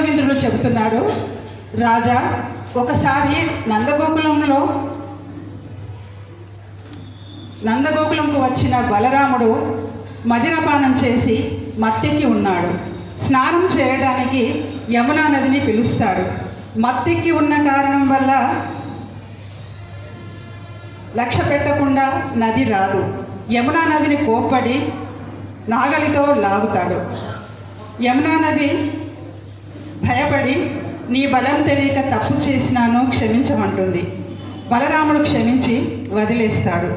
త్రియోగింద్రులు చెబుతున్నారు, రాజా, ఒకసారి నందగోకులంకు వచ్చిన బలరాముడు మదిరపానం చేసి మత్తెక్కి ఉన్నాడు. స్నానం చేయడానికి యమునా నదిని పిలుస్తాడు. మత్తెక్కి ఉన్న కారణం వల్ల లక్ష్య పెట్టకుండా నది రాదు. యమునా నదిని కోప్పడి నాగలితో లాగుతాడు. యమునా నది భయపడి, నీ బలం తెలియక తప్పు చేసినాను, క్షమించమంటుంది. బలరాముడు క్షమించి వదిలేస్తాడు.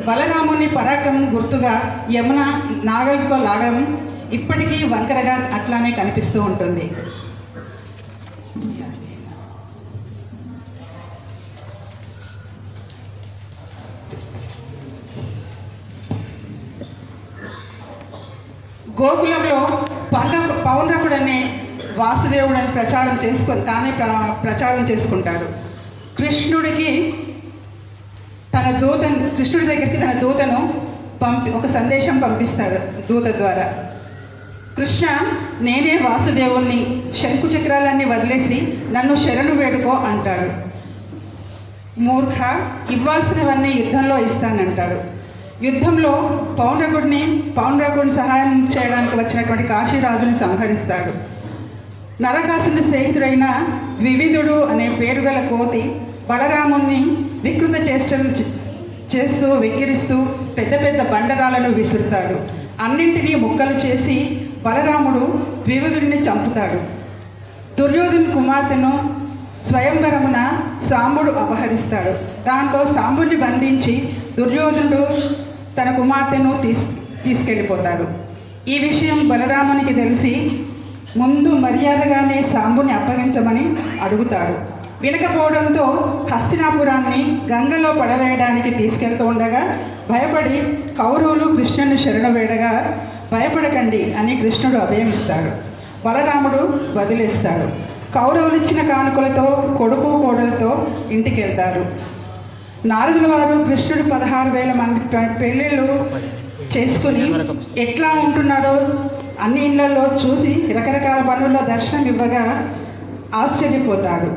బలరాముని పరాక్రమం గుర్తుగా యమున నాగలితో లాగడం ఇప్పటికీ వంకరగా అట్లానే కనిపిస్తూ ఉంటుంది. గోకులంలో పౌండ్రకుడనే వాసుదేవుడని ప్రచారం చేసుకుంటాడు. కృష్ణుడి దగ్గరికి తన దూతను ఒక సందేశం పంపిస్తాడు దూత ద్వారా. కృష్ణ, నేనే వాసుదేవుణ్ణి, శంకు చక్రాలన్నీ వదిలేసి నన్ను శరణు వేడుకో అంటాడు. మూర్ఖ, ఇవ్వాల్సినవన్నీ యుద్ధంలో ఇస్తానంటాడు. యుద్ధంలో పౌండ్రకుడిని సహాయం చేయడానికి వచ్చినటువంటి కాశీరాజుని సంహరిస్తాడు. నరకాసుని స్నేహితుడైన వివిధుడు అనే పేరుగల కోతి బలరాముని వికృత చేస్తూ వెక్కిరిస్తూ పెద్ద పెద్ద బండరాలను విసురుతాడు. అన్నింటినీ ముక్కలు చేసి బలరాముడు వివిధుడిని చంపుతాడు. దుర్యోధను కుమార్తెను స్వయంవరమున సాంబుడు అపహరిస్తాడు. దాంతో సాంబుడిని బంధించి దుర్యోధనుడు తన కుమార్తెను తీసుకెళ్ళిపోతాడు. ఈ విషయం బలరామునికి తెలిసి ముందు మర్యాదగానే సాంబుని అప్పగించమని అడుగుతాడు. వినకపోవడంతో హస్తినాపురాన్ని గంగలో పడవేయడానికి తీసుకెళ్తూ ఉండగా భయపడి కౌరవులు కృష్ణుని శరణు వేడగా, భయపడకండి అని కృష్ణుడు అభయమిస్తాడు. బలరాముడు వదిలేస్తాడు. కౌరవులు ఇచ్చిన కానుకలతో కొడుకు కోడలతో ఇంటికి వెళ్తారు. నారదుల వారు కృష్ణుడు 16,000 మంది పెళ్ళిళ్ళు చేసుకుని ఎట్లా ఉంటున్నాడో అన్ని ఇళ్లలో చూసి రకరకాల పనుల్లో దర్శనం ఇవ్వగా ఆశ్చర్యపోతాడు.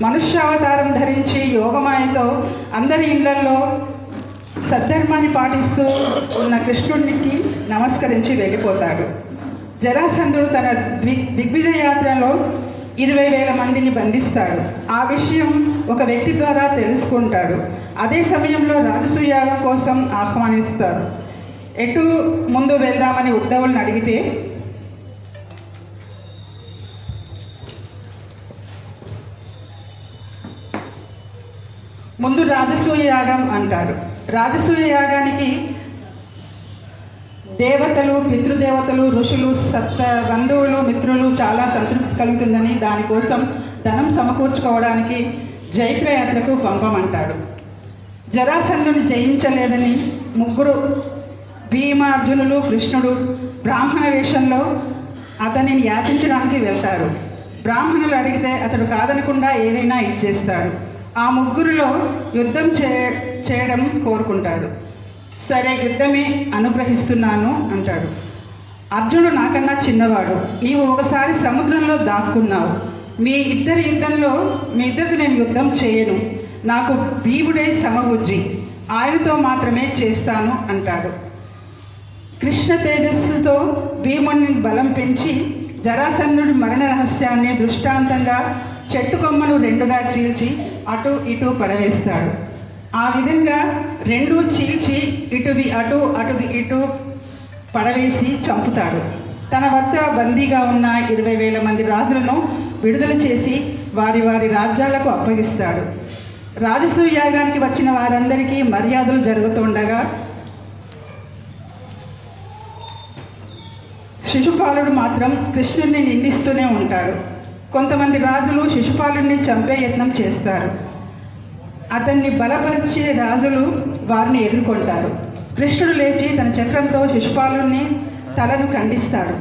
మనుష్యావతారం ధరించి యోగమాయతో అందరి ఇళ్లలో సద్ధర్మాన్ని పాటిస్తూ ఉన్న కృష్ణుడికి నమస్కరించి వెళ్ళిపోతాడు. జరాసంధుడు తన దిగ్విజయ యాత్రలో 20,000 మందిని బంధిస్తాడు. ఆ విషయం ఒక వ్యక్తి ద్వారా తెలుసుకుంటాడు. అదే సమయంలో రాజసూయాగం కోసం ఆహ్వానిస్తాడు. ఎటు ముందు వెళ్దామని ఉద్ధవులను అడిగితే ముందు రాజసూయ యాగం అంటాడు. రాజసూయ యాగానికి దేవతలు, పితృదేవతలు, ఋషులు, సప్త బంధువులు, మిత్రులు చాలా సంతృప్తి కలుగుతుందని దానికోసం ధనం సమకూర్చుకోవడానికి జైత్రయాత్రకు పంపమంటాడు. జరాసంధుని జయించలేదని ముగ్గురు భీమార్జునులు, కృష్ణుడు బ్రాహ్మణ వేషంలో అతనిని యాచించడానికి వెళ్తారు. బ్రాహ్మణులు అడిగితే అతడు కాదనకుండా ఏదైనా ఇచ్చేస్తాడు. ఆ ముగ్గురిలో యుద్ధం చేయడం కోరుకుంటాడు. సరే, యుద్ధమే అనుగ్రహిస్తున్నాను అంటాడు. అర్జునుడు నాకన్నా చిన్నవాడు, నీవు ఒకసారి సముద్రంలో దాక్కున్నావు. మీ ఇద్దరితో నేను యుద్ధం చేయను. నాకు భీముడే సమబుజ్జి, ఆయనతో మాత్రమే చేస్తాను అంటాడు. కృష్ణ తేజస్సుతో భీముని బలం పెంచి జరాసంధుడి మరణ రహస్యాన్ని దృష్టాంతంగా చెట్టు కొమ్మను 2గా చీల్చి అటు ఇటు పడవేస్తాడు. ఆ విధంగా 2 చీల్చి ఇటుది అటు అటుది ఇటు పడవేసి చంపుతాడు. తన వద్ద బందీగా ఉన్న 20,000 మంది రాజులను విడుదల చేసి వారి వారి రాజ్యాలకు అప్పగిస్తాడు. రాజసూయ యాగానికి వచ్చిన వారందరికీ మర్యాదలు జరుగుతుండగా శిశుపాలుడు మాత్రం కృష్ణుడిని నిందిస్తూనే ఉంటాడు. కొంతమంది రాజులు శిశుపాలుడిని చంపే యత్నం చేస్తారు. అతన్ని బలపరిచే రాజులు వారిని ఎదుర్కొంటారు. కృష్ణుడు లేచి తన చక్రంతో శిశుపాలుడిని తలను ఖండిస్తాడు.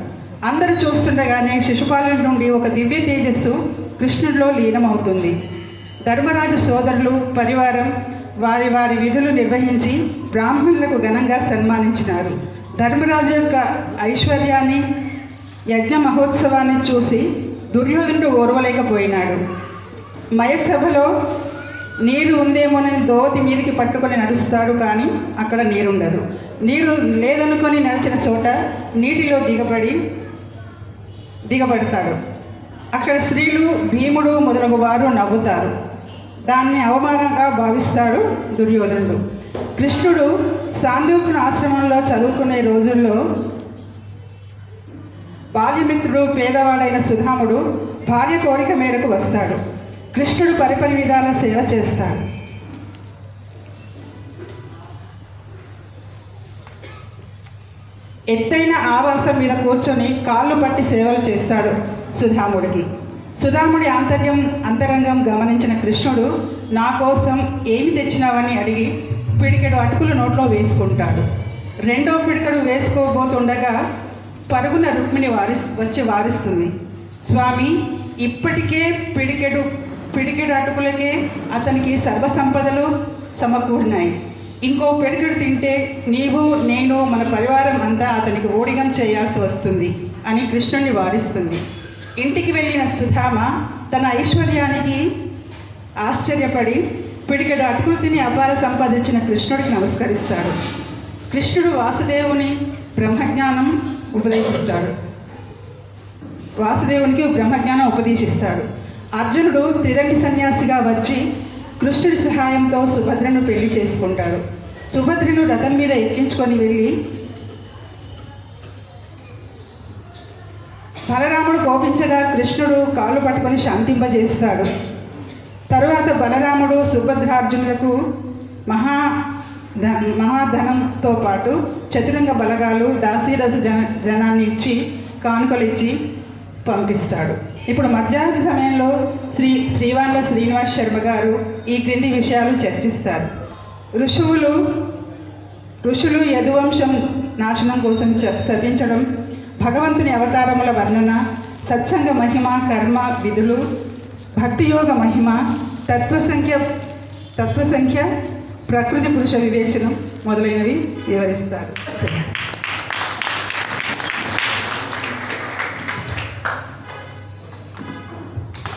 అందరూ చూస్తుండగానే శిశుపాలుడి నుండి ఒక దివ్య తేజస్సు కృష్ణుడిలో లీనమవుతుంది. ధర్మరాజు సోదరులు, పరివారం వారి వారి విధులు నిర్వహించి బ్రాహ్మణులకు ఘనంగా సన్మానించినారు. ధర్మరాజు యొక్క ఐశ్వర్యాన్ని, యజ్ఞ మహోత్సవాన్ని చూసి దుర్యోధనుడు ఓర్వలేకపోయినాడు. మయసభలో నీరు ఉందేమోనని దోవతి మీదికి పట్టుకొని నడుస్తాడు, కానీ అక్కడ నీరుండదు. నీరు లేదనుకొని నడిచిన చోట నీటిలో దిగబడతాడు. అక్కడ స్త్రీలు, భీముడు మొదలగు వారు నవ్వుతారు. దాన్ని అవమానంగా భావిస్తాడు దుర్యోధనుడు. కృష్ణుడు సాందీపుని ఆశ్రమంలో చదువుకునే రోజుల్లో బాల్యమిత్రుడు పేదవాడైన సుధాముడు భార్య కోరిక మేరకు వస్తాడు. కృష్ణుడు పరిపరి విధాల సేవ చేస్తాడు. ఎత్తైన ఆవాసం మీద కూర్చొని కాళ్ళు పట్టి సేవలు చేస్తాడు సుధాముడికి. సుధాముడి అంతరంగం గమనించిన కృష్ణుడు నా కోసం ఏమి తెచ్చినావని అడిగి పిడికెడు అటుకులు నోట్లో వేసుకుంటాడు. రెండో పిడికెడు వేసుకోబోతుండగా పరుగున రుక్మిణి వచ్చి వారిస్తుంది. స్వామి, ఇప్పటికే పిడికెడు అటుకులకే అతనికి సర్వసంపదలు సమకూరినాయి. ఇంకో పిడికెడు తింటే నీవు, నేను, మన పరివారం అంతా అతనికి ఊడిగం చేయాల్సి వస్తుంది అని కృష్ణుడిని వారిస్తుంది. ఇంటికి వెళ్ళిన సుధామ తన ఐశ్వర్యానికి ఆశ్చర్యపడి పిడికెడు అటుకులు తిని అపార సంపాదించిన కృష్ణుడికి నమస్కరిస్తాడు. కృష్ణుడు వాసుదేవునికి బ్రహ్మజ్ఞానం ఉపదేశిస్తాడు. అర్జునుడు త్రిదండి సన్యాసిగా వచ్చి కృష్ణుడి సహాయంతో సుభద్రను పెళ్లి చేసుకుంటాడు. సుభద్రను రథం మీద ఎక్కించుకొని వెళ్ళి బలరాముడు కోపించగా కృష్ణుడు కాళ్ళు పట్టుకొని శాంతింపజేస్తాడు. తరువాత బలరాముడు సుభద్రార్జునులకు మహాధనంతో పాటు చతురంగ బలగాలు, దాసీరస జనాన్ని ఇచ్చి కానుకలు ఇచ్చి పంపిస్తాడు. ఇప్పుడు మధ్యాహ్న సమయంలో శ్రీవాండ్ల శ్రీనివాస్ శర్మ గారు ఈ క్రింది విషయాలు చర్చిస్తారు. ఋషులు యదువంశం నాశనం కోసం శపించడం, భగవంతుని అవతారముల వర్ణన, సత్సంగ మహిమ, కర్మ విధులు, భక్తియోగ మహిమ, తత్వసంఖ్య, ప్రకృతి పురుష వివేచనం మొదలైనవి వివరిస్తారు.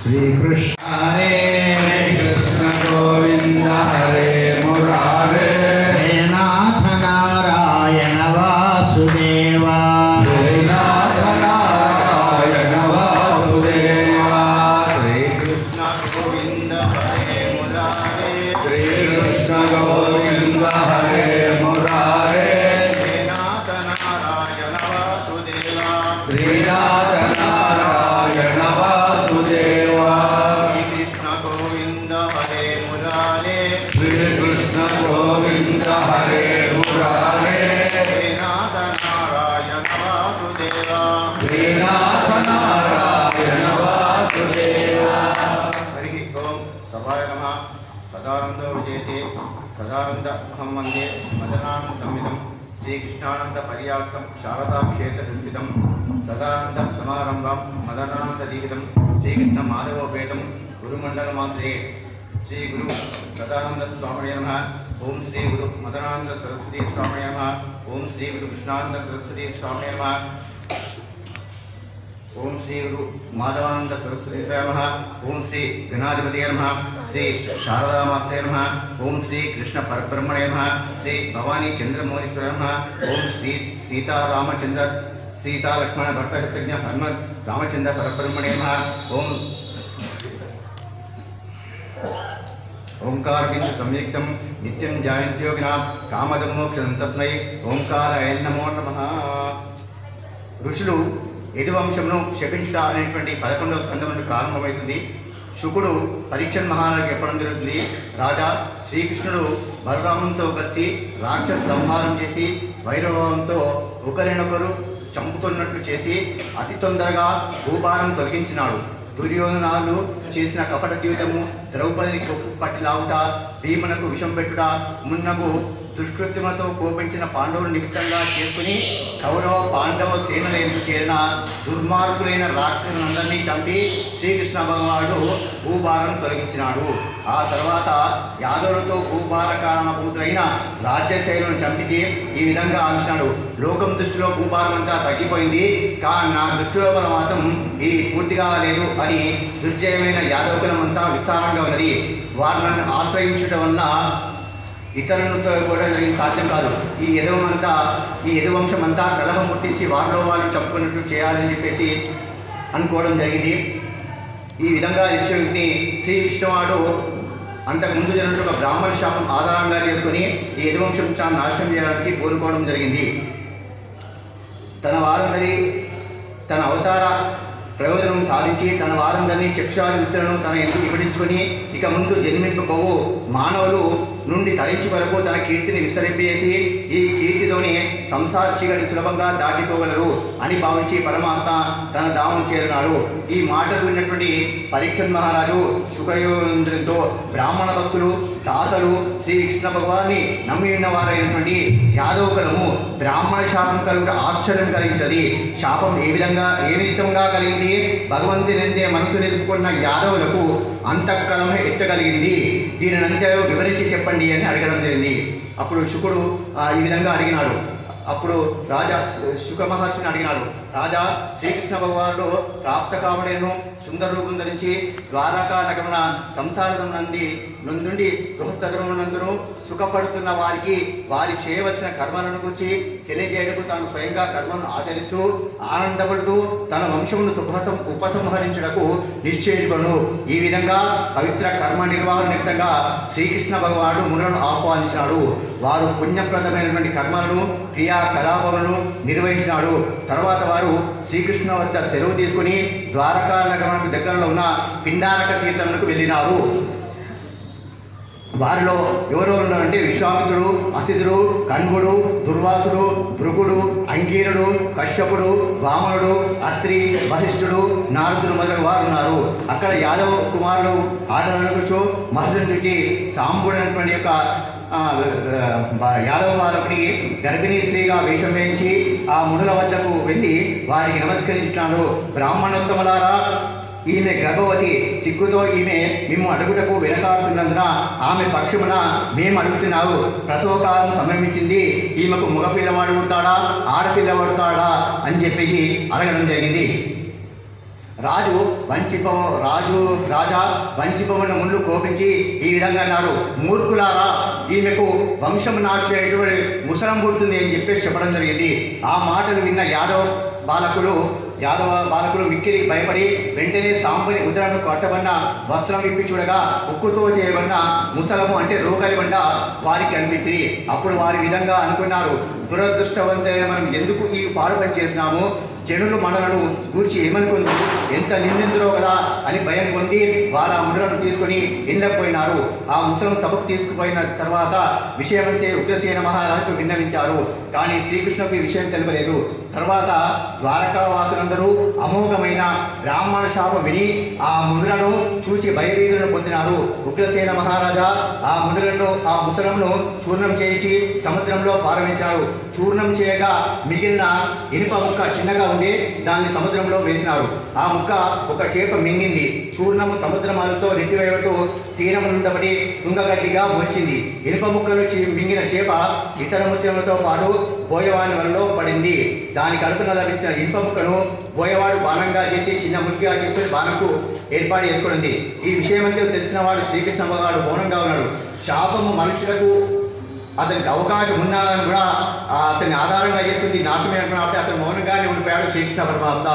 శ్రీకృష్ణ హరే కృష్ణ గోవింద హరే మురారే, హే నాథ నారాయణ వాసుదేవా, హే నాథ నారాయణ వాసుదేవా. శ్రీకృష్ణ గోవింద హరే మురారే, శ్రీకృష్ణ గోవింద హరే మురారే, హే నాథ నారాయణ వాసుదేవా, శ్రీనాథ నారాయణ వాసుదేవా. శ్రీకృష్ణ గోవింద హరే మురారే, శ్రీకృష్ణ గోవింద హరే మురారే, శ్రీనాథ నారాయణ వాసుదేవా, శ్రీనాథ నారాయణ వాసుదేవా. హరి ఓం సభాయ నమః. సదానందో విజయతే సదానందం వందే మదనానంద సంహితం శ్రీకృష్ణానంద పర్యాప్తం శారదాక్షేత్ర సంస్థితం సదానంద సమారంభం మదనానంద జీవితం శ్రీకృష్ణ మాధవోపేతం గురుమండలమాశ్రయే. శ్రీ గురు సదానంద స్వామియే నమః. ఓం శ్రీ గురు మదనానంద సరస్వతీ స్వామియే నమః. ఓం శ్రీ గురు కృష్ణానంద సరస్వతీ స్వామియే నమః. ఓం శ్రీ గురు మాధవానంద సరస్వతీ నమః. ఓం శ్రీ గణాధిపతయే నమః. శ్రీ శారదామాత్రే నమః. ఓం శ్రీ కృష్ణ పరబ్రహ్మణే నమః. శ్రీ భవానీ చంద్రమౌళీశ్వర నమః. ఓం శ్రీ సీతాలక్ష్మణ భర్తశత్రుఘ్న హనుమత్ రామచంద్ర పరబ్రహ్మణే నమః. ఓంకారబిందు సంయుక్తం నిత్యం జాయంత్యోగినాం కామదమోక్షం తస్మై ఓంకారాయ నమో నమః. ఋషులు యదువంశమును శపించుట అనేటువంటి 11వ స్కంధం నుండి ప్రారంభమవుతుంది. శుకుడు పరీక్షణ్ మహారాజుకి చెప్పడం జరుగుతుంది. రాజా, శ్రీకృష్ణుడు బలరామంతో కలిసి రాక్షస సంహారం చేసి వైరవంతో ఒకరినొకరు చంపుతున్నట్లు చేసి అతి తొందరగా భూభారం తొలగించినాడు. దుర్యోధనాలు చేసిన కపట జీవితము, ద్రౌపదిని పట్టి లావుట, భీమునకు విషం పెట్టుట, మున్నగు దుష్కృత్యములతో కోపించిన పాండవుల నిమిత్తంగా చేసుకుని కౌరవ పాండవ సేనలకు చేరిన దుర్మార్గులైన రాక్షసులందరినీ చంపి శ్రీకృష్ణ భగవానుడు భూభారం తొలగించినాడు. ఆ తర్వాత యాదవులతో భూభార కారణభూతులైన రాజ్యశైలను చంపితే ఈ విధంగా ఆలోచనాడు, లోకం దృష్టిలో భూభారం అంతా తగ్గిపోయింది, కానీ నా దృష్టిలో మాత్రం ఇది పూర్తిగా లేదు అని దుర్జయమైన యాదవ కులం అంతా విస్తారంగా ఉన్నది. వారిని ఆశ్రయించడం వల్ల ఇతరులతో కూడా సాధ్యం కాదు. ఈ యదువంశం అంతా కలహం పుట్టించి వారిలో వాళ్ళు చెప్పుకున్నట్టు చేయాలని చెప్పేసి అనుకోవడం జరిగింది. ఈ విధంగా నిశ్చయుడిని శ్రీకృష్ణవాడు అంతకుముందు జరిగిన ఒక బ్రాహ్మణ శాపం ఆధారంగా చేసుకుని ఈ యదువంశం చాలా నాశనం చేయడానికి కోరుకోవడం జరిగింది. తన వారందరి తన అవతార ప్రయోజనం సాధించి తన వారందరినీ చక్షాది వృత్తులను తన ఎందుకు వివరించుకొని ఇక ముందు జన్మింపబోవు మానవులు నుండి తరించి వరకు తన కీర్తిని విస్తరింపేసి ఈ కీర్తితోనే సంసార చీకటి సులభంగా దాటిపోగలరు అని భావించి పరమాత్మ తన దామం చేరినాడు. ఈ మాటలు విన్నటువంటి పరీక్షణ్ మహారాజు శుకయోంద్రంతో బ్రాహ్మణ భక్తులు దాసలు శ్రీకృష్ణ భగవాన్ని నమ్మి ఉన్నవారైనటువంటి యాదవ కులము బ్రాహ్మణ శాపం కలుగుట ఆశ్చర్యం కలిగించినది. శాపం ఏ విధంగా కలిగింది? భగవంతునిందే మనసు నిలుపుకున్న యాదవులకు అంతఃకలమే ఎత్తగలిగింది. దీనినంతా వివరించి చెప్పండి అని అడగడం జరిగింది. అప్పుడు శుకుడు ఈ విధంగా అడిగినాడు. అప్పుడు రాజా శుక మహర్షిని అడిగినాడు, రాజా శ్రీకృష్ణ భగవానుడు ప్రాప్త కాముడేను సుందర రూపం ధరించి ద్వారకా నగమన సంసారం నుండి గృహస్థనందును సుఖపడుతున్న వారికి వారి చేయవలసిన కర్మలను గురించి తెలియజేయడానికి తాను స్వయంగా కర్మను ఆచరిస్తూ ఆనందపడుతూ తన వంశమును ఉపసంహరించుటకు నిశ్చయించుకొను. ఈ విధంగా పవిత్ర కర్మ నిర్వహణ నిమిత్తంగా శ్రీకృష్ణ భగవానుడు మునులను ఆహ్వానించినాడు. వారు పుణ్యప్రదమైనటువంటి కర్మలను క్రియాకలాపములను నిర్వహించినాడు. తర్వాత వారు శ్రీకృష్ణ వద్ద సెలవు తీసుకుని ద్వారకా నగరానికి దగ్గరలో ఉన్న పిండారక తీర్థములకు వెళ్ళినారు. వారిలో ఎవరు ఉన్నారంటే విశ్వామిత్రుడు, అసితుడు, కణ్వుడు, దుర్వాసుడు, భృగుడు, అంగీరుడు, కశ్యపుడు, వామనుడు, అత్రి, వశిష్ఠుడు, నారదుడు మొదలైన వారు ఉన్నారు. అక్కడ యాదవ కుమారుడు ఆటలను మహర్షుని చూచి సాంబుడైనటువంటి యొక్క యాదవ బాలకుడి గర్భిణీ స్త్రీగా వేషం వేయించి ఆ మునుల వద్దకు వెళ్ళి వారికి నమస్కరించినాడు. బ్రాహ్మణోత్తములారా, ఈమె గర్భవతి, సిగ్గుతో ఈమె మేము అడుగుటకు వెనకాడుతున్నందున ఆమె పక్షమున మేము అడుగుతున్నావు. ప్రసవకాలం సమర్పించింది, ఈమెకు మగపిల్లవాడు పుడతాడా ఆడపిల్లవాడుతాడా అని చెప్పేసి అడగడం జరిగింది. రాజా వంచిపమున ముందు కోపించి ఈ విధంగా అన్నారు, మూర్ఖులారా, ఈమెకు వంశం నాచేటువంటి ముసలం పుడుతుంది అని చెప్పేసి చెప్పడం జరిగింది. ఆ మాటలు విన్న యాదవ బాలకులు మిక్కిలి భయపడి వెంటనే సాంబని ఉదరను కట్టబడిన వస్త్రం ఇప్పి చూడగా ఉక్కుతో చేయబడిన ముసలము అంటే రోగలి బండ వారికి అనిపించింది. అప్పుడు వారి విధంగా అనుకున్నారు, దురదృష్టవంతమైన మనం ఎందుకు ఈ పాడు పని చేసినాము? జనులు మనలను గూర్చి ఏమనుకుంది, ఎంత నిందిందురో కదా అని భయం పొంది వారు ఆ మునులను తీసుకొని వెళ్ళకపోయినారు. ఆ ముసలం సభకు తీసుకుపోయిన తర్వాత విషయమంతే ఉగ్రసేన మహారాజుకు విన్నవించారు. కానీ శ్రీకృష్ణుకు ఈ విషయం తెలియలేదు. తర్వాత ద్వారకావాసులందరూ అమోఘమైన బ్రాహ్మణ శాపం విని ఆ మునులను చూచి భయభీతులను పొందినారు. ఉగ్రసేన మహారాజా ఆ ముసలంను చూర్ణం చేయించి సముద్రంలో పారవించాడు. చూర్ణం చేయగా మిగిలిన ఇనుప ముక్క చిన్నగా ఉండి దాన్ని సముద్రంలో వేసినారు. ఆ ముక్క ఒక చేప మింగింది. చూర్ణము సముద్రమాలతో నెట్టివేయటూ తీరం నుండబడి తుంగగడ్డిగా మొలిచింది. ఇనుప ముక్కను మింగిన చేప ఇతర ముత్యములతో పాటు బోయవాని వలలో పడింది. దాని కడుపున లభించిన ఇనుప ముక్కను బోయవాడు బాణంగా చేసి చిన్న ముద్దుగా చేసుకుని బాణంకు ఏర్పాటు చేసుకున్నది. ఈ విషయమంతా తెలిసిన వాడు శ్రీకృష్ణ భగవానుడు మౌనంగా ఉన్నాడు. శాపము మనుషులకు అతనికి అవకాశం ఉన్నా కూడా అతన్ని ఆధారంగా చేసుకుని నాశనం అనుకున్నప్పుడు అతను మౌనంగానే ఉండిపోయాడు శ్రీకృష్ణ పరమాత్మ.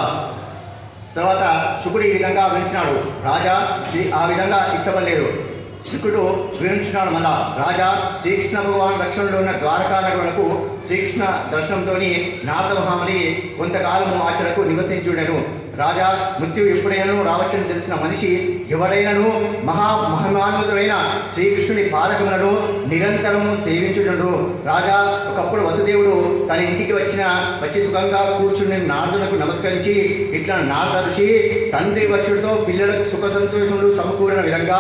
తర్వాత శుకుడు ఈ విధంగా వివరించినాడు. రాజా ఆ విధంగా ఇష్టపడలేదు. శుకుడు వివరించినాడు మళ్ళా, రాజా శ్రీకృష్ణ భగవాన్ రక్షణలో ఉన్న ద్వారకా నగరులకు శ్రీకృష్ణ దర్శనంతో నారదమహాముని కొంతకాలము ఆచరణకు నివర్తించుండెను. రాజా మృత్యు ఎప్పుడైనా రావచ్చని తెలిసిన మనిషి ఎవడైనను మహాన్వితుడైన శ్రీకృష్ణుని పాదకములను నిరంతరము సేవించుడు. రాజా ఒకప్పుడు వసుదేవుడు తన ఇంటికి వచ్చి సుఖంగా కూర్చుని నారదునకు నమస్కరించి ఇట్లా, నారద ఋషి తండ్రి వచ్చుడితో పిల్లలకు సుఖ సంతోషములు సమకూరిన విధంగా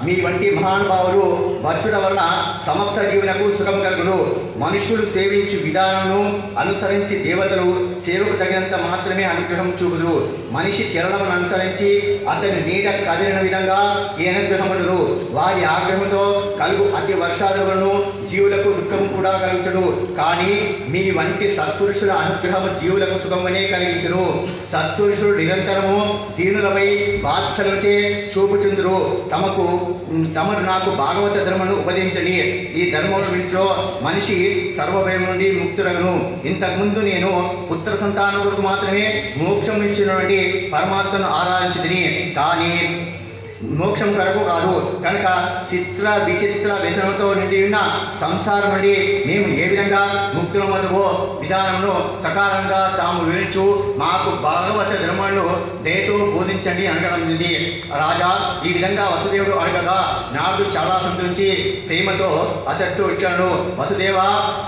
మీ వంటి మహానుభావులు వచ్చుట వలన సమస్త జీవులకు సుఖం కలుగును. మనుషులు సేవించు విధానమును అనుసరించి దేవతలు సేవకు తగినంత మాత్రమే అనుగ్రహం చూపుదురు. మనిషి చలనమును అనుసరించి అతని నీడ కదిలిన విధంగా ఈ అనుగ్రహములను వారి ఆగ్రహంతో కలుగు అతి వర్షాలను జీవులకు దుఃఖము కూడా కలుగుతుడు. కానీ మీ వంటి సత్పురుషుల అనుగ్రహము జీవులకు సుఖమనే కలిగించును. సత్పురుషులు నిరంతరము దీనులపై వాత్సల్యతే చూపుచుందురు. తమరు నాకు భాగవత ధర్మను ఉపదేశించని. ఈ ధర్మమును వింటో మనిషి సర్వభయం నుండి ముక్తుడగను. ఇంతకుముందు నేను పుత్ర సంతానం కొరకు మాత్రమే మోక్షం ఇచ్చినటువంటి పరమాత్మను ఆరాధించితిని, కానీ మోక్షం కొరకు కాదు. కనుక చిత్ర విచిత్ర వ్యసనంతో నిండి ఉన్న సంసారం నుండి మేము ఏ విధంగా ముక్తులమనువో విధానంలో సకాలంగా తాము వివరించు మాకు భాగవత ధర్మాలను దయతో బోధించండి అనగలిగింది. రాజా ఈ విధంగా వసుదేవుడు అడగగా నాడు చాలా సంతోషించి ప్రేమతో అతడితో ఇచ్చాను. వసుదేవ,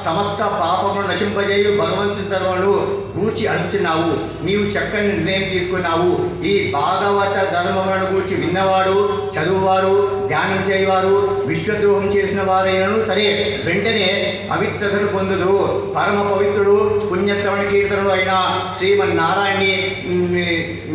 సమస్త పాపమును నశింపజేయు భగవంతుని ధర్మాలు గూర్చి అడుగుతున్నావు. నీవు చక్కని నిర్ణయం తీసుకున్నావు. ఈ భాగవత ధర్మములను గూర్చి విన్నవాడు, చదువువారు, ధ్యానం చేయవారు, విశ్వద్రోహం చేసిన వారైనను సరే వెంటనే పవిత్రతను పొందుదురు. పరమ పవిత్రుడు, పుణ్యశ్రవణ కీర్తనుడు అయిన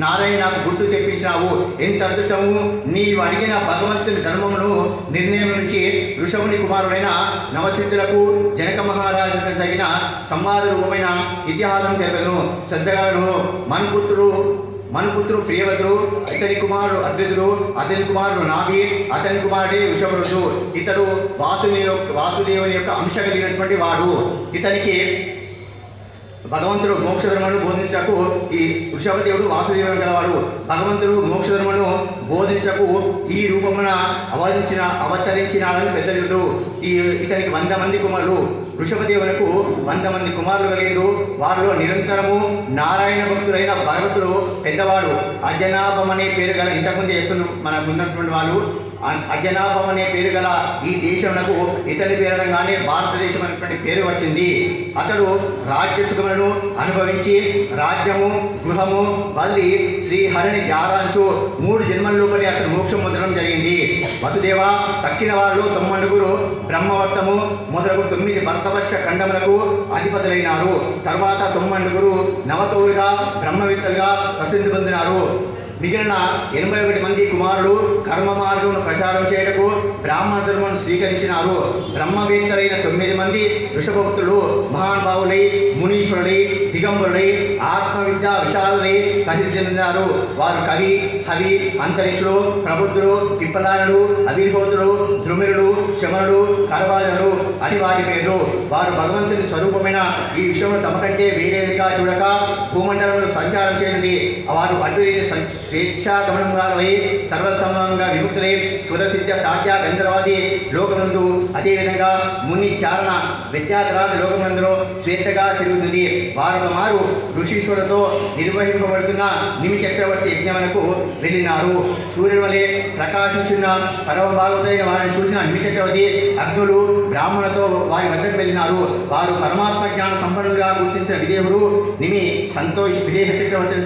నారాయణ నాకు గుర్తు తెప్పించినావు. ఎంత అద్భుతము! నీవు అడిగిన భగవంతుని ధర్మమును నిర్ణయం నుంచి ఋషభుని కుమారుడైన నవసిద్ధులకు జనక మహారాజుకు తగిన సంవాద రూపమైన ఇతిహాసం తెలిపను. శ్రద్ధగాను మనుపుత్రుడు ప్రియవతుడు, ఇతని కుమారుడు అద్వితుడు, అతని కుమారుడు నాభి, అతని కుమారుడే వృషభరుడు. ఇతడు వాసుదేవుని యొక్క అంశ కలిగినటువంటి వాడు. ఇతనికి భగవంతుడు మోక్షధర్మను బోధించకు ఈ వృషభదేవుడు వాసుదేవుడు గలవాడు. భగవంతుడు మోక్షధర్మను బోధించకు ఈ రూపమున అవతరించినాడని పెద్దలు. ఇతనికి 100 మంది కుమారులు. వృషభదేవునకు 100 మంది కుమారులు కలిగిరు. వారిలో నిరంతరము నారాయణ భక్తుడైన భగవతుడు పెద్దవాడు. అజనాభం అనే పేరు గల ఇంతకుముందు ఎప్పుడు మనకు ఉన్నటువంటి వాళ్ళు అజనాభం అనే పేరు గల ఈ దేశమునకు ఇతని పేరనగానే భారతదేశం అనేటువంటి పేరు వచ్చింది. అతడు రాజ్యసుఖములను అనుభవించి రాజ్యము, గృహము, వల్లి శ్రీహరిని ధ్యానించు 3 జన్మల లోపలి అతడు మోక్షం పొందడం జరిగింది. వసుదేవ, తక్కిన వారు 9 బ్రహ్మవర్తము మొదలగు 9 భర్తవర్ష ఖండములకు అధిపతులైనారు. తర్వాత 9 నవతోలుగా బ్రహ్మవేత్తలుగా ప్రసిద్ధి పొందినారు. మిగిలిన 81 మంది కుమారులు కర్మ మార్గమును ప్రచారం చేయటకు బ్రాహ్మణ ధర్మను స్వీకరించినారు. బ్రహ్మవేత్తలైన 9 మంది ఋషభభక్తులు మహానుభావులై, మునీశ్వరులై, దిగంబరులై, ఆత్మవిద్యా విశాలులై ప్రసిద్ధి చెందినారు. వారు కవి, హవి, అంతరిక్షుడు, ప్రబుద్ధుడు, పిప్పలాయనుడు, అభిర్హోత్రుడు, ద్రుమిరుడు, శమనుడు, కరవాలనుడు అని వారి పేర్లు. వారు భగవంతుని స్వరూపమైన ఈ విషయంలో తమకంటే వేరేదిగా చూడక భూమండలంలో సంచారం చేయండి. వారు అటు స్వేచ్ఛాగమనంగాలై సర్వసమంగా విముక్తులై సురసిద్ధ సాధ్య గంధర్వాది లోకమందు, అదేవిధంగా ముని చారణ విద్యాధరాది లోకమందులో స్వేచ్ఛగా తిరుగుతుంది. వారు ఋషీశ్వరులతో నిర్వహింపబడుతున్న నిమి చక్రవర్తి యజ్ఞమునకు వెళ్ళినారు. సూర్యుని వలె ప్రకాశించిన పరమ భాగవతులైన వారిని చూసిన నిమి చక్రవర్తి అగ్నులు బ్రాహ్మణులతో వారి వద్దకు వెళ్ళినారు. వారు పరమాత్మ జ్ఞాన సంపన్నులుగా గుర్తించిన విదేహుడు నిమి విదేహ చక్రవర్తి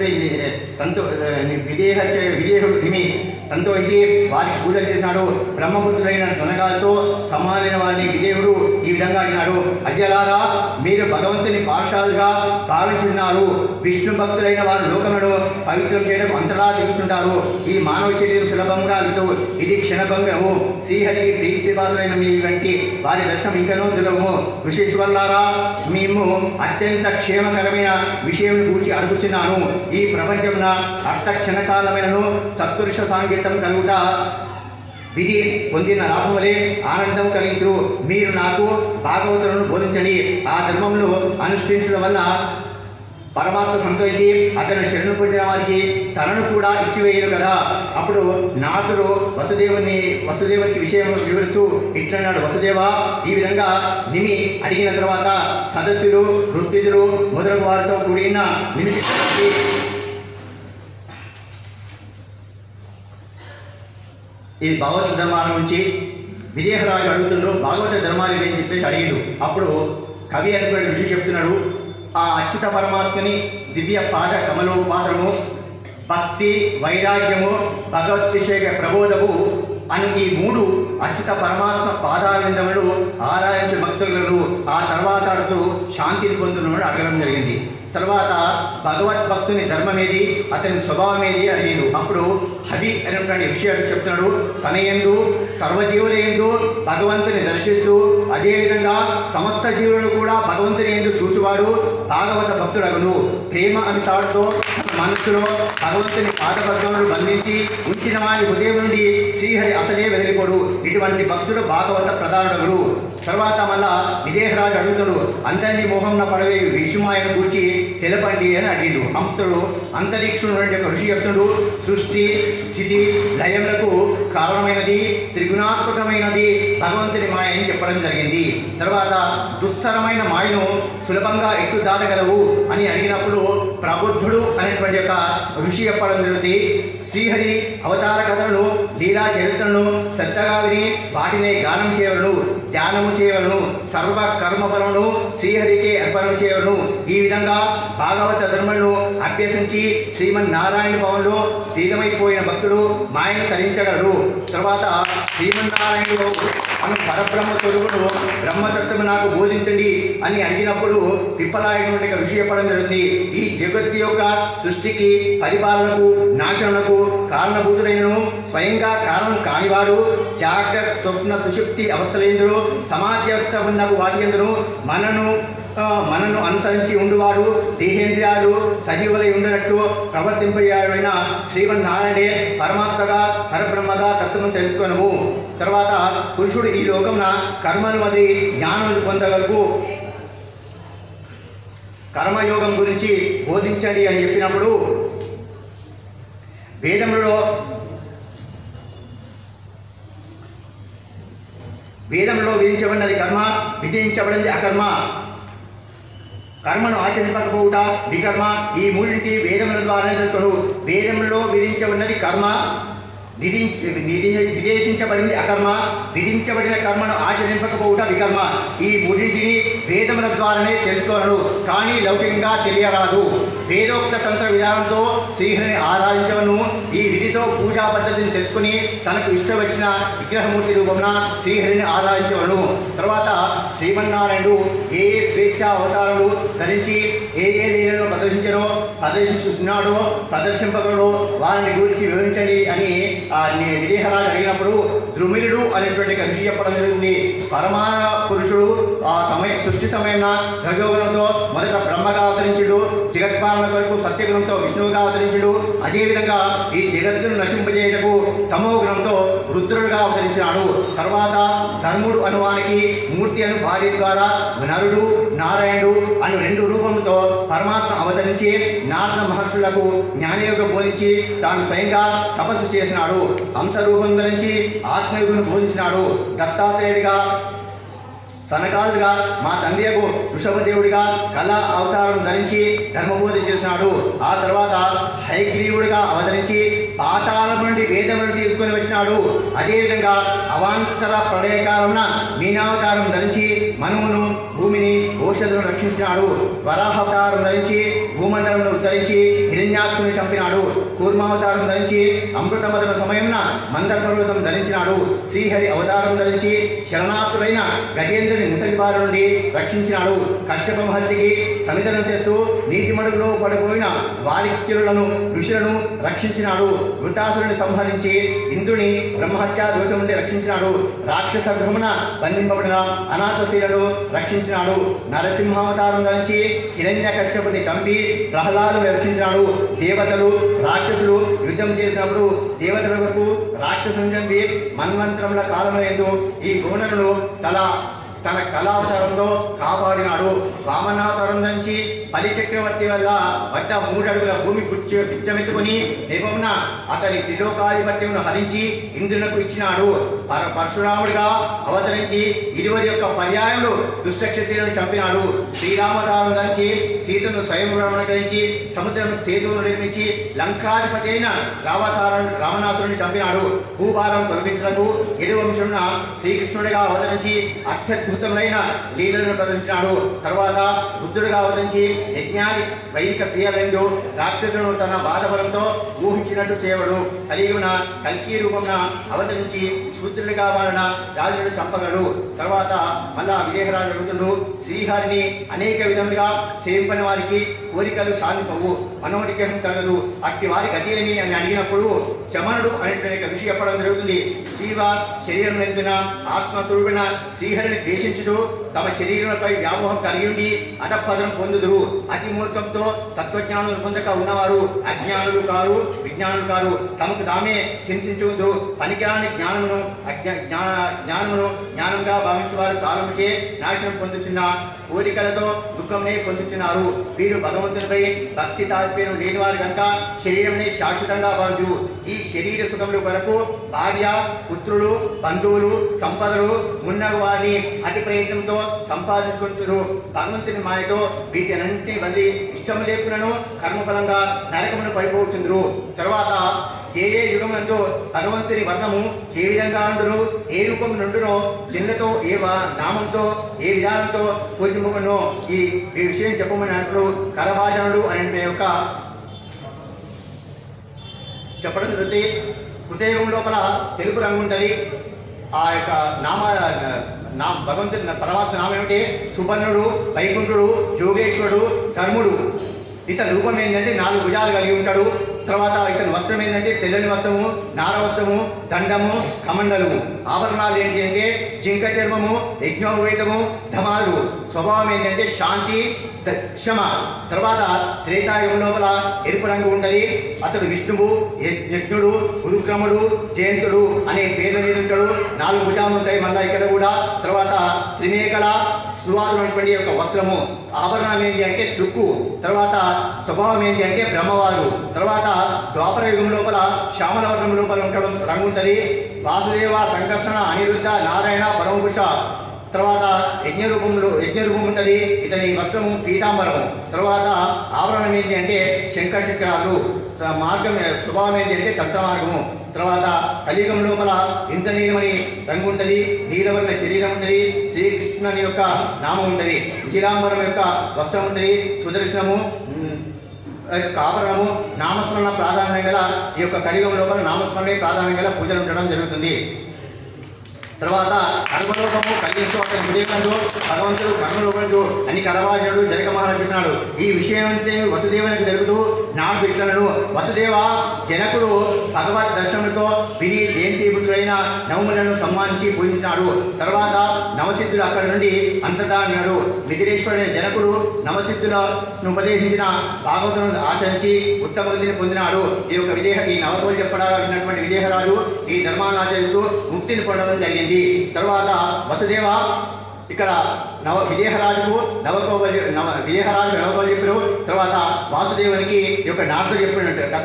విదేహుడు నిమి సంతోషించి వారికి పూజలు చేసినాడు. బ్రహ్మపుత్రులైన ధనగాలతో సమానైన వారిని విదేవుడు ఈ విధంగా అడిగినాడు. అయ్యలారా, మీరు భగవంతుని పాఠశాలుగా భావించున్నారు. విష్ణు భక్తులైన వారు లోకమును పవిత్రం చేయడం అంతలా తిరుగుతుంటారు. ఈ మానవ శరీరం సులభంగా లేదు. ఇది క్షణభంగము. శ్రీహరికి ప్రీతిపాత్రులైన మీ వంటి వారి దర్శనం ఇంకనూ దుర్లభము. ఋషీశ్వర్లారా, మేము అత్యంత క్షేమకరమైన విషయం గురించి అడుగుతున్నాను. ఈ ప్రపంచమున అర్థ క్షణకాలమైనను సత్పురుష సాంగీతం కలుగుట విధి పొందిన లాభం వలె ఆనందం కలిగించు. మీరు నాకు భాగవతులను బోధించండి. ఆ ధర్మంలో అనుష్ఠించడం వల్ల పరమాత్మ సంతోషి అతను శరణు పొందిన వారికి తనను కూడా ఇచ్చివేయను కదా. అప్పుడు నారదుడు వసుదేవునికి విషయం వివరిస్తూ ఇట్లన్నాడు. వసుదేవ, ఈ విధంగా నిమి అడిగిన తర్వాత సదస్సులు, ఋత్విజులు మొదలగు వారితో కూడిన నిమిషి ఈ భాగవత ధర్మాల నుంచి విదేహరాజు అడుగుతుండో భాగవత ధర్మాలు ఇవేని చెప్పేసి అడిగిండు. అప్పుడు కవి అనుకునే ఋషి చెప్తున్నాడు, ఆ అచ్యుత పరమాత్మని దివ్య పాద కమలోపాత్రము భక్తి, వైరాగ్యము, భగవద్భిషేక ప్రబోధము అని ఈ మూడు అచ్యుత పరమాత్మ పాదావిందములు ఆరాధించిన భక్తులను ఆ తర్వాత అడుగుతూ శాంతిని పొందును అడగడం జరిగింది. తర్వాత భగవద్భక్తుని ధర్మమేది, అతని స్వభావం ఏది అడిగిండు. అప్పుడు హరి అనేటువంటి విషయాలు చెప్తున్నాడు. తన యందు సర్వజీవుల యందు భగవంతుని దర్శిస్తూ అదేవిధంగా సమస్త జీవులను కూడా భగవంతుని యందు చూచువాడు భాగవత భక్తుడగును. ప్రేమ అని తాడుతో మనస్సులో భగవంతుని పాదపద్మలను బంధించి ఉంచిన వారి హృదయం నుండి శ్రీహరి అసలే వెలిగిపోడు. ఇటువంటి భక్తుడు భాగవత ప్రధానుడగుడు. తర్వాత మళ్ళా విదేహరాజు అడుగుతాడు, అందరినీ మోహంన పడవే విషుమాయను కూర్చి తెలపండి అని అడిగిండు. అంతుడు అంతరిక్షుడు యొక్క ఋషి చెప్తుడు, సృష్టి స్థితి లయములకు కారణమైనది త్రిగుణాత్మకమైనది భగవంతుని మాయ అని చెప్పడం జరిగింది. తర్వాత దుస్తరమైన మాయను సులభంగా ఎట్లు దాటగలవు అని అడిగినప్పుడు ప్రబుద్ధుడు అనేటువంటి యొక్క ఋషి చెప్పడం జరుగుతుంది. శ్రీహరి అవతార కథలను లీలా చరిత్రను శ్రద్ధగా విని వాటినే గానం చేయవలను, ధ్యానము చేయవలను, సర్వ కర్మఫలను శ్రీహరికి అర్పణం చేయవలను. ఈ విధంగా భాగవత ధర్మలను అభ్యసించి శ్రీమన్నారాయణ భవన్లో స్థిరమైపోయిన భక్తుడు మాయను తరించగలడు. తర్వాత శ్రీమన్నారాయణుడు అను పరబ్రహ్మ స్వరూపుడు బ్రహ్మతత్వము నాకు బోధించండి అని అడిగినప్పుడు పిప్పలాయుడు ఋషి చెప్పడం జరుగుతుంది. ఈ జగత్తు యొక్క సృష్టికి, పరిపాలనకు, నాశనకు కారణభూతుడైనను స్వయంగా కారణం కానివాడు జాగ్రత్త స్వప్న సుషుప్తి అవస్థలందును సమాధి అవస్థ ఉన్నకు వాటి ఎందును మనను అనుసరించి ఉండువాడు దేహేంద్రియాలు సజీవులై ఉండినట్లు ప్రవర్తింపయ్యాడైన శ్రీమన్నారాయణే పరమాత్మగా పరబ్రహ్మగా తత్వము తెలుసుకొనము. తర్వాత పురుషుడు ఈ లోకమున కర్మను వదిలి జ్ఞానం పొందగలకు కర్మయోగం గురించి బోధించండి అని చెప్పినప్పుడు వేదంలో విధించబడినది కర్మ, విధించబడింది అకర్మ. కర్మను ఆచరింపకపోవుట వికర్మ. ఈ మూడింటి వేదముల ద్వారా తెలుసుకోను. వేదంలో విధించబడినది కర్మ, విదేశించబడింది అకర్మ, విధించబడిన కర్మను ఆచరింపకపోవుట వికర్మ. ఈ మూడింటిని వేదముల ద్వారానే తెలుసుకోగలడు, కానీ లౌకికంగా తెలియరాదు. వేదోక్త తంత్ర విధానంతో శ్రీహరిని ఆరాధించవను. ఈ విధితో పూజా పద్ధతిని తెలుసుకుని తనకు ఇష్టం వచ్చిన విగ్రహమూర్తి రూపంలో శ్రీహరిని ఆరాధించవను. తర్వాత శ్రీమన్నారాయణుడు ఏ స్వేచ్ఛా అవతారాలు ధరించి ఏ లీలను ప్రదర్శిస్తున్నాడో ప్రదర్శింపగలడో వారిని గురించి వివరించండి అని విదేహరాజు అడిగినప్పుడు ద్రుమిలుడు అనేటువంటి ఋషి చెప్పడం జరుగుతుంది. పరమాణ పురుషుడు ఆ సృష్టి సమయంలో రజోగుణంతో మొదట బ్రహ్మగా అవతరించుడు, జగత్పాలన కొరకు సత్యగుణంతో విష్ణువుగా అవతరించుడు. అదేవిధంగా ఈ జగత్తును నశింపజేయటకు తమో గుణంతో రుద్రుడుగా అవతరించినాడు. తర్వాత ధర్ముడు అనువానికి మూర్తి అను భార్య ద్వారా నరుడు నారాయణుడు అను రెండు రూపంతో పరమాత్మ అవతరించి నారద మహర్షులకు జ్ఞానయోగం బోధించి తాను స్వయంగా తపస్సు చేసినాడు. హంసరూపం ధరించి ఆత్మయోగును బోధించినాడు. దత్తాత్రేయుడిగా సనకాలుగా మా తండ్రియకు వృషభదేవుడిగా కళా అవతారం ధరించి ధర్మబోధ చేసినాడు. ఆ తర్వాత హైగ్రీవుడిగా అవతరించి పాతాళం నుండి వేదములను తీసుకొని వచ్చినాడు. అదేవిధంగా అవాంతర ప్రళయకాలమున మీనావతారం ధరించి మనువును భూమిని ఔషధులను రక్షించినాడు. వరాహావతారం ధరించి భూమండలను ఉద్ధరించి హిరణ్యాక్షుని చంపినాడు. కూర్మావతారం ధరించి అమృతమదన సమయంన మందర పర్వతం ధరించినాడు. శ్రీహరి అవతారం ధరించి శరణార్థులైన గజేంద్రుని ముసలి బారి నుండి రక్షించినాడు. కశ్యప మహర్షికి సమిధనం చేస్తూ నీటి మడుగులో పడిపోయిన వారిక్యులను ఋషులను రక్షించినాడు. వృతాసురుని సంహరించి ఇంద్రుని బ్రహ్మహత్యా దోషం నుండి రక్షించినాడు. రాక్షస గృహమున బంధింపబడిన అనాథశీలను రక్షించినాడు. నరసింహావతారం ధరించి హిరణ్య కశ్యపుని చంపి ప్రహ్లాదుని రక్షించినాడు. దేవతలు రాక్షసులు యుద్ధం చేసినప్పుడు దేవతల వరకు రాక్షసుని చంపి మన్వంతరముల కాలంలో ఎందు ఈ గోణలను తన కళావతారంలో కాపాడినాడు. వామనావతారం నుంచి బలి చక్రవర్తి వల్ల వద్ద 3 అడుగుల భూమి పిచ్చమెత్తుకొని నిపమున అతని త్రిలోకాధిపత్యమును హరించి ఇంద్రులకు ఇచ్చినాడు. పరశురాముడిగా అవతరించి 20 యొక్క పర్యాయములు దుష్టక్షత్రియులను చంపినాడు. శ్రీరామవతారం ధరించి సీతను స్వయంవరణకరించి సముద్రము సేతువును నిర్మించి లంకాధిపతి అయిన రావణాసురుని చంపినాడు. భూభారం తొలగించడానికి యదువంశమున శ్రీకృష్ణుడిగా అవతరించి అత్యద్భుత అత్యద్భుతమైన లీలలను ప్రదర్శించినాడు. తర్వాత బుద్ధుడుగా అవతరించి యజ్ఞాది వైదిక క్రియలందు రాక్షసులను తన బాధబలంతో ఊహించినట్టు చేయవడు. కలియుగున కల్కి రూపంన అవతరించి శూద్రుడిగా వారిన రాజులను చంపగలడు. తర్వాత మళ్ళా విజయరాజు అడుగుతుండు, శ్రీహరిని అనేక విధములుగా సేవింపని వారికి కోరికలు శాంతింపవు, మనోనిగ్రహం కలగదు, అట్టి వారి గతి ఏమి అని అడిగినప్పుడు చమనుడు అనేటువంటి ఋషి చెప్పడం జరుగుతుంది. జీవ శరీరం ఎందున ఆత్మతురుడిన శ్రీహరిని ద్వేషించుడు తమ శరీరంపై వ్యామోహం కలిగి ఉండి అధపదం పొందుదురు. అతి మూర్ఖంతో తత్వజ్ఞానులు పొందక ఉన్నవారు అజ్ఞానులు కారు, విజ్ఞానులు కారు, తమకు తామే హింసించుకుందరు. పనికిరాని జ్ఞానమును జ్ఞానంగా భావించేవారు కాలముచే నాశనం పొందుతున్న కోరికలతో దుఃఖంనే పొందుతున్నారు. వీరు భగవంతునిపై భక్తి తాత్పర్యం లేని వారు కనుక శరీరంని శాశ్వతంగా భావించు. ఈ శరీర సుఖముల కొరకు భార్య, పుత్రులు, బంధువులు, సంపదలు మున్నగు వారిని అతి ప్రయత్నంతో సంపాదించుకుంటారు. భగవంతుని మాయతో వీటినన్నింటినీ వదిలి ఇష్టము లేకునను కర్మఫలంగా నరకమును పడిపోతుందరు. తర్వాత ఏ యుగమునంతో భగవంతుని వర్ణము ఏ విధంగా ఉండును, ఏ రూపం నుండునో, చిన్నతో ఏ నామంతో ఏ విధానంతో పూజింపబడునో ఈ విషయం చెప్పమని అంటూ కరభాజనుడు అనే యొక్క చెప్పడం జరుగుతుంది. హృదయం లోపల తెలుపు రంగు ఉంటుంది. ఆ యొక్క భగవంతుని పరమాత్మ నామం ఏమిటి? సుబర్ణుడు, వైకుంఠుడు, యోగేశ్వరుడు, ధర్ముడు. ఇతని రూపం ఏంటంటే 4 భుజాలు కలిగి ఉంటాడు. తర్వాత ఇతని వస్త్రం ఏంటంటే తెల్లని వస్త్రము, నార వస్త్రము, దండము, కమండలము. ఆభరణాలు ఏంటి అంటే జింక చర్మము, యజ్ఞోపేతము, ధమాలు. స్వభావం ఏంటంటే శాంతి, క్షమ. తర్వాత త్రేతాయుగం లోపల ఎరుపు రంగు ఉంటుంది. అతడు విష్ణువు, యజ్ఞుడు, ఉరుక్రముడు, జయంతుడు అనే పేర్ల మీద ఉంటాడు. 4 భుజాలు ఉంటాయి మళ్ళీ ఇక్కడ కూడా. తర్వాత త్రినేకల సువారునటువంటి యొక్క వస్త్రము. ఆభరణం ఏంటి అంటే సుక్కు. తర్వాత స్వభావం ఏంటి అంటే బ్రహ్మవారు. తర్వాత ద్వాపర యుగం లోపల శ్యామల వర్ణం లోపల ఉండడం రంగు ఉంటుంది. వాసుదేవ, సంకర్షణ, అనిరుద్ధ, నారాయణ, పరమపురుష. తర్వాత యజ్ఞరూపం ఉంటుంది. ఇతని వస్త్రము పీతాంబరము. తర్వాత ఆభరణం ఏంటి అంటే శంకర చక్రాలు. మార్గం స్వభావం ఏంటి అంటే తంత్ర మార్గము. తర్వాత కలియుగం లోపల ఇంత నీలమని రంగు ఉంటుంది. నీలవర్ణ శరీరం ఉంటుంది. శ్రీకృష్ణుని యొక్క నామం ఉంటుంది. నీలాంబరం యొక్క వస్త్రం ఉంటుంది. సుదర్శనము ఆభరణము. నామస్మరణ ప్రాధాన్యం గల ఈ యొక్క కలియుగం లోపల నామస్మరణే ప్రాధాన్యం గల పూజలు ఉండడం జరుగుతుంది. తర్వాత కర్మలోకము కలిగించుకోవడం హృదయంలో భగవంతుడు కర్మలోకంలో అని కరవాజనుడు జనక మహారాజు చెప్పినాడు. ఈ విషయం వసుదేవునికి జరుగుతూ నాడు ఇట్లను, వసుదేవ, జనకుడు భగవత్ దర్శనంతో విని జయంతి పుత్రుడైన నవములను సమ్మానించి పూజించినాడు. తర్వాత నవసిద్ధుడు అక్కడి నుండి అంతర్ధాన్యాడు. మిథిలేశ్వరుడైన జనకుడు నవసిద్ధులను ఉపదేశించిన భాగవతులను ఆచరించి ఉత్తమ వృద్ధిని పొందినాడు. ఈ యొక్క ఈ నవకోలు చెప్పడానికి విదేహరాజు ఈ ధర్మాన్ని ఆచరిస్తూ ముక్తిని పొందడం జరిగింది. తర్వాత వసుదేవ ఇక్కడ విదేహరాజుకు విదేహరాజు నవకోలు చెప్పారు. తర్వాత వాసుదేవునికి ఈ యొక్క నారదుడు చెప్పినట్టు కథ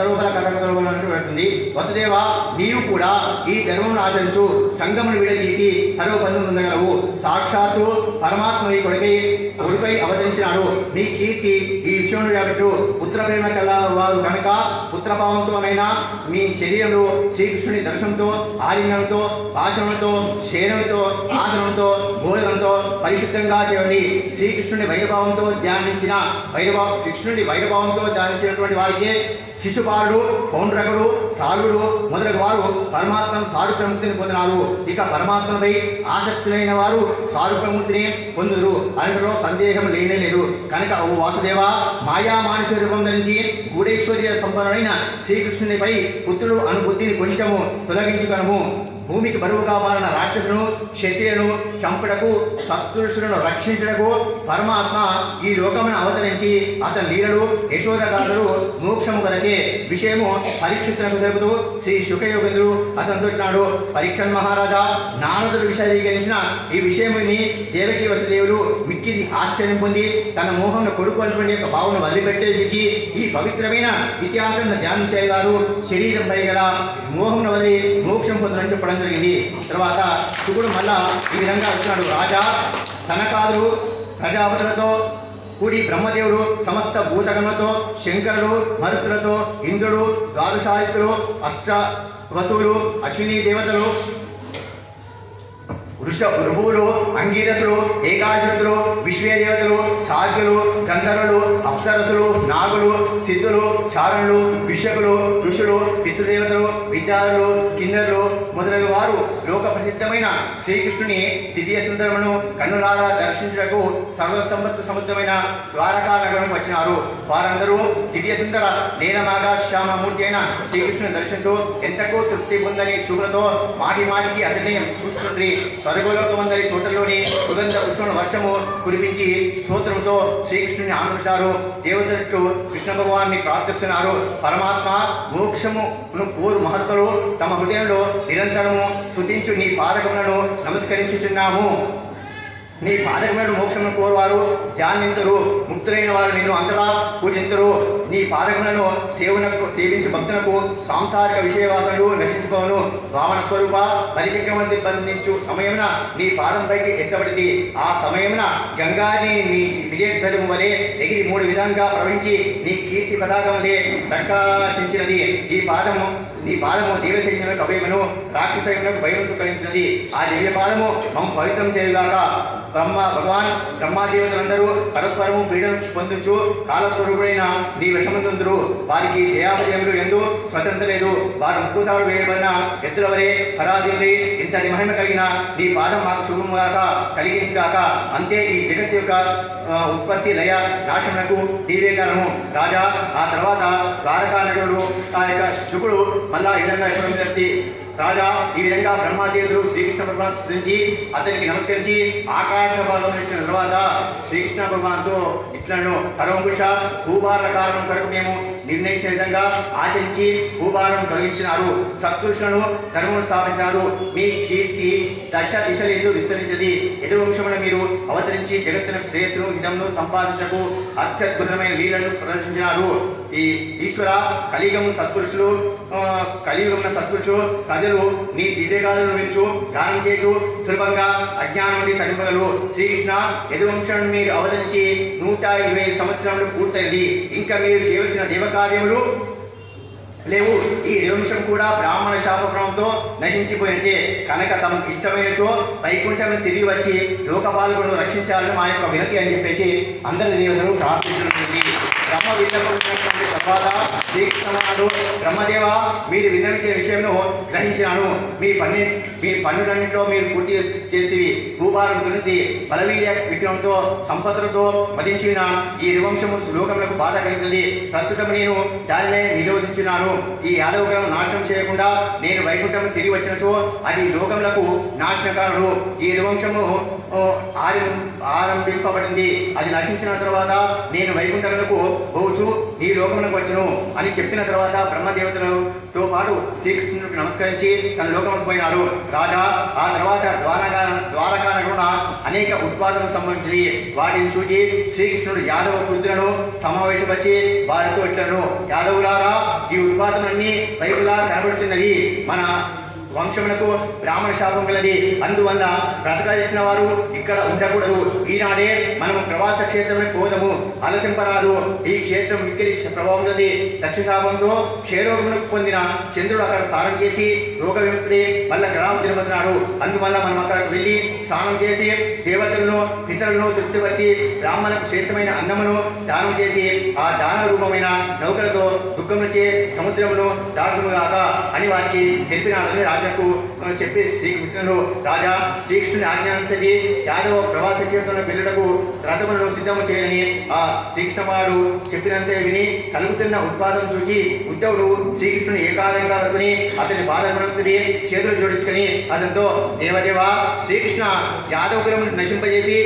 పెడుతుంది. వసుదేవ, నీవు కూడా ఈ ధర్మం ఆచరించు, సంగమును విడదీసి పరమపదం పొందగలవు. సాక్షాత్తు పరమాత్మ నీ కొడుకై అవతరించినాడు. నీ కీర్తి ఈ విషయంలో కాబట్టి పుత్ర ప్రేమ కల వారు కనుక పుత్రభావంతోనైనా మీ శరీరంలో శ్రీకృష్ణుని దర్శనంతో, ఆలింగనంతో, భాషణంతో, శయనంతో, ఆసనంతో, భోజనంతో పరిశుద్ధంగా చేయండి. శ్రీకృష్ణుని వైరభావంతో ధ్యానించినటువంటి వారికి శిశుపాలుడు, పౌండ్రకుడు, సాలుడు మొదలగు వారు పరమాత్మను సారూప్య ముక్తిని పొందినారు. ఇక పరమాత్మపై ఆసక్తులైన వారు సారూప్య ముక్తిని పొందుదురు అనడంలో సందేహం లేనే లేదు. కనుక ఓ వాసుదేవ, మాయా మానసిక రూపం ధరించి గూఢేశ్వర్య సంపన్నుడైన శ్రీకృష్ణునిపై పుత్రుడు అనుబుద్ధిని కొంచెము తొలగించుకనము. భూమికి బరువుగా మారిన రాక్షసులను, క్షత్రియులను చంపుటకు, సత్పురుషులను రక్షించుటకు పరమాత్మ ఈ లోకమును అవతరించి అతని లీలలు యశోదగాథలు మోక్షము కొరకే విషయము పరీక్షితులకు జరుపుతూ శ్రీ శుకయోగేంద్రుడు అతను తొట్టినాడు. పరీక్షణ్ మహారాజా, నారదుడు విశదీకరించిన ఈ విషయముని దేవకీ వసుదేవులు మిక్కిది ఆశ్చర్యం పొంది తన మోహంను కొడుకోవాల్సిన యొక్క భావన వదిలిపెట్టేసి ఈ పవిత్రమైన ఇతిహాసాన్ని ధ్యానించేవారు శరీరంపై గల మోహంను వదిలి మోక్షం పొందడం చెప్పడం జరిగింది. తర్వాత శుకుడు మళ్ళా ఈ విధంగా వచ్చినాడు. రాజా, సనకాదులు ప్రజాపతులతో కూడి బ్రహ్మదేవుడు సమస్త భూతగణులతో, శంకరుడు, మరుతులతో, ఇంద్రుడు, ద్వాదశాదిత్యులు, అష్టవసువులు, అశ్విని దేవతలు ఋభువులు, అంగీరసులు, ఏకాశులు, విశ్వేదేవతలు, సాధ్యులు, గంధర్వులు, అప్సరసులు, నాగులు, సిద్ధులు, చారణులు, విషకులు, ఋషులు, పితృదేవతలు, విద్యాధులు, కిన్నెరులు మొదలగు వారు లోక ప్రసిద్ధమైన శ్రీకృష్ణుని దివ్య సుందరమును కన్నులారా దర్శించుటకు సర్వసంపత్తు సముద్రమైన ద్వారకా నగరం వచ్చినారు. వారందరూ దివ్య సుందర నీలమాగాశ్యామమూర్తి అయిన శ్రీకృష్ణుని దర్శించు ఎంతకో తృప్తి పొందని చూపులతో మాటి మాటికి అతన్ని చూస్తుంది. స్వర్గలోకమందరి తోటలోని సుగంధ పుష్పముల వర్షము కురిపించి స్తోత్రంతో శ్రీకృష్ణుని ఆనందించారు. దేవతలు కృష్ణ భగవాన్ని ప్రార్థిస్తున్నారు. పరమాత్మ మోక్షమును కోరు మహత్తులు తమ హృదయంలో నిరంతరము స్తుతించు నీ పాదకములను నమస్కరించుచున్నాము. నీ పాదకములను మోక్షమును కోరువారు ధ్యానించరు. ముక్తులైన వారు నిన్ను అంతటా పూజించరు. నీ పాదకములను సేవించు భక్తులకు సాంసారిక విషయవాసనలు నశించుకోను. వామన స్వరూప బలిచక్రవర్తి బంధించు సమయమున నీ పాదంపైకి ఎత్తబడింది. ఆ సమయమున గంగాని నీ విజయధ్వజము వలె ఎగిరి 3 విధాలుగా ప్రవహించి నీ కీర్తి పతాకములే ప్రకాశించినది. నీ పాదము దేవచైతన్యకు అభయమును రాక్షసయులకు భయమును కలిగించినది. ఆ దివ్య పాదము మమ్మ పవిత్రం చేయుగాక. భగవాన్ బ్రహ్మాదేవులందరూ పరస్పరము పీడను పొందుచు కాలస్వరూపుడైన నీ విషమందుందురు. వారికి జయాపజయములు ఎందు స్వతంత్ర లేదు. వారు ముక్కుతాడు వేయబడిన ఎత్తుల వలె పరాధీనులై ఇంతటి మహిమ కలిగిన నీ పాదం మాకు శుభముగాక కలిగించుగాక. అంతే ఈ జగత్ యొక్క ఉత్పత్తి లయ నాశనకు నీవే కారణము రాజా. ఆ తర్వాత ద్వారకా నగరుడు ఆ యొక్క శుకుడు మళ్ళా ఈ విధంగా ఎప్పుడు రాజా ఈ విధంగా బ్రహ్మాదేవుడు శ్రీకృష్ణ భగవాన్ స్తుతించి అతనికి నమస్కరించి ఆకాశ భాగం ఇచ్చిన తర్వాత శ్రీకృష్ణ భగవాన్తో ఇట్లను పరమపురుష భూభార కారణం కొరకు మేము నిర్ణయించిన విధంగా ఆచరించి భూభారం తొలగించినారు. సత్పురుషులను ధర్మం స్థాపించినారు. మీ కీర్తి దశ దిశలందు విస్తరించింది. యదువంశమున మీరు అవతరించి జగత్తును శ్రేయస్సును విధమును సంపాదించకు అత్యద్భుతమైన లీలను ప్రదర్శించినారు. ఈ ఈశ్వర కలియుగమున సత్పురుషులు ప్రజలు నీ దివ్యగాలను వించు గానం చేచు సులభంగా అజ్ఞానం నుండి తరింపగలరు. శ్రీకృష్ణ యదువంశం మీరు అవతరించి 120 సంవత్సరములు పూర్తయింది. ఇంకా మీరు చేయవలసిన దేవకార్యములు లేవు. ఈ వంశం కూడా బ్రాహ్మణ శాపక్రమంతో నశించిపోయినట్టే కనుక తమకు ఇష్టమైనచో వైకుంఠం తిరిగి వచ్చి లోకపాలకులను రక్షించాలని మా యొక్క వినతి అని చెప్పేసి అందరి దేవతలు ప్రార్థించుకుంటుంది. బ్రహ్మ విన్నపమైనటువంటి తర్వాత శ్రీకృష్ణుడు బ్రహ్మదేవ మీరు విన్నవించిన విషయంలో గ్రహించినాను. మీ పన్నులన్నింటిలో మీరు పూర్తి చేసి భూభారం దునితి బలవీర్య విక్రమంతో సంపదలతో వధించిన ఈ వంశము లోకములకు బాధ కలిగింది. ప్రస్తుతం నేను దానినే నిరోధించినాను. ఈ యాదవగ్రహం నాశనం చేయకుండా నేను వైకుంఠం తిరిగి వచ్చినచో అది లోకములకు నాశనకారుడు. ఈ వంశము ఆరంభింపబడింది. అది నశించిన తర్వాత నేను వైకుంఠములకు పోవచ్చు ఈ లోకములకు వచ్చును అని చెప్పిన తర్వాత బ్రహ్మదేవతలతో పాటు శ్రీకృష్ణుడికి నమస్కరించి తన లోకములకు పోయినాడు. రాజా ఆ తర్వాత ద్వారకా నగరున అనేక ఉత్పాదనలు సంబంధించి వాటిని చూచి శ్రీకృష్ణుడు యాదవ పుత్రులను సమావేశపరిచి వారితో ఇట్లను యాదవులారా ఈ ఉత్పాదనలన్నీ వైపులా కనబడుతున్నవి. మన వంశమునకు బ్రాహ్మణ శాపం కలది. అందువల్ల బ్రతకాల్సిన వారు ఇక్కడ ఉండకూడదు. ఈనాడే మనము ప్రవాస క్షేత్రములకు పోదము. ఆలోచింపరాదు. ఈ క్షేత్రం మిక్కిలి ప్రభావం కలది. దక్షశాపంతో క్షయరోగమునకు పొందిన చంద్రుడు అక్కడ స్నానం చేసి రోగ విముక్తి వల్ల గ్రామం తిరుగుతున్నాడు. అందువల్ల మనం అక్కడికి వెళ్ళి స్నానం చేసి దేవతలను పితరులను తృప్తిపరిచి బ్రాహ్మణులకు శ్రేష్టమైన అన్నమును దానం చేసి ఆ దాన రూపమైన నౌకలతో దుఃఖముచే సముద్రమును దాటుగాక అని వారికి తెలిపినాడని రాజాకు చెప్పి శ్రీకృష్ణుడు రాజా శ్రీకృష్ణుని ఆజ్ఞానుసరించి యాదవ ప్రవాస క్షేత్రంలో వెళ్ళటకు రథములను సిద్ధము చేయని ఆ శ్రీకృష్ణవాడు చెప్పినంతే విని కలుగుతున్న ఉత్పాదం చూసి ఉద్ధవుడు శ్రీకృష్ణుని ఏకాలంగా పట్టుకుని అతని బాధపడుతుంది చేతులు జోడించుకొని అతనితో దేవదేవ శ్రీకృష్ణ యాదవ కులమును నశింపజేసి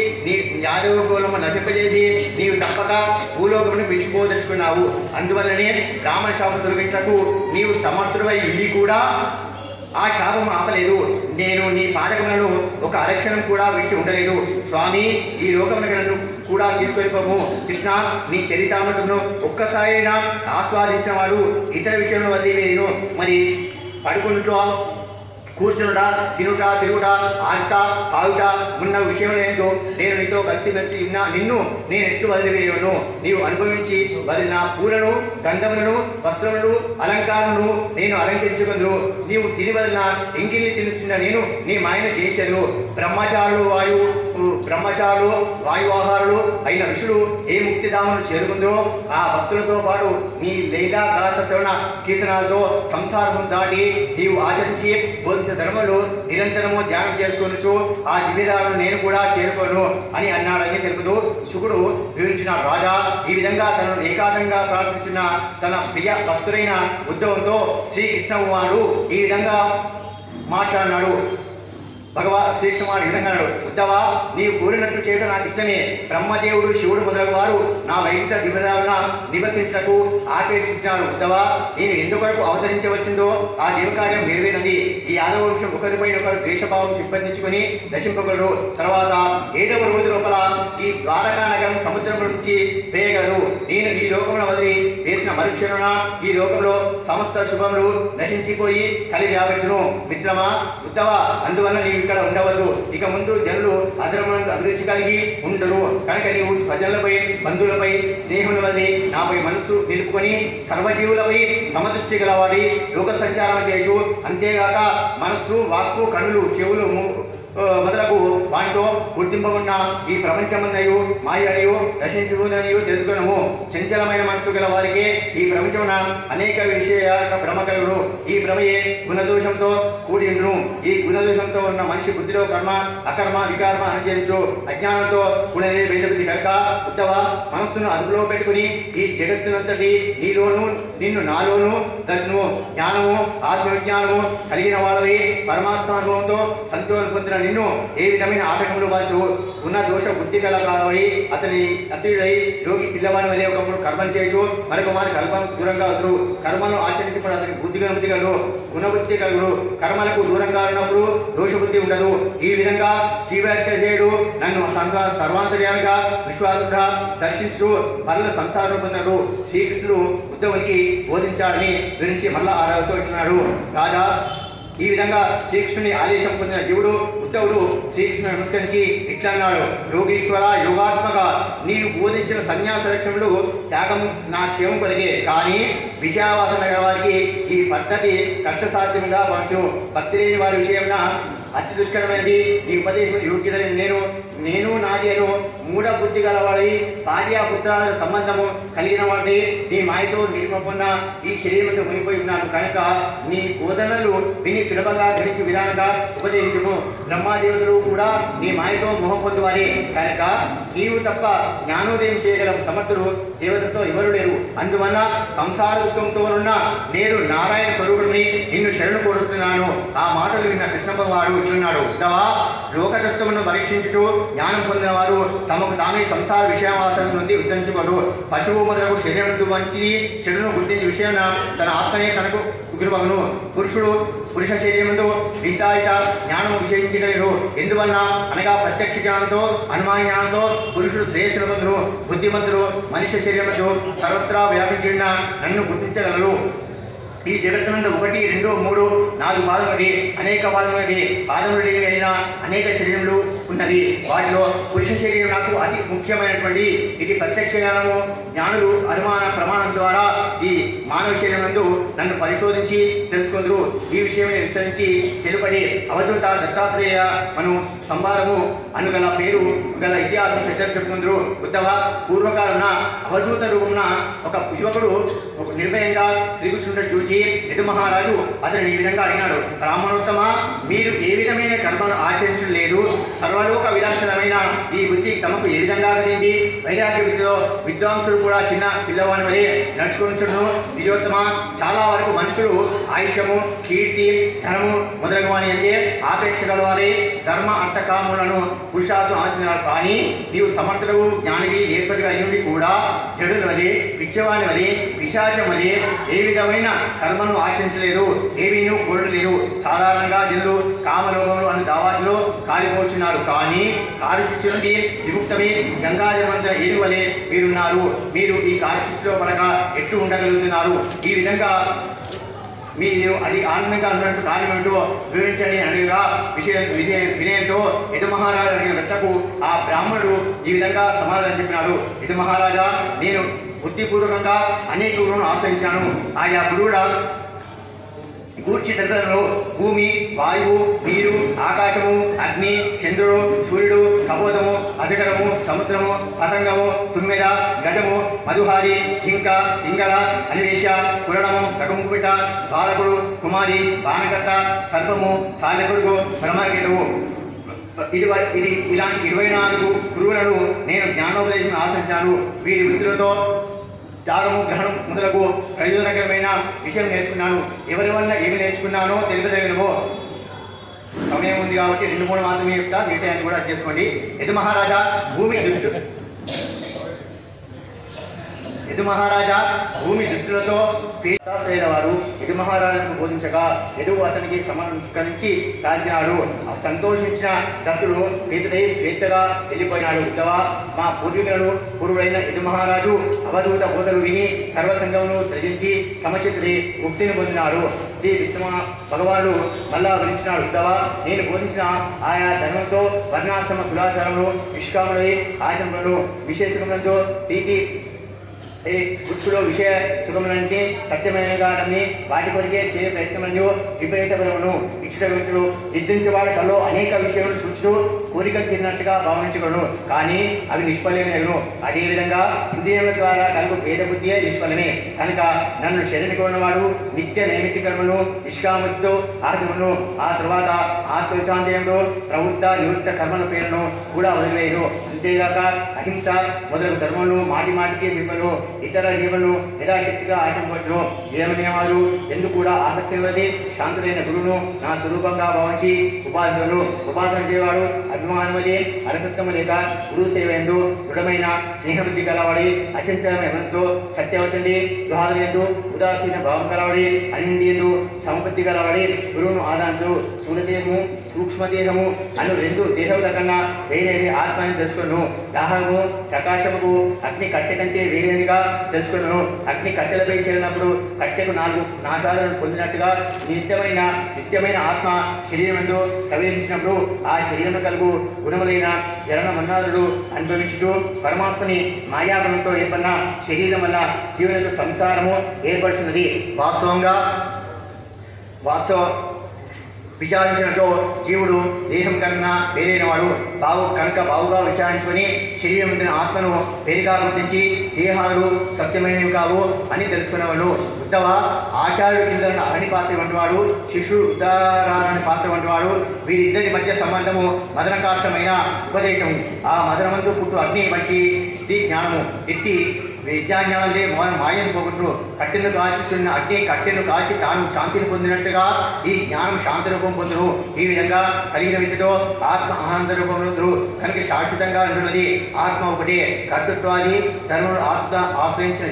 నీవు తప్పక భూలోకమును విడిచిపోదలుచుకున్నావు. అందువల్లనే బ్రాహ్మణ శాపం తొలగించకు నీవు సమర్థుడై వెళ్ళి కూడా ఆ శాపం ఆపలేదు. నేను నీ పాదకములను ఒక అరక్షణం కూడా విడిచి ఉండలేదు. స్వామి ఈ లోకమునకు నన్ను కూడా తీసుకెళ్ళిపోము. కృష్ణ నీ చరితామృతమును ఒక్కసారైనా ఆస్వాదించిన వాడు ఇతర విషయంలో వదిలి నేను మరి పడుకుంటూ కూర్చునుట, తినుట, తిరుగుట, ఆట, ఆవుట ఉన్న విషయం లేదు. నేను నీతో కలిసి ఉన్న నిన్ను నేను ఎట్లు వదిలివేయను. నీవు అనుభవించి వదిలిన పూలను, గంధములను, వస్త్రములను, అలంకారమును నేను అలంకరించుకుందు. నీవు తిని వదిలిన ఎంగిలి తినుచున్న నేను నీ మాయను జయించదు. బ్రహ్మచారులు వాయువాహారులు అయిన ఋషులు ఏ ముక్తిధామను చేరుకుందో ఆ భక్తులతో పాటు నీ లేదా శ్రవణ కీర్తనాలతో సంసారము దాటి నీవు ఆచరించి బోధించిన ధర్మలు నిరంతరము ధ్యానం చేసుకొనుచు ఆ దివ్యధామను నేను కూడా చేరుకోను అని అన్నాడని తెలుపుతూ శుకుడు వివరించిన రాజా ఈ విధంగా తనను ఏకాంతంగా ప్రార్థించిన తన ప్రియ భక్తుడైన ఉద్ధవంతో శ్రీకృష్ణ భగవానుడు ఈ విధంగా మాట్లాడినాడు. శ్రీకృష్ణ ఈ విధంగా అన్నాడు, ఉద్ధవా నీవు కోరినట్లు చేయడం నాకు ఇష్టమే. బ్రహ్మదేవుడు, శివుడు మొదలగు వారు నా వైదిక దివ్యధామన నివర్తించటకు ఆపేక్షించినారు. ఉద్ధవా నేను ఎందువరకు అవతరించవచ్చిందో ఆ దేవకార్యం నెరవేరినది. ఈ యాదవ వంశం ఒకరిపైన ఒకరు ద్వేషభావం పెంపొందించుకొని నశింపగలరు. తర్వాత 7వ రోజు లోపల ఈ ద్వారకా నగరం సముద్రం నుంచి వేయగలరు. నేను ఈ లోకంలో వదిలి వేసిన మరుక్షణున ఈ లోకంలో సమస్త శుభములు నశించిపోయి కలిగి రావచ్చును. మిత్రమా ఉద్ధవా, అందువల్ల నీవు ఇక్కడ ఉండవద్దు. ఇక ముందు జనులు అధర్మం అభిరుచి కలిగి ఉండరు కనుక నీవు ప్రజలపై, బంధువులపై స్నేహం వదిలి నాపై మనస్సు నిలుపుకొని సర్వజీవులపై సమదృష్టి గలవాడి లోక సంచారం చేయొచ్చు. అంతేగాక మనస్సు, వాక్కు, కన్నులు, చెవులు మొదలకు వాటితో గుర్తింపబడిన ఈ ప్రపంచమున్నయు మాయయు రక్షించుకున్నయు తెలుసుకున్నాము. చంచలమైన మనసు గల వారికి ఈ ప్రపంచమున అనేక విషయ భ్రమ కలుగును. ఈ భ్రమయే గుణదోషంతో కూడిను. ఈ గుణదోషంతో ఉన్న మనిషి బుద్ధిలో కర్మ, అకర్మ, వికర్మ అనుచరించు. అజ్ఞానంతో కూడినదే వేదబుద్ధి కనుక ఉద్ధవ మనస్సును అదుపులో పెట్టుకుని ఈ జగత్తునంతటి నీలోను నిన్ను నాలోను దర్శనము, జ్ఞానము, ఆత్మవిజ్ఞానము కలిగిన వాళ్ళవి పరమాత్మానుభవంతో సంతోషం పొందిన నిన్ను ఏ విధమైన ఆటంకములు వాచు ఉన్న దోష బుద్ధి గల కావడి అతయుడై యోగి పిల్లవాని వలె ఒకప్పుడు కర్మం చేయొచ్చు, మరొక మారి కల్పం దూరంగా వదురు. కర్మను ఆచరించినప్పుడు అతనికి బుద్ధి కలుగు, గుణబుద్ధి కలుగుడు. కర్మలకు దూరంగా ఉన్నప్పుడు దోషబుద్ధి ఉండదు. ఈ విధంగా జీవాచార్యుడు నన్ను సర్వాంతర్యామిగా విశ్వాసుగా దర్శించు మరల సంసారం పొందడు. శ్రీకృష్ణుడు ఉద్ధవునికి బోధించాడని గురించి మళ్ళా ఆరాధతో ఇచ్చినాడు. రాజా ఈ విధంగా శ్రీకృష్ణుని ఆదేశం పొందిన జీవుడు ఉద్ధవుడు శ్రీకృష్ణుని నమస్కరించి ఇట్లా అన్నాడు, యోగీశ్వర, యోగాత్మక, నీవు బోధించిన సన్యాస లక్ష్యములు త్యాగం నా క్షేమం కొరిగే. కానీ విషయావాసన గల వారికి ఈ పద్ధతి కష్టసాధ్యంగా పంచు. భక్తి లేని వారి విషయంలో అతి దుష్కరమైనది. నీ ఉపదేశం యోగ్యుడని నేను నాది అను మూఢ బుద్ధి గలవాడి భార్యాపుత్రాల సంబంధము కలిగిన వాడి నీ మాయతో నిలుపకున్న ఈ శరీరంతో మునిపోయి ఉన్నాను కనుక నీ బోధనలు విని సులభంగా గ్రహించు విధానంగా ఉపదేశించుము. బ్రహ్మాదేవతలు కూడా నీ మాయతో మోహం పొందువారే కనుక నీవు తప్ప జ్ఞానోదయం చేయగల సమర్థులు దేవతలతో ఎవరు లేరు. అందువల్ల సంసార దుఃఖంతో ఉన్న నేను నారాయణ స్వరూపుడిని నిన్ను శరణు కోరుతున్నాను. ఆ మాటలు విన్న కృష్ణ భగవానుడు ఇట్లున్నాడు, ఉద్ధవా, లోకతత్వమును పరీక్షించుటూ జ్ఞానం పొందిన వారు తమకు తామే సంసార విషయవాసన నుండి ఉద్ధరించుకోరు. పశువు మొదలకు శరీరం మంచిది చెడును గుర్తించే విషయం తన ఆత్మనే తనకు గురువగును. పురుషుడు పురుష శరీరముతో వింతాయిత జ్ఞానము విషయించగలరు. ఎందువలన అనగా ప్రత్యక్ష జ్ఞానంతో, అనుమాన జ్ఞానంతో పురుషుడు శ్రేయస్సును పొందును. బుద్ధిమంతుడు మనుష్య శరీరముతో సర్వత్రా వ్యాపించిన నన్ను గుర్తించగలరు. ఈ జగత్తునందు 1, 2, 3, 4 పాదములు అనేక పాదములు పాదములు అయిన అనేక శరీరములు ఉన్నది. వాటిలో పురుష శరీరం నాకు అతి ముఖ్యమైనటువంటి ఇది ప్రత్యక్ష జ్ఞానము. జ్ఞానులు అనుమాన ప్రమాణం ద్వారా ఈ మానవ శరీరమందు నన్ను పరిశోధించి తెలుసుకుందరు. ఈ విషయం విస్తరించి తెలుపడి అవధూత దత్తాత్రేయ మను సంభారము అనుగల పేరు గల ఇతిహాసం పెద్దలు చెప్పుకుందరు. ఉద్ధవ, పూర్వకాలన అవధూత రూపమున ఒక యువకుడు నిర్భయంగా శ్రీకృష్ణుడు చూచి యదు మహారాజు అతను ఈ విధంగా అడిగినాడు, రామణోత్తమ, మీరు ఏ విధమైన కర్మను ఆచరించడం లేదు. సర్వలోక విలాసమైన ఈ బుద్ధి తమకు ఏ విధంగా కలిగింది? వైరాగ్య విద్యలో విద్వాంసులు కూడా చిన్న పిల్లవాని వలె నడుచుకుంటును. నిజోత్తమ, చాలా వరకు మనుషులు ఆయుష్యము, కీర్తి, ధనము మొదలగు వాని అంటే ఆపేక్ష గలవారే ధర్మ అర్థకాములను పురుషార్థం ఆచరించారు. కానీ నీవు సమర్థుడు, జ్ఞానివి, నేర్పటిగా అయ్యుండి కూడా చెడుని వలె, పిచ్చవాని వలె, పిశాచం వలె ఏ విధమైన కర్మను ఆచరించలేదు, ఏమీనూ కోరలేదు. సాధారణంగా జనులు కామలోకంలో అను దావాతిలో కాలిపోతున్నారు. కానీ కారుశిక్ష నుండి విముక్తమే గంగాజలమంత ఏడు వలె మీరున్నారు. మీరు ఈ కారుశిక్షలో పడక ఎట్లు ఉండగలుగుతున్నారు? ఈ విధంగా మీరు అది ఆనందంగా ఉన్నట్టు కారణం ఏమిటో వివరించండి అనగా వినయంతో యదు మహారాజు అడిగిన ప్రశ్నకు ఆ బ్రాహ్మణుడు ఈ విధంగా సమాధానం చెప్పినాడు. యదు మహారాజా, నేను బుద్ధిపూర్వకంగా అనేక గురువులను ఆశ్రయించాను. ఆయా గురువుల గూర్చి తెలుపడంలో భూమి, వాయువు, నీరు, ఆకాశము, అగ్ని, చంద్రుడు, సూర్యుడు, కపోతము, అజగరము, సముద్రము, పతంగము, తుమ్మెద, గజము, మధుహారి, జింక, ఇంగళ, అన్వేష, కురణము, కటుముపిట, బాలకుడు, కుమారి, బాణకర్త, సర్పము, సాలెపురుగు, బ్రహ్మకేతువు ఇది ఇలాంటి 24 గురువులను నేను జ్ఞానోపదేశం ఆశించాను. వీరి వృత్తులతో త్యాగము, గ్రహణం మొదలకు ప్రయోజనకరమైన విషయం నేర్చుకున్నాను. ఎవరి వల్ల ఏమి నేర్చుకున్నానో తెలియదగినవో సమయం ఉంది కాబట్టి 2-3 మాత్రమే చెప్తా, మిగతాన్ని కూడా చేసుకోండి. యదు మహారాజా భూమి దుష్టులతో వారు యదు మహారాజును బోధించగా యదువు అతనికి సమస్కరించి కాల్చినాడు. సంతోషించిన దత్తుడు పీతుడై స్వేచ్ఛగా వెళ్ళిపోయినాడు. ఉద్ధవ, మా పూర్వుడైన యదు మహారాజు అవధూత బోధలు విని సర్వసంగమును త్యజించి సమచిత్తుడి ముక్తిని పొందినాడు. శ్రీ విష్ణు భగవానుడు మళ్ళా వివరించినాడు. ఉద్ధవ, నేను బోధించిన ఆయా ధర్మంతో వర్ణాశ్రమ కులాచారములు, నిష్కాములై ఆచరణలను, విశేషములతో ప్రీతి పురుషుడు విషయ సుఖములంటే సత్యమైనగా నమ్మి వాటి కొరికే చేయ ప్రయత్నమని విపరీత బలమును ఇచ్చుట వ్యక్తులు దిద్దించేవాడి కల్లో అనేక విషయములు సూచుతూ కోరిక తీరినట్టుగా భావించగలను, కానీ అవి నిష్ఫలమేను. అదేవిధంగా ఇంద్రియముల ద్వారా కలుగు భేద బుద్ధియే నిష్ఫలమే. కనుక నన్ను శరణి కోరినవాడు నిత్య నైమిత్య కర్మను నిష్కామతితో ఆచరణను, ఆ తర్వాత ఆత్మవిచాంతయంలో ప్రవృత్త నివృత్త కర్మల పేరును కూడా వదిలివేయను. అంతేగాక అహింస మొదలగు ధర్మను మాటి మాటికి మిమ్మల్ని ఇతర నియమలను యథాశక్తిగా ఆచరించవచ్చును. నియమ నియమాలు ఎందుకు కూడా ఆసక్తి ఉన్నది. శాంతులైన గురువును నా స్వరూపంగా భావించి ఉపాసన చేయవాడు అభిమానమది అరసత్వము లేక గురువు సేవ ఎందు దృఢమైన స్నేహబుద్ధి కలవాడి, అచంచలమైన మనస్సు సత్యవచండి గృహాలు ఎందు ఉదాసీన భావం కలవాడి, అన్నింటి ఎందు సంపత్తి కలవాడి, గురువును ఆదాంతు స్థూలదేహము సూక్ష్మదేహము అను 2 దేహముల కన్నా వేరేది ఆత్మని తెలుసుకును. దాహము ప్రకాశముకు అగ్ని కట్టె కంటే వేరేదిగా తెలుసుకున్నాను. అగ్ని కట్టెలపై చేరినప్పుడు కట్టెకు 4 నాశాలను పొందినట్టుగా నిత్యమైన ఆత్మ శరీరమందు ప్రవేశించినప్పుడు ఆ శరీరం కలుగు గుణములైన జరణ మన్నాదులు అనుభవించుతూ పరమాత్మని మాయాగుణంతో ఏర్పడిన శరీరం వల్ల జీవనకు సంసారము ఏర్పడుతున్నది. వాస్తవ విచారించినతో జీవుడు దేహం కన్నా వేరైనవాడు. బావుగా విచారించుకొని శరీరం ఉందిన ఆత్మను వేరుగా గుర్తించి దేహాలు సత్యమైనవి కావు అని తెలుసుకునేవాడు. ఉద్ధవ, ఆచార్యుడి కింద అరణి పాత్ర వంటివాడు, శిష్యుడు ఉద్ధారాన్ని పాత్ర వంటివాడు. వీరిద్దరి మధ్య సంబంధము మదనకాష్టమైన ఉపదేశము. ఆ మదనమందు పుట్టు అగ్ని వంటి ఇది జ్ఞానము. ఎత్తి విద్యాజ్ఞానంలో మాయను పోగొట్టు కట్టెను కాల్చుచున్న అగ్ని కట్టెను కాల్చి తాను శాంతిని పొందినట్టుగా ఈ జ్ఞానం శాంతి రూపం పొందును. ఈ విధంగా కలిగిన విద్యతో ఆత్మ ఆనంద రూపంలో కనుక శాశ్వతంగా ఉంటున్నది. ఆత్మ ఒకటి. కర్తృత్వాది ధర్మను ఆత్మ ఆశ్రయించిన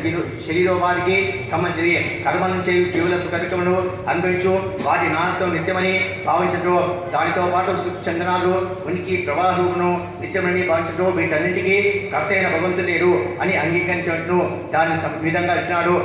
శరీరోపాధికి సంబంధించి కర్మలను చేయు జీవుల సుఖదుఖమును అనుభవించు వాటి నాశనం నిత్యమని భావించదు. దానితో పాటు చందనాలు ఉనికి ప్రవాహ రూపును నిత్యమని భావించదు. వీటన్నింటికీ కర్తైన భగవంతుడు లేరు అని అంగీకరించ దాన్ని విధంగా ఇచ్చినాడు.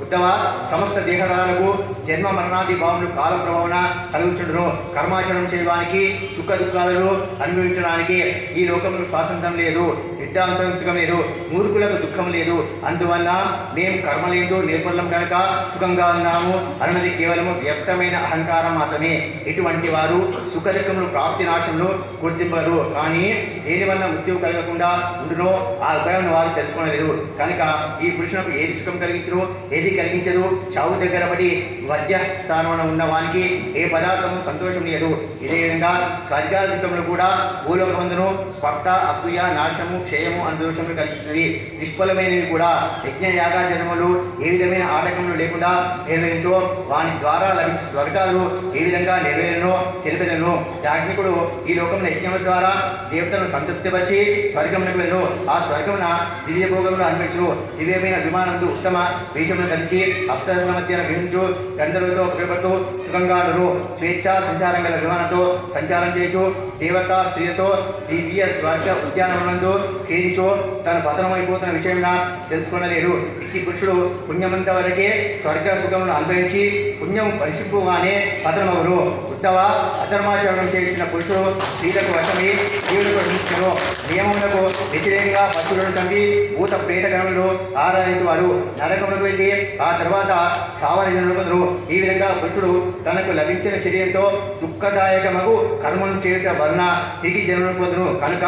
ఉద్ధవ, సమస్త దేహదాలకు జన్మ మరణాది భావములు కాల ప్రభావన కలుగుచుండును. కర్మాచరణం చేయడానికి సుఖ దుఃఖాలను అనుభవించడానికి ఈ లోకంలో స్వాతంత్రం లేదు, సిద్ధాంతం సుఖం లేదు, మూర్ఖులకు దుఃఖం లేదు. అందువల్ల మేము కర్మ లేదు నిర్మలం కనుక సుఖంగా ఉన్నాము అన్నది కేవలము వ్యక్తమైన అహంకారం మాత్రమే. ఇటువంటి వారు సుఖ దుఃఖములు ప్రాప్తి నాశములు గుర్తింపరు. కానీ దేనివల్ల మృత్యువు కలగకుండా ఉండునో ఆ ఉపాయం వారు తెలుసుకోలేదు. కనుక ఈ పురుషులకు ఏది సుఖం కలిగించును ఏది కలిగించదు. చావు దగ్గర పడి వద్య స్థానంలో ఉన్న వానికి ఏ పదార్థము సంతోషం లేదు. ఇదే విధంగా స్వర్గాధికంలో కూడా భూలోకమందును స్పర్ధ, అసూయ, నాశనము, క్షయము అను దోషములు కలిగిస్తున్నది. నిష్ఫలమైనవి కూడా యజ్ఞ యాగాచరణములు ఏ విధమైన ఆటకములు లేకుండా నెరవేరించో వాని ద్వారా లభించే స్వర్గాలు ఏ విధంగా నెరవేరనో తెలిపెదను. యాజ్ఞికుడు ఈ లోకమున యజ్ఞముల ద్వారా దేవతలను సంతృప్తిపరిచి స్వర్గమునకు వెళ్ళను. ఆ స్వర్గమున దివ్య భోగములు అనుభవించును. దివ్యమైన విమానంతో ఉత్తమ వేషమును ధరించి అప్సరల మధ్య విహించు గంధర్వులతో ప్రేమతో సుగంగాడురు స్వేచ్ఛా సంచారం గల విమానంతో సంచారం చేయొచ్చు దేవతా స్త్రీలతో దివ్య స్వర్గ ఉద్యానవనందు కేరించో తను పతనమైపోతున్న విషయంగా తెలుసుకొనలేరు. ఈ పురుషుడు పుణ్యమంత వరకే స్వర్గ సుఖమును అనుభవించి పుణ్యం పరిశుభ్రుగానే పతనమగురు. ఉత్తవ అధర్మాచరణం చేసిన పురుషుడు స్త్రీలకు వశమై జీవులకు హింసను నియమములకు వ్యతిరేకంగా పశువులను చంపి భూత ప్రేత గణములు ఆరాధించేవాడు నరకములకు వెళ్ళి ఆ తర్వాత సావరిజనులు. ఈ విధంగా పురుషుడు తనకు లభించిన శరీరంతో దుఃఖదాయకమగు కర్మను చేయుట వలన తిరిగి జన్మను పొందును కనుక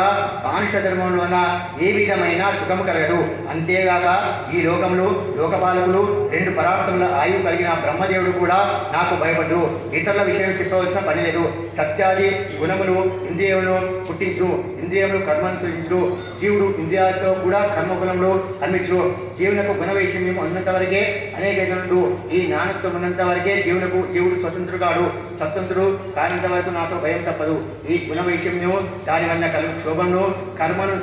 మానుష ధర్మముల వలన ఏ విధమైన సుఖము కలగదు. అంతేగాక ఈ లోకములు లోకపాలకులు 2 పరాక్రముల ఆయువు కలిగిన బ్రహ్మదేవుడు కూడా నాకు భయపడ్డు. ఇతరుల విషయం చెప్పవలసిన పని లేదు. సత్యాది గుణములు ఇంద్రియములను పుట్టించును, ఇంద్రియములు కర్మను సృజించును. జీవుడు ఇంద్రియాలతో కూడా కర్మగుణములు కనిపించును. జీవునకు గుణ వైషమ్యం ఉన్నంత వరకే అనేక జనులు ఈ జ్ఞానత్వం ఉన్నంత వరకే జీవుడు స్వతంత్రుడు కాడు. స్వతంత్రుడు కానంత వరకు నాతో భయం తప్పదు. ఈ గుణ వైషమ్యము దానివల్ల కలుగు క్షోభమును కర్మను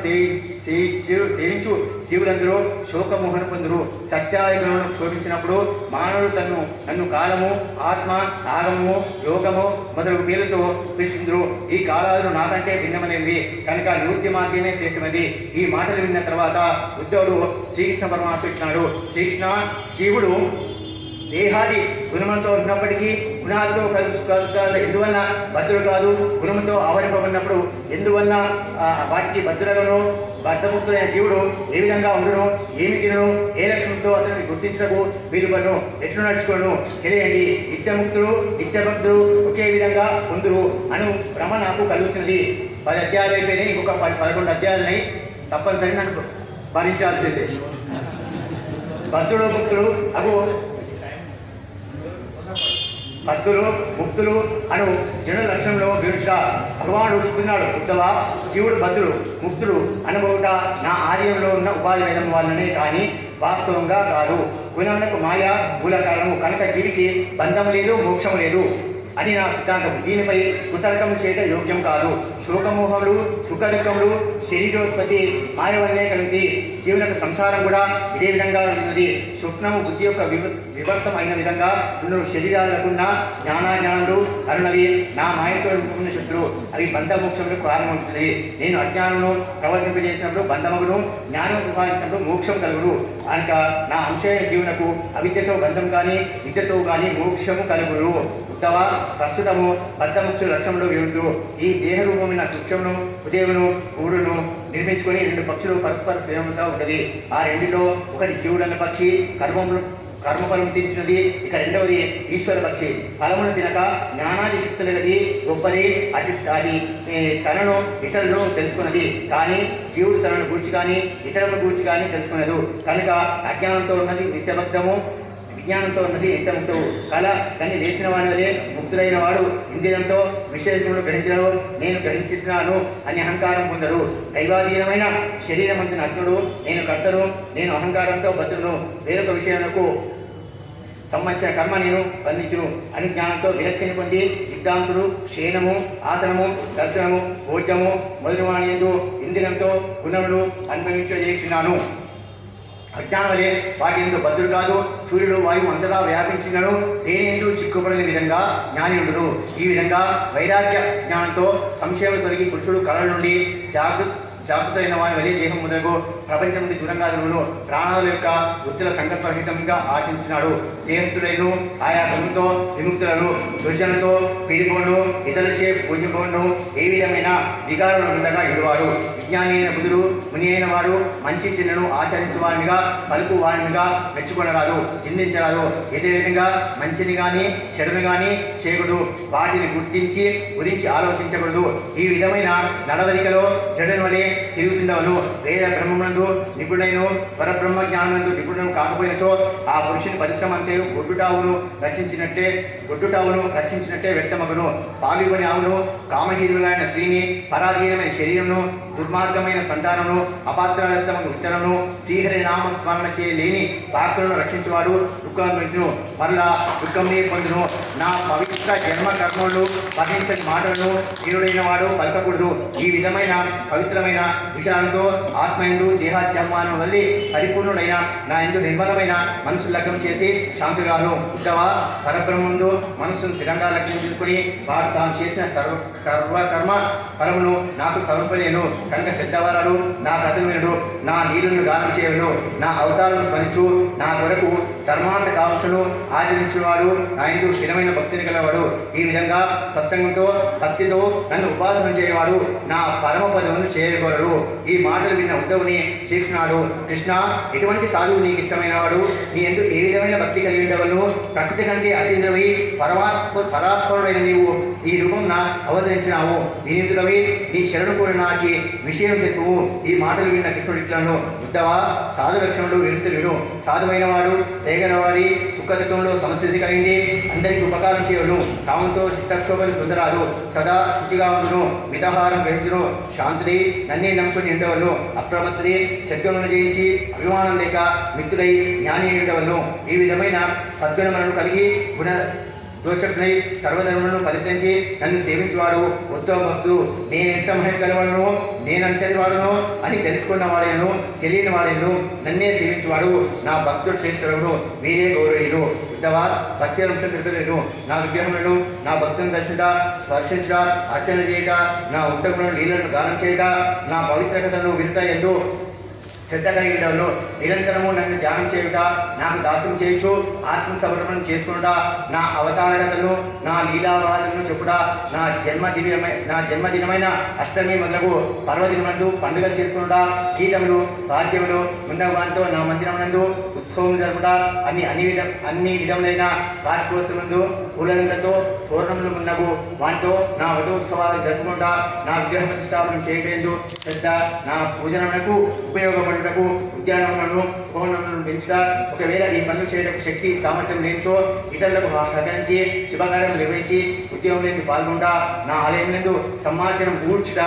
సేవించు జీవులందరూ శోకమోహన పొందురు. సత్యాది గుణములను క్షోభించినప్పుడు మానవుడు నన్ను కాలము ఆత్మ ఆగమము యోగము మొదలగు పేర్లతో పిలుచుందరు. ఈ కాలాలను నాకంటే భిన్నమైనవి కనుక నివృత్తి మార్గమే శ్రేష్టమైనది. ఈ మాటలు విన్న తర్వాత ఉద్ధవుడు శ్రీకృష్ణ పరమాత్మ ఇచ్చినాడు. శ్రీకృష్ణ జీవుడు దేహాది గుణములతో ఉన్నప్పటికీ గుణాలతో కలుగుతారు. ఎందువల్ల బద్ధుడు కాదు? గుణముతో ఆవరింపబడినప్పుడు ఎందువల్ల వాటికి బద్ధుడను బద్ధముక్తుడైన జీవుడు ఏ విధంగా ఉండును, ఏమి తినను, ఏ లక్ష్యంతో అతన్ని గుర్తించడకు వీలుపడను, ఎట్లు నడుచుకోను తెలియండి. నిత్యముక్తుడు నిత్యభక్తుడు ఒకే విధంగా పొందురు అను భ్రమ నాకు కలుగుతున్నది. 10 అధ్యాయాలు అయిపోయినాయి. ఇంకొక 11 అధ్యాయాలని తప్పనిసరి నన్ను భరించాల్సిందే. బద్ధుడు ముక్తుడు అగు భక్తులు ముక్తులు అను జన లక్షణంలో వివరించా భగవానుడు చెప్తున్నాడు. ఉత్తవ జీవుడు బద్ధుడు ముక్తుడు అనుభవుట నా ఆలయంలో ఉన్న ఉపాధి వేదం వల్లనే కానీ వాస్తవంగా కాదు. గుణములకు మాయా మూల కారణము కనుక జీవికి బంధము లేదు, మోక్షము లేదు అని నా సిద్ధాంతం. దీనిపై కుతర్కం చేయటం యోగ్యం కాదు. శోకమోహములు సుఖ దుఃఖములు శరీరోత్పత్తి మాయ వల్లనే కలిగింది. జీవులకు సంసారం కూడా ఇదే విధంగా ఉన్నది. స్వప్నము బుద్ధి యొక్క విభక్తం అయిన విధంగా రెండు శరీరాలకున్న జ్ఞానాజ్ఞానులు అరుణవి నా మాయతో ఉన్న శక్తులు అవి బంధమోక్షములకు కారణమవుతుంది. నేను అజ్ఞానమును ప్రవర్తింపజేసినప్పుడు బంధమును, జ్ఞానం ఉపాదించినప్పుడు మోక్షం కలుగును. కనుక నా అంశైన జీవునకు అవిద్యతో బంధం కానీ విద్యతో కానీ మోక్షము కలుగును. ఉత్తవ ప్రస్తుతము బద్ధముక్ష లక్ష్యంలో విరుద్ధు. ఈ దేహ రూపమైన వృక్షమును ఉదయమును గూడును నిర్మించుకొని 2 పక్షులు పరస్పర ప్రేమగా ఉంటుంది. ఆ రెండిలో ఒకటి జీవుడన్న పక్షి కర్మఫలం తీర్చినది, ఇక రెండవది ఈశ్వర పక్షి ఫలమును తినక జ్ఞానాది శక్తులు గది గొప్పది. అది తనను ఇతరులను తెలుసుకున్నది కానీ జీవుడు తనను గూర్చి కానీ ఇతరులను గూర్చి కానీ తెలుసుకున్నదు. కనుక అజ్ఞానంతో ఉన్నది నిత్యభక్తము, విజ్ఞానంతో ఉన్నది నిత్యముక్తుడు. కళ కానీ లేచిన వాడి వలె ముక్తుడైన వాడు ఇంద్రియంతో విశేషములు గడించినను నేను గడించుతున్నాను అని అహంకారం పొందడు. దైవాధీనమైన శరీరమంతుని అగ్నుడు నేను కర్తను, నేను అహంకారంతో భద్రును, వేరొక విషయాలకు సంబంధించిన కర్మ నేను బంధించును అని జ్ఞానంతో విరక్తిని పొంది సిద్ధాంతుడు క్షేణము ఆసనము దర్శనము భోజము మొదలువాణి ఎందు ఇంద్రియంతో గుణములు అనుభవించజేస్తున్నాను. అజ్ఞానం వలె వాటి ఎందు బద్ధుడు కాదు. సూర్యుడు వాయువు అంతటా వ్యాపించినను దేని ఎందు చిక్కుపడిన విధంగా జ్ఞాని ఉండును. ఈ విధంగా వైరాగ్య జ్ఞానంతో సంశయం తొలగి పురుషుడు కళల నుండి జాగృతైన వారి వలె దేహం మొదలకు ప్రపంచం నుండి దూరంగా దూరును. ప్రాణాల యొక్క వృత్తుల సంకల్పరహితంగా ఆచరించినాడు. దేహస్థులైన ఆయా గుణంతో విముక్తులను దుర్జనతో పీడిపోను ఇతరులచే పూజింపను ఏ విధమైన వికారం ఉండగా ఎదురువాడు. విజ్ఞాని అయిన బుధుడు ముని అయిన వాడు మంచి చిన్నను ఆచరించు వారినిగా పలుకు వారినిగా మెచ్చుకొనరాదు, నిందించరాదు. ఇదే విధంగా మంచిని కానీ చెడుని కానీ చేయకూడదు. వాటిని గురించి ఆలోచించకూడదు. ఈ విధమైన నడవడికలో జడుని వలె తిరుగుతుండవను. వేద బ్రహ్మనందు నిపుణుడైన పరబ్రహ్మ జ్ఞానందు నిపుణుడు కాకపోయినచో ఆ పురుషుని పరిశ్రమ అంతే గొడ్డుటావును రక్షించినట్టే వ్యక్తమగును. పావిపని ఆవును కామహీనులైన స్త్రీని పరాధీనమైన శరీరమును దుర్మార్గమైన సంతానమును అపాత్రాలతమకు ఉత్తరమును శ్రీహరి నామ స్మరణ చేయలేని వాక్కులను రక్షించేవాడు దుఃఖాన్ని పెంచును, మరలా దుఃఖంనే పొందును. నా పవిత్ర జన్మ కర్మలను వర్ణించని మాటలను వీరుడైన వాడు పలకకూడదు. ఈ విధమైన పవిత్రమైన విచారంతో ఆత్మయందు దేహాత్యమానం వల్లి పరిపూర్ణుడైన నా ఎందు నిర్మలమైన మనసు లగ్నం చేసి శాంతిగాను. ఉద్ధవ, పరబ్రహ్మందు మనసును స్థిరంగా లగ్నం చేసుకుని వాడు తాను చేసిన సర్వకర్మ ఫలమును నాకు సమర్పలేను కనుక శ్రద్ధవరాలు నా కథను వినుడు, నా నీరును గానం చేయను, నా అవతారం స్మరించు, నా కొరకు ధర్మార్థ కావలసను ఆచరించేవాడు, నా ఎందు స్థిరమైన భక్తిని గలవాడు. ఈ విధంగా సత్సంగంతో భక్తితో నన్ను ఉపాసన చేయవాడు నా పరమ పదవును చేయగలడు. ఈ మాటలు విన్న ఉద్ధవుని శ్రీకృష్ణుడు, కృష్ణ, ఎటువంటి సాధువు నీకు ఇష్టమైన వాడు? నీ ఎందుకు ఏ విధమైన భక్తి కలిగి ఉండవలను? ప్రకృతి కంటే అతీంద్రవి పరాత్పరుడైన నీవు ఈ రూపంన అవతరించినావు. దీనిందులవి నీ శరణు కూడా నాకి విషయం తెప్పువు. ఈ మాటలు విన్న కృష్ణుడు ఇట్లను, ఉద్ధవ, సాధు లక్షణుడు విరుద్ధులు విను. సాధువైన వాడు దయగలవాడి సుఖదుఖంలో సమస్థితి కలిగింది, అందరికీ ఉపకారం చేయను, కామంతో చిత్తక్షోభలు పొందరాదు, సదా శుచిగా ఉండును, మితాహారం గ్రహించును, శాంతుడి, నన్నే నమ్ముకుని ఉండవలను, అప్రమత్తుడి, శత్రువులను జయించి అభిమానం లేక మిత్రుడై జ్ఞాని ఉండవలను. ఈ విధమైన సద్గుణములను కలిగి గుణ దోషజ్ఞై సర్వధర్మలను పరిత్యజించి నన్ను సేవించేవాడు ఉత్తమ భక్తుడు. నేనెంత మహిమ గలవాడును, నేనంతటి వాడును అని తెలుసుకున్న వాడేను, తెలియని వాడేను, నన్నే సేవించేవాడు నా భక్తుడు శ్రేష్ఠుడు, మీరే గౌరవీయులు. ఉద్ధవ, భక్తి అంశం తెలుపలేదు. నా విగ్రహములను, నా భక్తులను దర్శించ, స్పర్శించ, అర్చన చేయక, నా ఉత్తములను లీలను గానం చేయక, నా పవిత్రతను వినుత ఎందు శ్రద్ధ కలిగి ఉండవను. నిరంతరము నన్ను ధ్యానం చేయుట, నాకు దాసం చేయొచ్చు, ఆత్మ సమర్పణం చేసుకునుట, నా అవతారకతను, నా లీలావాదను చెప్పుట, నా జన్మదినమైన అష్టమి మొదలగు పర్వదినమందు పండుగలు చేసుకునుట, గీతములు వాద్యములు ఉన్నవాంతో నా మందిరమునందు ఉత్సవం జరుపుట, అన్ని విధములైన వార్షికోత్సవందు పూలతో పూర్ణములు ఉన్నగు వాటితో నా వధోత్సవాలు జరుపుకుంట, నా విగ్రహ ప్రతిష్టాపనం చేయలేదు శ్రద్ధ, నా పూజనకు ఉపయోగపడు ఉద్యానవనాలను ఉపవనాలను పెంచుట. ఒకవేళ ఈ పనులు చేయడానికి శక్తి సామర్థ్యం లేచో ఇతరులకు సహకరించి శుభకార్యం నిర్వహించి ఉద్యోగంలో పాల్గొంటా, నా ఆలయం సమాచారం ఊడ్చుట,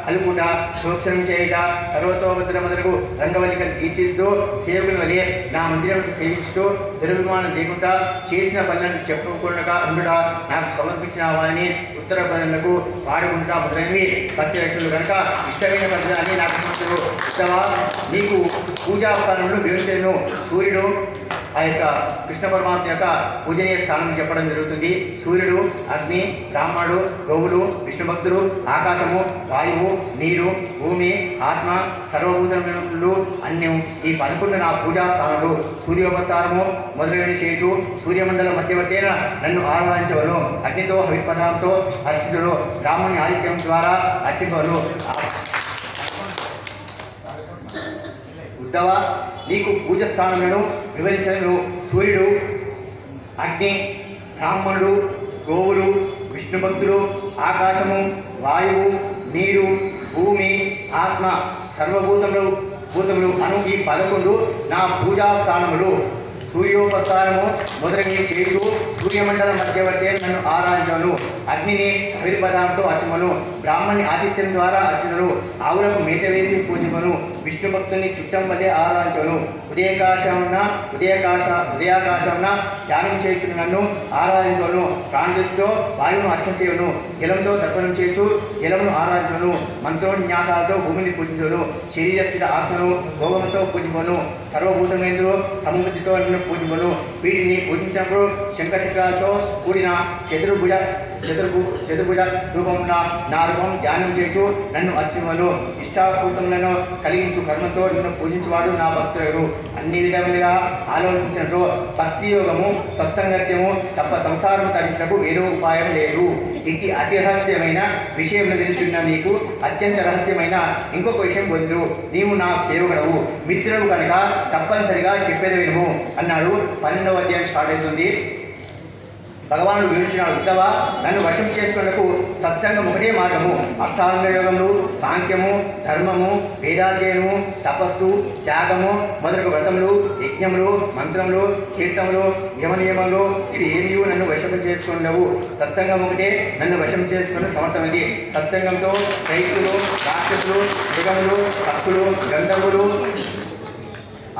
అలుపుట, ప్రోక్షణం చేయుట, సర్వతోభద్ర మొదలకు రంగవల్లిక తీర్చిస్తూ సేవకుల వలె నా మందిరం సేవించుతూ దురభిమానం లేకుండా చేసిన పనులను చెప్పుకోకుండా ఉండుట, నాకు సమర్పించిన వారిని ఉత్తర పనులకు వాడుకుంటా మొదలైనవి భక్తి వ్యక్తులు కనుక ఇష్టమైన పద్ధతి నాకు ఉత్తమ నీకు పూజాస్థానంలో వివరించను. సూర్యుడు ఆ యొక్క కృష్ణ పరమాత్మ యొక్క పూజనీయ స్థానం చెప్పడం జరుగుతుంది. సూర్యుడు, అగ్ని, బ్రాహ్మణుడు, గోవులు, విష్ణు భక్తులు, ఆకాశము, వాయువు, నీరు, భూమి, ఆత్మ, సర్వభూతములు అన్ని ఈ 11 నా పూజా స్థానాలు. సూర్యోపచారము మొదలైన చేయుచు సూర్యమండల మధ్యవర్తైన నన్ను ఆరాధించవలను. అగ్నితో హవిపదాంతో అర్చించడు, బ్రాహ్మణి ఆదిత్యం ద్వారా అర్చించవలను. ఉద్ధవ, నీకు పూజ స్థానములను వివరించను. సూర్యుడు, అగ్ని, బ్రాహ్మణుడు, గోవులు, విష్ణు భక్తులు, ఆకాశము, వాయువు, నీరు, భూమి, ఆత్మ, సర్వభూతములు అను ఈ 11 నా పూజా స్థానములు. సూర్యోపచారము మొదలైన చేయుచు సూర్యమండల మధ్యవర్తి నన్ను ఆరాధించను. అగ్నిని హవిర్పదాంతో అర్చమను, బ్రాహ్మణి ఆతిథ్యం ద్వారా అర్చనలు, ఆవులకు మేత వేసి పూజింపను, విష్ణు భక్తుని చుట్టం వల్లే ఆరాధించను. ఉదయాకాశమున ధ్యానం చేయుచు నన్ను ఆరాధించను. ప్రాణదృష్టితో వాయువును అర్చన చేయను, జలంతో తర్పణం చేసు జలమును ఆరాధించను, మంత్రోన్యాసాలతో భూమిని పూజించను, శరీరస్థిత ఆత్మను భోగంతో పూజింపను, సర్వభూతమేంద్రులు సమృద్ధితో నన్ను పూజింపను. వీటిని పూజించినప్పుడు శంఖచక్రాలతో కూడిన చతుర్భుజ రూపమున నా రూపం ధ్యానం చేసు నన్ను అర్చింపను. ఇష్టాపూర్తములను కలిగించు కర్మతో నిన్ను పూజించువాడు నా భక్తుడు. అన్ని విధములుగా ఆలోచించినట్లు భక్తి యోగము, సత్సంగత్యము తప్ప సంసారము తరించకు వేరే ఉపాయం లేదు. ఇది అతి రహస్యమైన విషయంలో తెలుసుకున్న నీకు అత్యంత రహస్యమైన ఇంకొక విషయం పొందు. నీవు నా సేవకుడవు, మిత్రుడు కనుక తప్పనిసరిగా చెప్పేది వినుము అన్నాడు. 12వ అధ్యాయం స్టార్ట్ అవుతుంది. భగవానుడు వివరించినాడు, ఉద్ధవ, నన్ను వశం చేసుకున్నకు సత్సంగం ఒకటే మార్గము. అష్టాంగ యోగములు, సాంఖ్యము, ధర్మము, వేదాధ్యయనము, తపస్సు, త్యాగము మొదలగు వ్రతములు, యజ్ఞములు, మంత్రములు, కీర్తములు, యమనియమములు ఇవి ఏమీ నన్ను వశం చేసుకున్నవు. సత్సంగం ఒకటే నన్ను వశం చేసుకున్న సమర్థమైంది. సత్సంగంతో రైతులు, రాక్షసులు, మృగములు, పక్షులు, గంధర్వులు,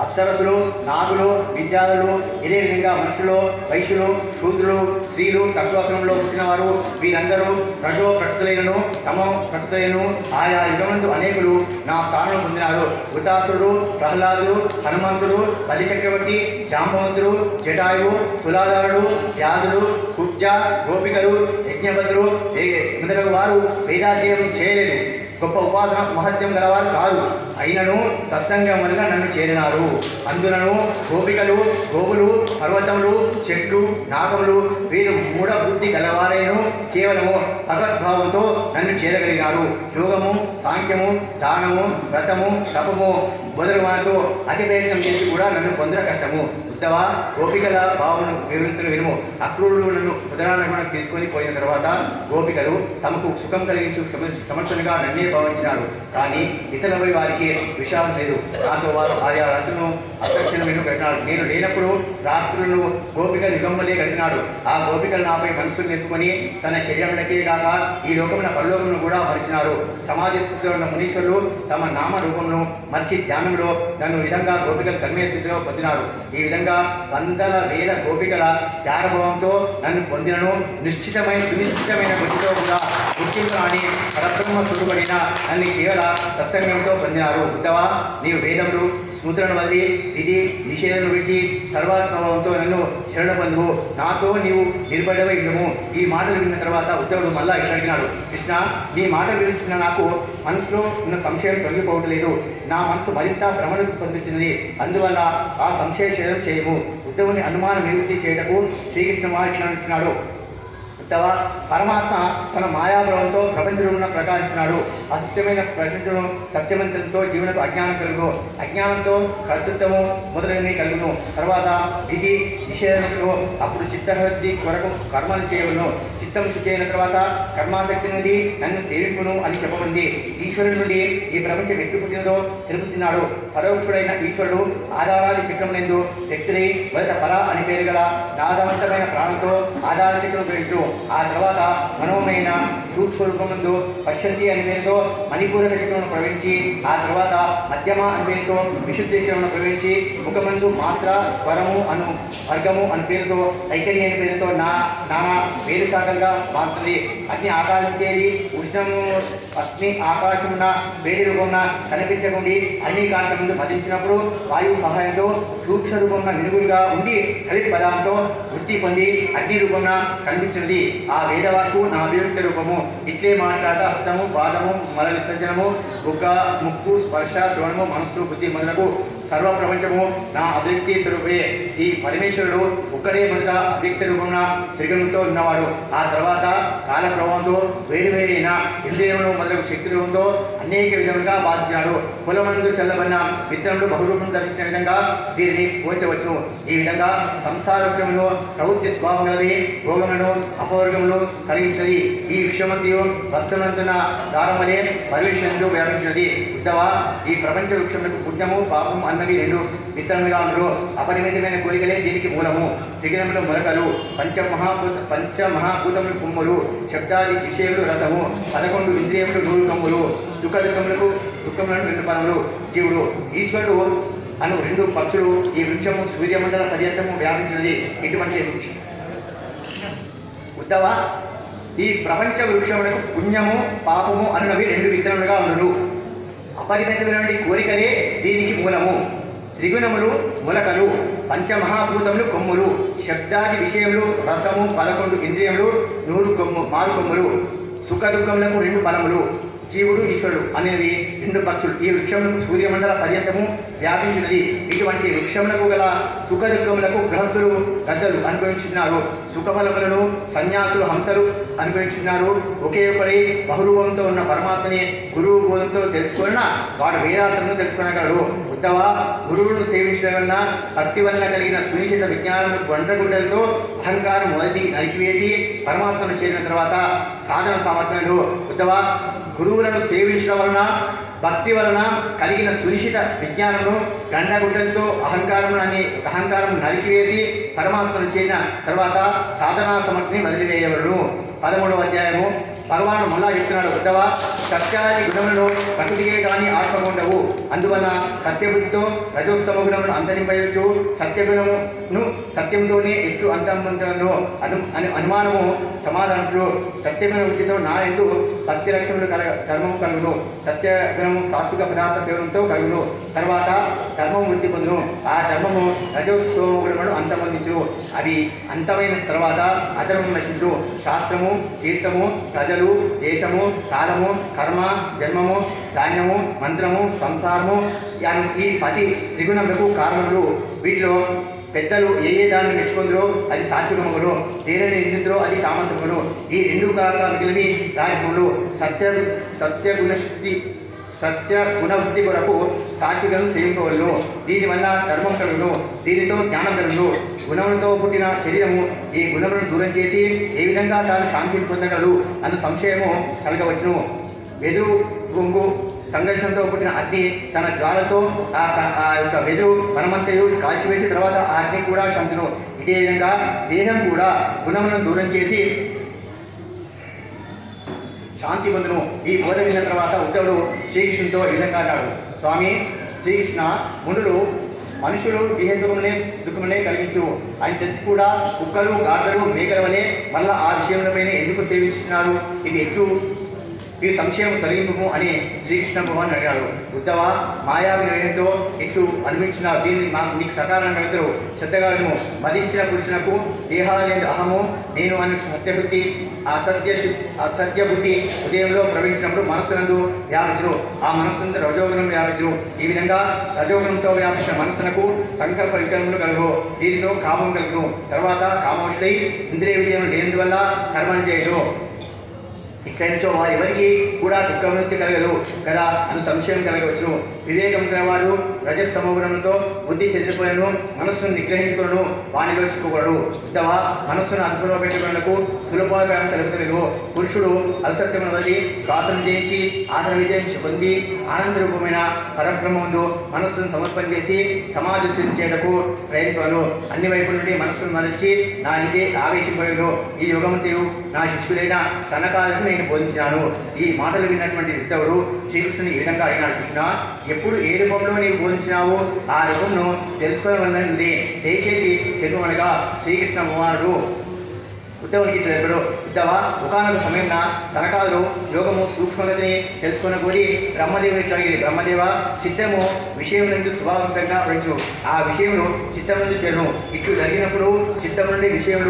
అప్సరసులు, నాగులు, విద్యాధులు, ఇదే విధంగా మనుషులు, వైశ్యులు, శూద్రులు, స్త్రీలు, తక్కువ క్రమంలో పుట్టినవారు వీరందరూ రజో ప్రకృతులైనను తమో ప్రకృతులైనను ఆయా యుగమందు అనేకులు నా స్థానం పొందినారు. వృతాసురుడు, ప్రహ్లాదుడు, హనుమంతుడు, బలి చక్రవర్తి, జాంబవంతుడు, జటాయువు, తులాధారుడు, వ్యాధుడు, కుబ్జ, గోపికలు, యజ్ఞభద్రుడు మొదలగు వారు వేదాధ్యయనం చేయలేదు. గొప్ప ఉపాసన మహత్యం గలవారు కాదు. అయినను సత్సంగం వల్ల నన్ను చేరినారు. అందులను గోపికలు, గోవులు, పర్వతములు, చెట్లు, నాగములు వీరు మూఢ బుద్ధి గలవారైనను కేవలము భగవద్భావంతో నన్ను చేరగలిగినారు. యోగము, సాంఖ్యము, దానము, వ్రతము, తపము మొదలు వారితో అతి ప్రయత్నం చేసి కూడా నన్ను పొందడం కష్టము. ఉత్తవ గోపికల భావను వివరించును వినుము. అక్రూరులు నన్ను ఉదరానికి తీసుకొని పోయిన తర్వాత గోపికలు తమకు సుఖం కలిగించు సమర్థనగా నన్నే భావించినారు. కానీ ఇతరులపై వారికి విషయం లేదు. నాతో వారు ఆయా రాత్రులను అసక్షణ విను పెట్టినాడు. నేను లేనప్పుడు రాత్రులను గోపికలు యుగంబలే గడిపినాడు. ఆ గోపికలు నాపై మనసులు నెప్పుకొని తన శరీరంలోకే కాక ఈ లోకమున పరలోకమును కూడా మరిచినారు. సమాధి స్థితిలో ఉన్న మునీశ్వరులు తమ నామ రూపమును మర్చి ధ్యానంలో నన్ను విధంగా గోపికలు కర్మే స్థితిలో పొందినారు. ఈ విధంగా వందల వేల గోపికల జారభావంతో నన్ను పొందినను సునిశ్చితమైన బుద్ధితో కూడా గుర్తింపుని పరబ్రహ్మ సుడుబడిన నన్ను కేవల సత్సంగంతో పొందినారు. ఉత్తవ నీవు వేదములు స్మృతులను వదిలి ఇది నిషేధను విడిచి సర్వాస్వభావంతో నన్ను శరణ పొందువు. నాతో నీవు నిలబడవై ఇవ్వము. ఈ మాటలు విన్న తర్వాత ఉద్ధవుడు మళ్ళా ఇట్లా అడిగినాడు. కృష్ణ, నీ మాట వివరించిన నాకు మనసులో ఉన్న సంశయం తొలగిపోవట్లేదు. నా మనసు మరింత భ్రమణకు పొందుతున్నది. అందువల్ల ఆ సంశయ ఛేదం చేయము. ఉద్ధవుని అనుమానం నివృత్తి చేయటకు శ్రీకృష్ణ మహారాజు ఉత్తవ పరమాత్మ తన మాయాభావంతో ప్రపంచంలో ప్రకాశించినాడు. అసత్యమైన ప్రపంచం సత్యవంతంతో జీవనకు అజ్ఞానం కలుగు, అజ్ఞానంతో కర్తృత్వము మొదలైనవి కలుగును. తర్వాత విధి నిషేధంలో అప్పుడు చిత్తవృత్తి కొరకు కర్మలు చేయవును. చిత్తం శుద్ధి అయిన తర్వాత కర్మాసక్తి నుండి నన్ను సేవింపును అని చెప్పమంది. ఈశ్వరుడి నుండి ఈ ప్రపంచం ఎట్టు పుట్టినదో తెలుపుతున్నాడు. పరోక్షుడైన ఈశ్వరుడు ఆధారాది చక్రములందు వ్యక్తులై మొదట పర అని పేరు గల నాదవంతమైన ప్రాణంతో ఆధార చక్రం పేరు. ఆ తర్వాత మనోమైన సూక్ష్మరూపమందు పశ్యంతి అని పేరుతో మణిపూరక చక్రమును ప్రవేశించి ఆ తర్వాత మధ్యమ అని పేరుతో విశుద్ధి చక్రమును ప్రవేశించి ముఖమందు మాత్ర స్వరము అను వర్గము అని పేరుతో ఐకరి అని పేరుతో నానా వేరు శాఖంగా మారుతుంది. అగ్ని ఆకాశించేది ఉష్ణము అగ్ని ఆకాశమున్న వేడి రూపంగా కనిపించకుండా అన్ని కాంత ముందు మదించినప్పుడు వాయువు సహాయంతో సూక్ష్మ రూపంగా నిలుగులుగా ఉండి కలిపి పదార్థంతో వృత్తి పొంది అగ్ని రూపంగా కనిపించినది. ఆ వేదవాక్కు నా అభివ్యక్తి రూపము. ఇట్లే మాట్లాడ హస్తము, పాదము, మల విసర్జనము, బుగ్గ, ముక్కు, స్పర్శ, శ్రవణము, మనస్సు, బుద్ధి మొదలకు సర్వ ప్రపంచము నా అభివ్యక్తి స్వరూపే. ఈ పరమేశ్వరుడు ఒక్కడే మొదట అవ్యక్త రూపంగా త్రిగుణంతో ఉన్నవాడు. ఆ తర్వాత కాల ప్రభావంతో వేరువేరైన ఇంద్రియమును మొదలగు శక్తి రూపంతో అనేక విధములుగా బాధించాడు. కులమందు చల్లబడిన విత్తనములు బహురూపం ధరించిన విధంగా దీనిని పోల్చవచ్చును. ఈ విధంగా సంసారములో ప్రవృత్తి స్వభావం గలది భోగములను అపవర్గములు కలిగించినది. ఈ విశ్వమంతియు వస్త్రమంతున్న దారం వలె పరివేషణలో వ్యాపించినది. ఉత్తవ ఈ ప్రపంచ వృక్షములకు పుణ్యము పాపము అన్నవి రెండు విత్తనములుగా ఉండరు. అపరిమితమైన కోరికలే దీనికి మూలము. త్రిగుణములు మొలకలు, పంచమహాభూతములు కొమ్ములు, శబ్దాది విషయములు రసము, 11 ఇంద్రియములు 100 కమ్ములు, దుఃఖములకు 2 పరములు. జీవుడు ఈశ్వరుడు అను 2 పక్షులు. ఈ వృక్షము సూర్యమండల పర్యంతము వ్యాపించినది. ఇటువంటి వృక్షం ఉత్తవ ఈ ప్రపంచ వృక్షములకు పుణ్యము పాపము అన్నవి 2 విత్తనములుగా ఉండును. అపరిమితమైన కోరికలే దీనికి మూలము. త్రిగుణములు మొలకలు, పంచమహాభూతములు కొమ్ములు, శబ్దాది విషయములు రసము, 11 ఇంద్రియములు 100 మారు కొమ్ములు, సుఖ దుఃఖములకు 2 ఫలములు. జీవుడు ఈశ్వరుడు అనేవి 2 పక్షులు. ఈ వృక్షములకు సూర్యమండల పర్యంతము వ్యాపించినది. ఇటువంటి వృక్షములకు గల సుఖ దుఃఖములకు గృహస్థులు గద్దలు అనుభవించుతున్నారు. సుఖఫలములను సన్యాసులు హంసలు అనుభవించుతున్నారు. ఒకే ఒకరి బహురూపంతో ఉన్న పరమాత్మని గురువు బోధంతో తెలుసుకున్న వాడు వేదాంతమును తెలుసుకునగలడు. ఉత్తవ గురువులను సేవించడం వలన భక్తి వలన కలిగిన సునిశ్చిత విజ్ఞానము గొండ్రగుడ్డలతో అహంకారం మొదటి నరికివేసి పరమాత్మను చేరిన తర్వాత సాధన సామర్థ్యంలో ఉత్తవ గురువులను సేవించడం వలన భక్తి వలన కలిగిన సునిశ్చిత విజ్ఞానము గండగుడ్డలతో అహంకారం నరికివేసి పరమాత్మను చేరిన తర్వాత సాధనా సమర్థిని వదిలివేయవలను. 13వ అధ్యాయము భగవాను మళ్ళా చెప్తున్నాడు, ఉత్తవ సత్యాది గుణములను ప్రకృతికే కానీ ఆత్మకు ఉండవు. అందువల్ల సత్యబుద్ధితో రజోత్తమ గుణమును అంతరింపయచ్చు. సత్యగుణమును సత్యంతోనే ఎట్లు అంతమో అనుమానము సమాధానములు. సత్యమైన వృత్తితో నా ఎందు సత్య లక్షణములు ధర్మము కలుగును. సత్యగుణము సాత్విక పదార్థ సేవనంతో కలుగును. తర్వాత ధర్మం వృద్ధి పొందును. ఆ ధర్మము రజోత్తమ గుణములను అంతమొందించును. అవి అంతమైన తర్వాత అధర్మం నశించు. శాస్త్రము, తీర్థము, ప్రజలు, దేశము, కాలము, కర్మ, జన్మము, ధాన్యము, మంత్రము, సంసారము ఈ 10 త్రిగుణములకు కారణములు. వీటిలో పెద్దలు ఏ దాన్ని మెచ్చుకుందరో అది సాత్వికములు, దేనిని నిందించరో అది తామసములు. ఈ 2 కాక మిగిలివి రాజములు. సత్యగుణవృద్ధి కొరకు సాత్వికం సేవించవలను. దీనివల్ల ధర్మం కలుగును. దీనితో జ్ఞానం కలుగును. గుణములతో పుట్టిన శరీరము ఈ గుణములను దూరం చేసి ఏ విధంగా తాను శాంతిని పొందగలడు అన్న సంశయము కలగవచ్చును. వెదురు గుంగు సంఘర్షణతో పుట్టిన అగ్ని తన జ్వాలతో ఆ యొక్క వెదురు మనమంతయు కాల్చివేసిన తర్వాత ఆ అగ్ని కూడా శాంతును. ఇదే విధంగా దేహం కూడా గుణములను దూరం చేసి శాంతి పొందును. ఈ బోధ విన్న తర్వాత ఉద్ధవుడు శ్రీకృష్ణునితో ఈ విధంగా అన్నాడు, స్వామి శ్రీకృష్ణ, మనుషులు విహేసుకునే దుఃఖమునే కలిగించు అని తెలిసి కూడా కుక్కలు, గాడ్డలు, మేకల వలె మళ్ళా ఆ విషయంపైన ఎందుకు సేవిస్తున్నారు? ఇది ఎట్లు ఈ సంశయం తొలగింపు అని శ్రీకృష్ణ భగవాన్ అడిగాడు. ఉద్ధవ, మాయా వినయంతో ఇట్లు అనిపించిన దీన్ని నీకు సకాలంగా ఇద్దరు శ్రద్ధగా విను. మదించిన పురుషునకు దేహాలేని అహము నేను అను సత్యబుద్ధి అసత్య బుద్ధి ఉదయంలో ప్రవహించినప్పుడు మనస్సునందు వ్యాపించును. ఆ మనస్సునందు రజోగుణం వ్యాపించును. ఈ విధంగా రజోగుణంతో వ్యాపించిన మనస్సునకు సంకల్ప విషయములు కలుగు. దీనితో కామం కలుగును. తర్వాత కామోషుడై ఇంద్రియ విజయం లేనివల్ల కర్మం చేయదు. ఇక్కడించో వారు ఎవరికి కూడా దుఃఖవృత్తి కలగదు కదా అని సంశయం కలగవచ్చును. వివేకం గలవాడు రజస్తమోగుణంతో బుద్ధి చెదిరిపోయిను, మనస్సును నిగ్రహించుకును, వానిలో చిక్కుకోడు. ఉత్తవ, మనస్సును అదుపులో పెట్టుకున్నకు సులభోపాయం కలుగుతలేదు. పురుషుడు అలసత్యమును వదిలి శ్వాసను చేసి ఆసన విజయం పొంది ఆనంద రూపమైన పరబ్రహ్మందు మనస్సును సమర్పణ చేసి సమాధి చేయటకు ప్రయత్నాలు. అన్ని వైపుల నుండి మనస్సును మరచి నా ఇంకే ఆవేశిపోయాను. ఈ యుగమంతయు నా శిష్యులైన సనకాలను నేను బోధించినాను. ఈ మాటలు విన్నటువంటి ఉద్ధవుడు శ్రీకృష్ణుని ఈ విధంగా అడిగినాడు, కృష్ణ, ఎప్పుడు ఏ రూపంలో నీవు బోధించినావు ఆ రూపంను తెలుసుకోవాలన్నది దయచేసి తెలుగునగా శ్రీకృష్ణ భగవానుడు ఉద్ధవునికి తెలిపాడు. ఉద్ధవ, ఒకనొక సమయంలో సనకాలు యోగము సూక్ష్మగతిని తెలుసుకున్న కోరి బ్రహ్మదేవుని అడిగింది. బ్రహ్మదేవ, చిత్తము విషయం నుండి స్వభావంగా పడించు. ఆ విషయమును చిత్తం నుండి చేరును. ఇట్లు జరిగినప్పుడు చిత్తం నుండి విషయం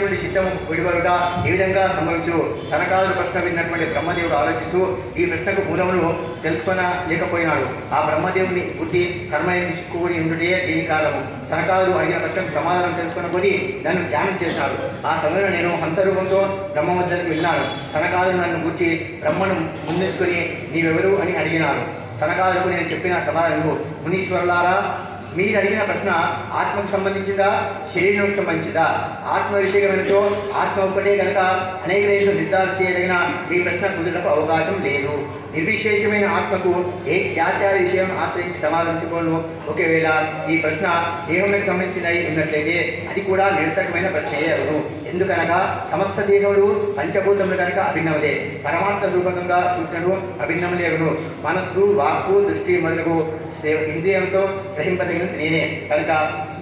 నుండి చిత్తము విడిపడుట ఏ విధంగా సంభవించు? సనకాలు ప్రశ్న విన్నటువంటి బ్రహ్మదేవుడు ఆలోచిస్తూ ఈ ప్రశ్నకు మూలమును తెలుసుకొనలేకపోయినాడు. ఆ బ్రహ్మదేవుని బుద్ధి కర్మ చిక్కుకొని ఉండుటే దీని కారణము. సనకాలు అడిగిన ప్రశ్నకు సమాధానం తెలుసుకున్న కొని నన్ను ధ్యానం చేశాడు. ఆ సమయంలో నేను హంసరూపంతో బ్రహ్మ వద్దకు వెళ్ళినాను. సనకాలు నన్ను గుర్చి బ్రహ్మను ముందుకొని నీవెవరు అని అడిగినారు. సనకాలకు నేను చెప్పిన సమాధానము, మునీశ్వరులారా, మీరు అడిగిన ప్రశ్న ఆత్మకు సంబంధించిందా, శరీరానికి సంబంధించిందా? ఆత్మ విషయమైనతో ఆత్మ ఒక్కటే కనుక అనేక రైతులు నిర్ధారణ చేయదగిన మీ ప్రశ్న కుదుటకు అవకాశం లేదు. నిర్విశేషమైన ఆత్మకు ఏ ఖ్యాత్యాల విషయం ఆశ్రయించి సమాధానించుకోను. ఒకవేళ ఈ ప్రశ్న దేహంలోకి సంబంధించినది ఉన్నట్లయితే అది కూడా నిరర్థకమైన ప్రశ్నయే అవును. ఎందుకనగా సమస్త దేహములు పంచభూతములు కనుక అభిన్నములే. పరమాత్మ రూపకంగా చూసినను అభిన్నములే అవును. మనస్సు, వాక్కు, దృష్టి మొదలగు ఇంద్రియంతో గ్రహింపదగినది నేనే కనుక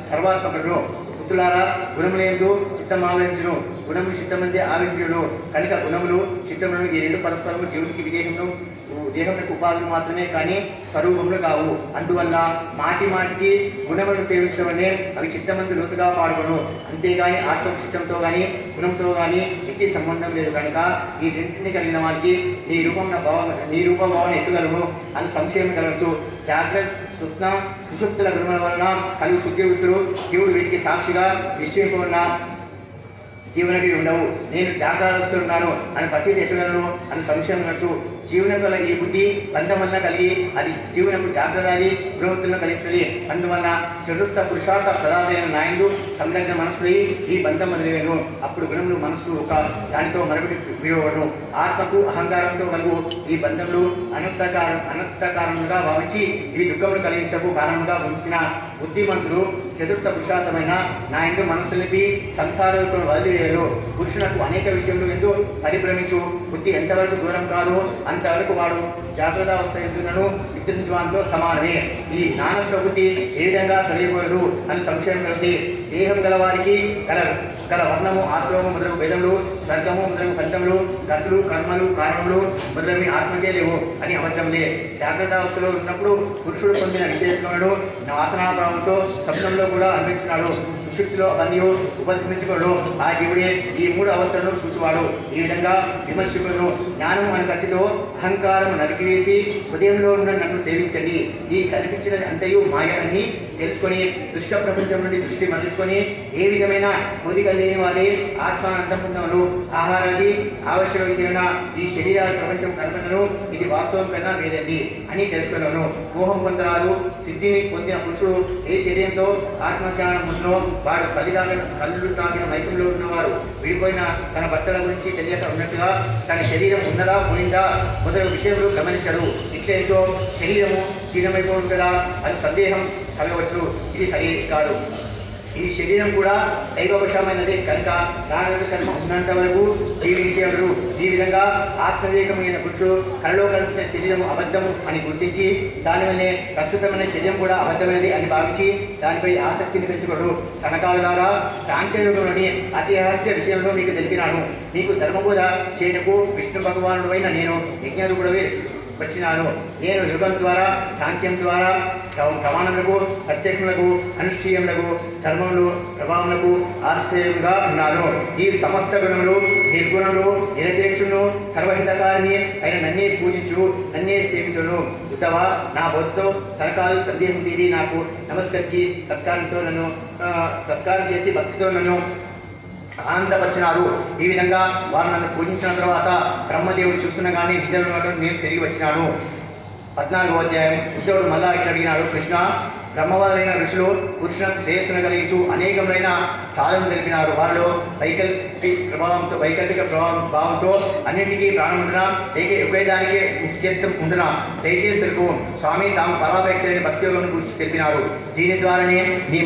సర్వాత్మకుడు. పుత్రులారా, గుణములందు చిత్తమావలించును, గుణములు చిత్తమంది ఆవించును కనుక గుణములు చిత్తములు ఈ 2 పరస్పరము జీవుడికి దేహములకు ఉపాధులు మాత్రమే కానీ స్వరూపములు కావు. అందువల్ల మాటికి గుణములను సేవించడమనే అవి చిత్తమంది లోతుగా పాడుకొను. అంతేగాని ఆత్మ చిత్తంతో కానీ గుణంతో కానీ ఎట్టి సంబంధం లేదు. కనుక ఈ రెండింటిని కలిగిన వారికి నీ రూపభావన ఎత్తుగలను అని సంశయం కలవచ్చు. జాగ్రత్త స్వప్న సుషుప్తుల గుణముల వలన కలుగు శుద్ధి వృత్తులు జీవుడు వీటికి సాక్షిగా నిశ్చయించుకున్న జీవనవి ఉండవు. నేను జాగ్రత్తలున్నాను అని ప్రతి ఎట్టుగలను అని సంశయం ఉన్నట్టు జీవనం వల్ల ఈ బుద్ధి బంధం వల్ల కలిగి అది జీవనకు జాగ్రత్త గుణవత్తులను కలిగిస్తుంది. అందువల్ల చతుర్థ పురుషార్థ ప్రదాతైన నాయుడు సంలగ్న మనస్సులై ఈ బంధం మొదలైనను. అప్పుడు గుణములు మనస్సు ఒక దానితో మరొకటి వియోగను. ఆత్మకు అహంకారంతో కలుగు ఈ బంధములు అనర్థకారణంగా భావించి ఇవి దుఃఖములు కలిగించకు కారణంగా ఉంచిన బుద్ధిమంతులు చతుర్థ పురుషార్థమైన నాయుడు మనస్సులకి సంసారాలకు వదిలివేయరు. పురుషులకు అనేక విషయంలో ఎందు పరిభ్రమించు బుద్ధి ఎంతవరకు దూరం కాదు అంతవరకు వాడు జాగ్రత్తావస్థ ఎందునను విస్తరించడంతో సమానమే. ఈ నానత్వ బుద్ధి ఏ విధంగా తెలియకూడదు అని సంశయం కలిగి దేహం గలవారికి గల వర్ణము ఆశ్రమము మొదలగు భేదములు స్వర్గము మొదలగు ఫలితములు గతులు కర్మలు కారణములు మొదలవి ఆత్మకే లేవు అని అబద్ధములే. జాగ్రత్తావస్థలో ఉన్నప్పుడు పురుషుడు పొందిన విశేషములను వాసనాభావంతో స్వప్నంలో కూడా అన్వేషిస్తున్నాడు. సుశుద్ధిలో అవన్నీ ఉపద్రవించుకోడు. ఆ జీవుడే ఈ 3 అవస్థలను చూచువాడు. ఈ విధంగా విమర్శకులను జ్ఞానం అని కట్టితో అహంకారం నరికివేసి ఉదయంలో ఉన్న నన్ను సేవించండి, ఈ కనిపించినది అంతయు మాయ అని తెలుసుకొని దుష్ట ప్రపంచం నుండి దృష్టి మరల్చుకొని ఏ విధమైన కోరిక లేని వారే ఆత్మానందం పొందవను. ఆహారాది ఆవశ్యకమైన ఈ శరీర ప్రపంచం కల్పనను ఇది వాస్తవం కన్నా వేరేది అని తెలుసుకున్నాను. మోహం పొందరాదు. సిద్ధిని పొందిన పురుషుడు ఏ శరీరంతో ఆత్మజ్ఞానం ఉందో వాడు కళ్ళు తాగిన మైకంలో ఉన్నవారు విడిపోయిన తన బట్టల గురించి తెలియక ఉన్నట్టుగా తన శరీరం ఉన్నదా పోయిందా మొదలగు విషయంలో గమనించడు. నిశ్చయంతో శరీరము క్షీణమైపోవడం కదా అని సందేహం కలగవచ్చు. ఇది సరి కాదు. ఈ శరీరం కూడా దైవవశమైనది కనుక దాని కర్మ ఉన్నంత వరకు జీవించేవారు. ఈ విధంగా ఆత్మవేకమైన పురుషుడు కళ్ళలో కల్పించిన శరీరం అబద్ధము అని గుర్తించి దానివల్లే ప్రస్తుతమైన శరీరం కూడా అబద్ధమైనది అని భావించి దానిపై ఆసక్తిని పెంచుకోడు. కనకాల ద్వారా శాంతిలోని అతి రహస్య విషయంలో మీకు తెలిపినాను. మీకు ధర్మబోధ చేయటకు విష్ణు భగవానుడు అయిన నేను యజ్ఞరూపుడవే వచ్చినాను. నేను యుగం ద్వారా శాంత్యం ద్వారా ప్రమాణములకు ప్రత్యక్షములకు అనుష్ఠీయములకు ధర్మములు ప్రభావములకు ఆశ్రయంగా ఉన్నాను. ఈ సమస్త గుణములు నిర్గుణములు నిరపేక్షును సర్వహితకారిని అయిన నన్నే పూజించు నన్నే సేవించును. ఉత్తవా నా బోధతో సరకాలు సందేహం తీరి నాకు నమస్కరించి సత్కారం చేసి భక్తితో నన్ను ఆనందపరిచినారు. ఈ విధంగా వారు నన్ను పూజించిన తర్వాత బ్రహ్మదేవుడు చూస్తుండగానే నిజంగా నేను తిరిగి వచ్చినాను. 14వ అధ్యాయం. ఉద్ధవుడు మళ్ళా ఇట్లా అడిగినాడు, కృష్ణ బ్రహ్మవాదులైన ఋషులు పురుషులకు శ్రేయస్సును కలిగించు అనేకమైన సాధనలు తెలిపినారు. వారిలో వైకల్పిక భావంతో అన్నింటికీ ప్రాణముండునా లేక ఒకేదానికే ముఖ్యత్వం ఉండునా దయచేసి తెలుపు. స్వామి తాము పరాపేక్షలేని భక్తి యోగం గురించి తెలిపినారు. దీని ద్వారానే నీ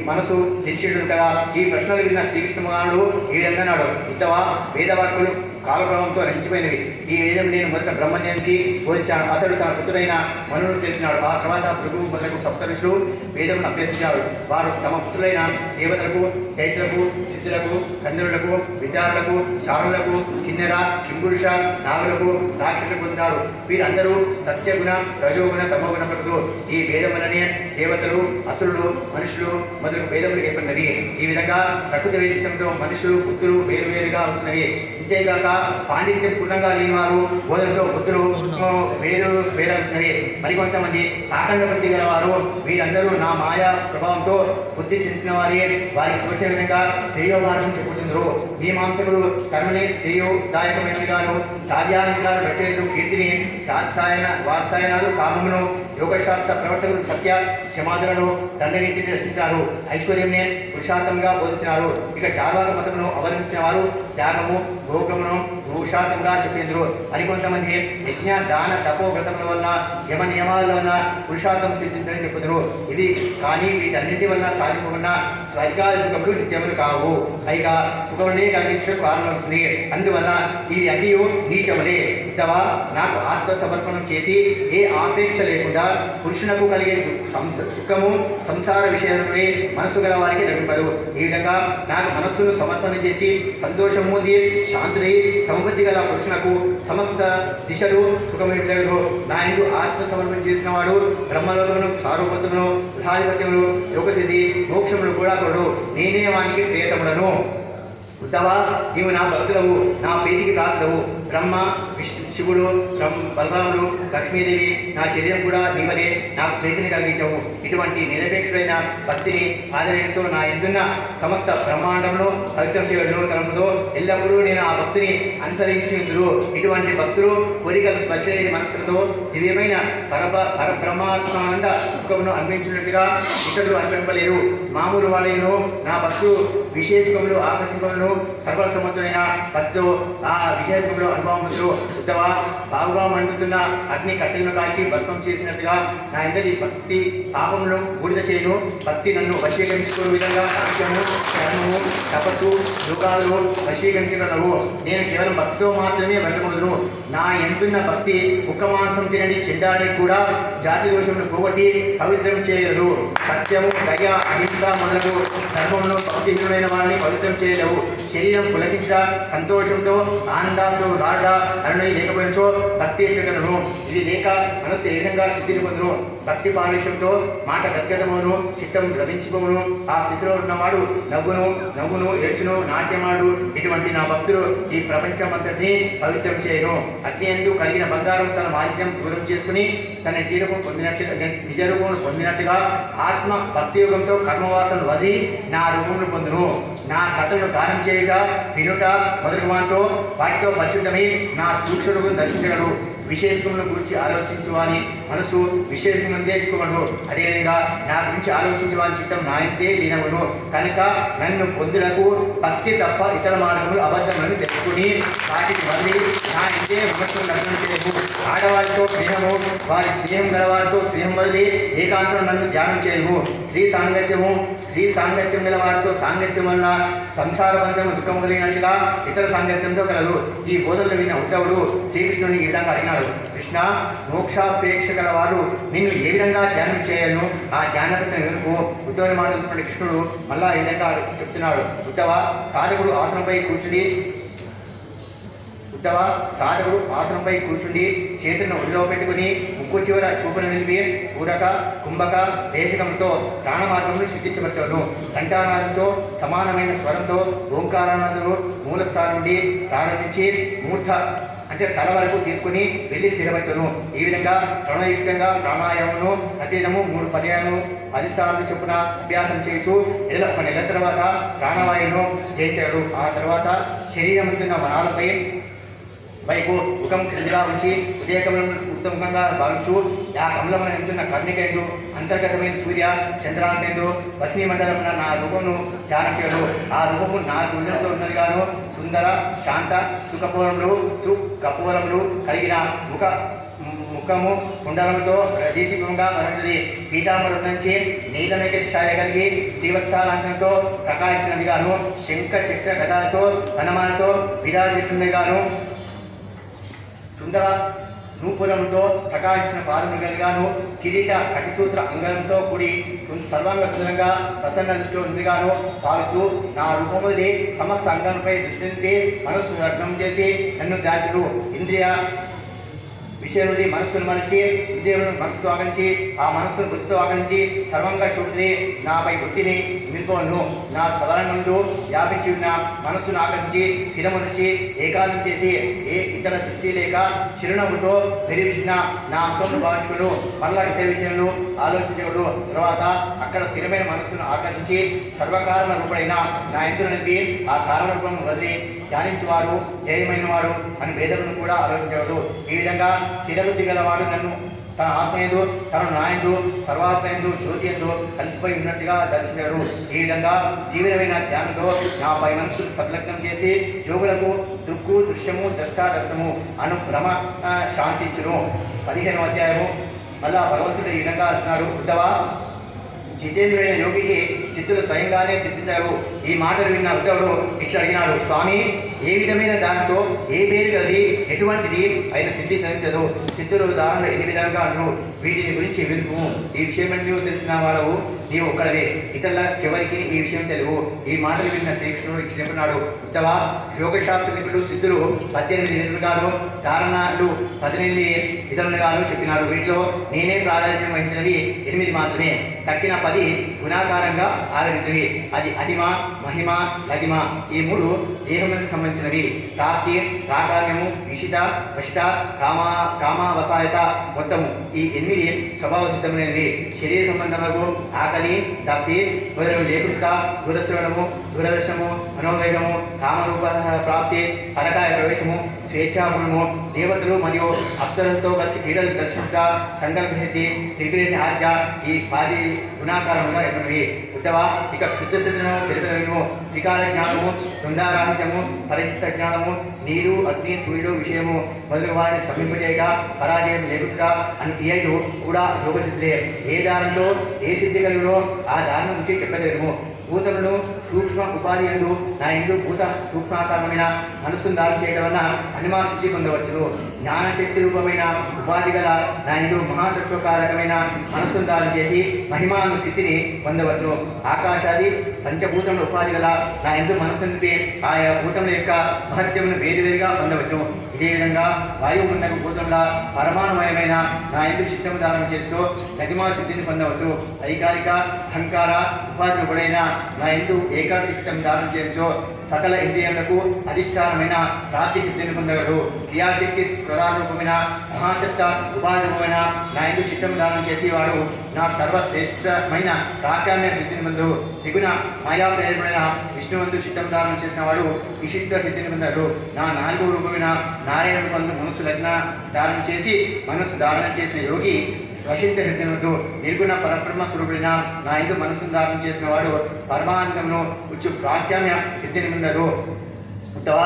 మనసు తెచ్చిడు కదా. ఈ ప్రశ్నలు విన్న శ్రీకృష్ణ భగవానుడు ఈ విధంగా అన్నాడు, ఉత్తవా వేదవాక్యులు కాలప్రభావంతో రచించిపోయినవి. ఈ వేదం నేను మొదట బ్రహ్మదేవునికి పోల్చాను. అతడు తన పుత్రుడైన మనువును తెలిపినాడు. ఆ తర్వాత భృగు మొదలకు సప్త ఋషులు వేదమును అభ్యసించారు. వారు తమ పుత్రులైన దేవతలకు చైత్రులకు సిద్ధులకు కందులకు విద్యార్థులకు శారులకు కిన్నెర కింపురుష నాగులకు రాక్షసులకు పొందినారు. వీరందరూ సత్యగుణ రజోగుణ తమోగుణ భక్తులు. ఈ వేదం వలనే దేవతలు అసురులు మనుషులు మొదలకు వేదములు ఏర్పడినవి. ఈ విధంగా ప్రకృతి వేదితంతో మనుషులు పుత్రులు వేరువేరుగా ఉంటున్నవి. ఇంతేగాక పాండిత్యం పూర్ణంగా లేని వారు బోధనతో బుద్ధులు వేరవుతున్నవి. మరికొంతమంది ఆఖండ బుద్ధి గలవారు. వీరందరూ నా మాయా ప్రభావంతో బుద్ధి చెందిన వారే వారికి తోచే విధంగా శ్రేయోమార్గం చెప్పుతుందరు. మీమాంసకులు కర్మని శ్రేయోదాయకమైనదిగాను కార్యాలంకారు రచయితలు కీర్తిని వాత్సాయనాలు కామమును యోగశాస్త్ర ప్రవర్తకులు సత్య క్షమాదులను దండనీతిని రచించారు. ఐశ్వర్యంనే పురుషార్థంగా బోధించినారు. ఇక చార్వాక మతమును అవలంబించిన వారు త్యాగము భోగమును పురుషార్థంగా చెప్పిందరు. మరికొంతమంది యజ్ఞ దాన తపోవ్రతముల వల్ల యమ నియమాల వల్ల పురుషార్థం సిద్ధించని చెప్పుదురు. ఇది కానీ వీటన్నింటి వల్ల సాధించకుండా స్వర్గాది సుఖములు నిత్యములు కావు, పైగా సుఖమునే కలిగించడం కారణం అవుతుంది. అందువల్ల ఇవి అన్నీ నీచములే. ఇంతవా నాకు ఆత్మ సమర్పణం చేసి ఏ ఆపేక్ష లేకుండా పురుషునకు కలిగే సుఖము సంసార విషయంలో మనస్సు గల వారికి లభింపదు. ఈ విధంగా నాకు మనస్సును సమర్పణ చేసి సంతోషము శాంతులై సమబుద్ధి గల పురుషునకు సమస్త దిశలు సుఖమిడు. నా ఇందు ఆత్మ సమర్పణ చేసిన వాడు బ్రహ్మలోకమును సారూపతమును యథాధిపత్యమును యోగసిద్ధి మోక్షములు కూడా కొడు. నేనే వానికి ప్రియతములను. ఉత్తవా నీవు నా భక్తులవు, నా ప్రీతికి ప్రాప్తులవు. బ్రహ్మ శివుడు బలరాముడు లక్ష్మీదేవి నా శరీరం కూడా నీవలే నాకు చైతన్య కలిగించావు. ఇటువంటి నిరపేక్షమైన భక్తిని ఆదరణతో నా ఎందున్న సమస్త బ్రహ్మాండంలో పవిత్రం చేయడం తలంపుతో ఎల్లప్పుడూ నేను ఆ భక్తిని అనుసరించేందుకు ఇటువంటి భక్తులు కోరికలు స్పర్శలేని మనసులతో దివ్యమైన పరబ్రహ్మాత్మానంద సుఖమును అన్వించినట్టుగా ఇతరులు అనిపింపలేరు. మామూలు వాళ్ళను నా భక్తులు విశేషములు ఆకర్షింపలను సర్వసమర్థులైన భక్తులు ఆ విశేషములు అనుభవములు ఉత్తవ బాగుగా మండుతున్న అగ్ని కట్టెలను కాల్చి భస్మం చేసినట్టుగా నా ఇందరి భక్తి పాపములను బూడిద చేయను. భక్తి నన్ను వశీకరించుకునే విధంగా సాక్ష్యము జ్ఞానము తపస్సు యోగాలు వశీకరించగలవు. నేను కేవలం భక్తితో మాత్రమే వశపడుదును. నా ఎంతున్న భక్తి కుక్క మాంసం తినని చెండాలని కూడా జాతి దోషమును పోగొట్టి పవిత్రం చేయగలరు. సత్యము దయ అహింస మొదలగు ధర్మంలో భక్తిహీనులైన వారిని పవిత్రం చేయలేవు. శరీరం పులకించ సంతోషంతో ఆనందంతో రాడ అరుణి లేకపోయినచో భక్తి చేయగలను. ఇది లేక మనస్సు ఏ విధంగా శుద్ధిని పొందును. భక్తి పాలిష్యంతో మాట గద్గతమును చిత్తం లభించిపోవును. ఆ స్థితిలో ఉన్నవాడు నవ్వును ఏడ్చును నాట్యమాడు. ఇటువంటి నా భక్తులు ఈ ప్రపంచమంతటిని పవిత్రం చేయను. అగ్నియందు కలిగిన బంగారం తన మాలిన్యం దూరం చేసుకుని తన నిజ రూపం పొందినట్టుగా ఆత్మ భక్తి యోగంతో కర్మవాసను వదిలి నా రూపమును పొందును. నా కథను గానం చేయుట వినుట మొదటి వాటితో పరిశుద్ధమై నా సూక్ష్మను దర్శించగలరు. విశేషములను గురించి ఆలోచించువాని మనసు విశేషములను తెచ్చుకోవను. అదేవిధంగా నా గురించి ఆలోచించువాని చిత్తం నా ఇంతే లీనమును. కనుక నన్ను పొందులకు భక్తి తప్ప ఇతర మార్గములు అబద్ధములను తెచ్చుకుని వాటికి వదిలి నా ఇంతే మనస్సును లగ్నం చేయము. ఆడవారితో స్నేహము వారి స్నేహం గలవారితో స్నేహం వదిలి ఏకాంతం నన్ను ధ్యానం చేయము. స్త్రీ సాంగత్యం గల వారితో సాంగత్యం వల్ల సంసార బంధము దుఃఖం కలిగినట్టుగా ఇతర సాంగత్యంతో కలదు. ఈ బోధనలు విన్న ఉద్ధవుడు శ్రీకృష్ణుని ఈ విధంగా అడిగినాడు. కృష్ణ, మోక్షాపేక్ష గల వారు నిన్ను ఏ విధంగా ధ్యానం చేయను? ఆ ధ్యానప్రశ్న వెనుకు ఉద్ధవుని మాట్లాడుతున్న కృష్ణుడు మళ్ళా ఈ విధంగా చెప్తున్నాడు. ఉద్ధవ, సాధకుడు ఆసనంపై కూర్చుండి చేతులను ఒడిలో పెట్టుకుని ముక్కు చివర చూపును నిలిపి పూరక కుంభక దేశకంతో ప్రాణమార్గమును శుద్ధించవచ్చును. కంఠానాదంతో సమానమైన స్వరంతో ఓంకారానందులు మూలస్థానం నుండి ప్రారంభించి మూర్ధ అంటే తల వరకు తీసుకుని వెళ్ళి స్థిరపరచును. ఈ విధంగా ప్రణయుక్తంగా ప్రాణాయామను ప్రతిదినము 3 పర్యాయములు 10 సార్లు చొప్పున అభ్యాసం చేయొచ్చు. ఒక నెల తర్వాత ప్రాణవాయువును చేయించాడు. ఆ తర్వాత శరీరం ఉన్న వనాలపై వైపు ముఖం క్రిందిగా ఉంచి ఉదయకమలను ఉత్తమంగా భావించు. ఆ కమలమున ఎంతున్న కర్ణికేందు అంతర్గతమైన సూర్య చంద్రాంకేందు పత్ని మండలమున నా రూపమును ధ్యానం చేయడు. ఆ రూపము 4 గుండెలతో ఉన్నదిగాను సుందర శాంత సుకపూరములు కలిగిన ముఖము కుండలంతో దీపంగా మరొకటి పీతాంబరం నుంచి నీలమేక ఛాయ కలిగి శ్రీవత్సాలంకంతో ప్రకాశించినదిగాను శంఖ చక్ర గదాలతో వనమాలతో విరాజిస్తున్నదిగాను సుందర నూపురంతో ప్రకాశించిన పాదములు కలిగాను కిరీట కటిసూత్ర అంగంతో కూడి సర్వాంగ సుందరంగా ప్రసన్న దృష్టిలో ఉందిగాను పాలుతూ నా రూపముది సమస్త అంగంపై దృష్టి మనస్సు లగ్నం చేసి నన్ను దాచుడు. ఇంద్రియ విషయం నుండి మనస్సును మరచి ఇంద్రియములను మనస్సుతో ఆగంచి ఆ మనస్సును బుద్ధితో ఆగంచి సర్వంగా చూసి నాపై బుద్ధిని నిలుపును. నా ప్రధానంలో వ్యాపించి ఉన్న మనస్సును ఆకర్షించి స్థిరము నుంచి ఏకాగ్రం చేసి ఏ ఇతర దృష్టి లేక చిరునవ్వుతో పెరిగిన నా అంశంను భావించుకును. మళ్ళా ఇతర విషయంలో ఆలోచించడు. తర్వాత అక్కడ స్థిరమైన మనస్సును ఆకర్షించి సర్వకారణ రూపమైన నా ఇంద్రుని నింపి ఆ కారణ రూపం వదిలి ధ్యానించువారు జయమైన వాడు అని వేదమును కూడా ఆలోచించడు. ఈ విధంగా స్థిరబుద్ధి గలవాడు నన్ను తన ఆత్మయందు తనను నాయందు సర్వాత్మయందు జ్యోతి ఎందు కలిసిపోయి ఉన్నట్టుగా దర్శించాడు. ఈ విధంగా తీవ్రమైన ధ్యానంతో నాపై మనస్సు సంలగ్నం చేసి యోగులకు దృక్కు దృశ్యము ద్రష్టాదర్శము అను భ్రమ శాంతించును. 15వ అధ్యాయము. మళ్ళా భగవంతుడు ఈ విధంగా అంటున్నాడు. ఉద్ధవ, జితేంద్రుడైన యోగికి సిద్ధులు స్వయంగానే సిద్ధించారు. ఈ మాటలు విన్న ఉద్ధవుడు ఇట్లా అడిగినాడు. స్వామి, ఏ విధమైన దానితో ఏ పేరు కలిగి ఎటువంటిది ఆయన సిద్ధి సాధించదు? సిద్ధులు దానిలో 8 విధాలుగా అంటారు. వీటిని గురించి వినుకు. ఈ విషయం నువ్వు తెలిసిన వాడవు, నీవు ఒక్కడవే, ఇతరుల చివరికి ఈ విషయం తెలుగు. ఈ మాటలు విన్న శ్రీకృష్ణుడు ఇచ్చి చెప్తున్నాడు. ఉత్తమ, యోగశాస్త్ర నిపుణులు సిద్ధులు 18 విధులుగాను ధారణలు 18 విధులుగాను చెప్పినారు. వీటిలో నేనే ప్రాధాన్యం వహించినవి 8 మాత్రమే. తక్కిన 10 గుణాకారంగా ఆదరించినవి. అది అధిమ, మహిమ, లగిమ ఈ మూడు దేహములకు సంబంధించినవి. ప్రాప్తి, ప్రాకామ్యము, విషిత, వశిత, కామావసాయత మొత్తము ఈ 8 స్వభావ సిద్ధమైనవి. శరీర సంబంధములకు ఆకలి, తప్పి, మొదలగు లేకుట, దూరశ్రవణము, దూరదర్శనము, మనోవేగము, కామరూప ప్రాప్తి, పరకాయ ప్రవేశము, స్వేచ్ఛాగుణము, దేవతలు మరియు అప్సరలతో కలిసి క్రీడలు దర్శించ, సంకల్పశక్తి, తిరిగిరేని ఆజ్ఞ ఈ 10 గుణాకారముగా ఎన్నవి. ఉత్తవ ఇక శుద్ధస్థితిను తెలుపదము. వికార జ్ఞానము, బృందారాహిత్యము, పరిచిత జ్ఞానము, నీరు, అగ్ని, సూర్యుడు, విషయము మొదలు వారిని సమీపజేయక పరాజయం లేకుండా అని 5 కూడా యోగసిద్ధులే. ఏ దానంతో ఏ సిద్ధి కలిగినో ఆ దానం నుంచి చెప్పలేము. భూతములను సూక్ష్మ ఉపాధి ఎందు నా ఎందు భూత సూక్ష్మాకారమైన మనస్సును దారి చేయడం వలన అనిమా సిద్ధి పొందవచ్చు. జ్ఞానశక్తి రూపమైన ఉపాధి గల నా ఎందు మహాతత్వకారకమైన మనస్సును దారి చేసి మహిమాను స్థితిని పొందవచ్చు. ఆకాశాది పంచభూతముల ఉపాధి గల నా ఎందు మనస్సు నుండి ఆయా భూతముల యొక్క మహత్యమును వేరువేరుగా పొందవచ్చు. ఇదే విధంగా వాయువు ఉన్న భూతంగా పరమాణుమయమైన నా ఎందు చిత్తము దానం చేస్తూ లగిమా సిద్ధిని పొందవచ్చు. ఐకారిక అహంకార ఉపాధి గుడైన నా ఎందు ఏకాగ్ర చిత్తం దానం చేస్తూ సకల ఇంద్రియములకు అధిష్టానమైన ప్రాప్తి సిద్ధిని పొందగలరు. క్రియాశక్తి ప్రధాన రూపమైన మహాశక్త ఉపాధి రూపమైన నా ఎందు చిత్తము దానం చేసేవాడు నా సర్వశ్రేష్టమైన ప్రాకామ్య సిద్ధిని పొందరు. త్రిగుణ మాయా ప్రేరమైన విష్ణువంతు చిత్తము దానం చేసిన వాడు విశిష్ట సిద్ధిని పొందరు. నా 4వ రూపమైన నారాయణ పొందు మనస్సు లగ్న ధారణ చేసి మనస్సు ధారణ చేసిన యోగి వశిష్ఠ సిద్ధినవద్దు. నిర్గుణ పరబ్రహ్మ స్వరూపుడైన నా ఎందు మనస్సును ధారణ చేసిన వాడు పరమానందమును ఉచ్చు ప్రాఖ్యామ్య సిద్ధిని పొందరు. ఉత్తవ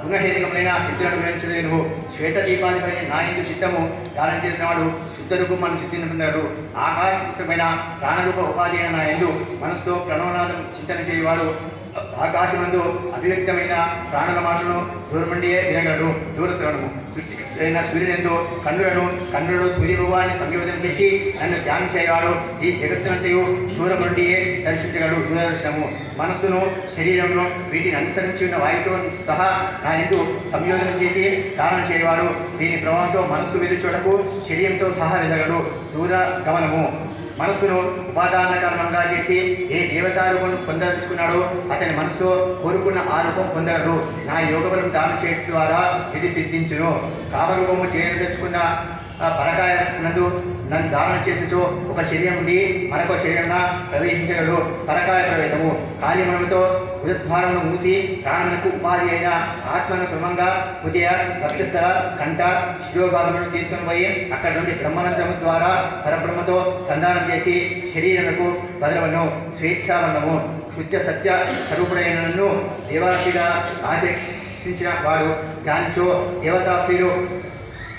గుణహేతుకములైన సిద్ధులను వివరించలేను. శ్వేత దీపాధిపై నా ఎందు చిత్తము ధారణ చేసిన వాడు శుద్ధ రూపం సిద్ధిని పొందాడు. ఆకాశమైన ప్రాణరూప ఉపాధి అయిన నా ఎందు మనస్సుతో ప్రణవనాదం చింతన చేయవాడు ఆకాశమందు అభివ్యక్తమైన ప్రాణుల మాటను దూరమండియే వినగలడు. దూరశ్రవణము సూర్యునితో కన్నులను సూర్యభగవాన్ని సంయోజనం పెట్టి నన్ను ధ్యానం చేయవాడు ఈ జగత్తునంతయు దూరం నుండియే దర్శించగలడు. దూరదర్శనము మనస్సును శరీరంలో వీటిని అనుసరించి ఉన్న వాయుతో సహా నా ఎందు సంయోజనం చేసి ధారణ చేయవాడు. దీని ప్రభావంతో మనస్సు వెళ్ళు చోటకు శరీరంతో సహా వెళ్ళగలడు. దూరగమనము మనస్సును ఉపాదాన కారణంగా చేసి ఏ దేవతారూపం పొందదలుచుకున్నాడో అతని మనస్సు కోరుకున్న ఆ రూపం పొందగలరు. నా యోగబలం దానం చేయడం ద్వారా ఇది సిద్ధించును. కామరూపము చేయదలుచుకున్న పరకాయ నందు నన్ను ధారణ చేసో ఒక శరీరం నుండి మరొక శరీరంగా ప్రవేశించగలడు. పరకాయ ప్రవేశము కాళీమనముతో ఉదద్వారమును మూసి ప్రాణములకు ఉపాధి అయిన ఆత్మను క్రమంగా ఉదయ నక్షత్ర కంఠ శిరోభాగములను తీసుకుని పోయి అక్కడి నుండి బ్రహ్మానందము ద్వారా పరబ్రహ్మతో సంధానం చేసి శరీరములకు బదలవను. స్వేచ్ఛాబంధము శుద్ధ సత్య స్వరూపుడైన నన్ను దేవాసిగా ఆపేక్షించిన వాడు ధ్యానించో దేవతాశ్రీలు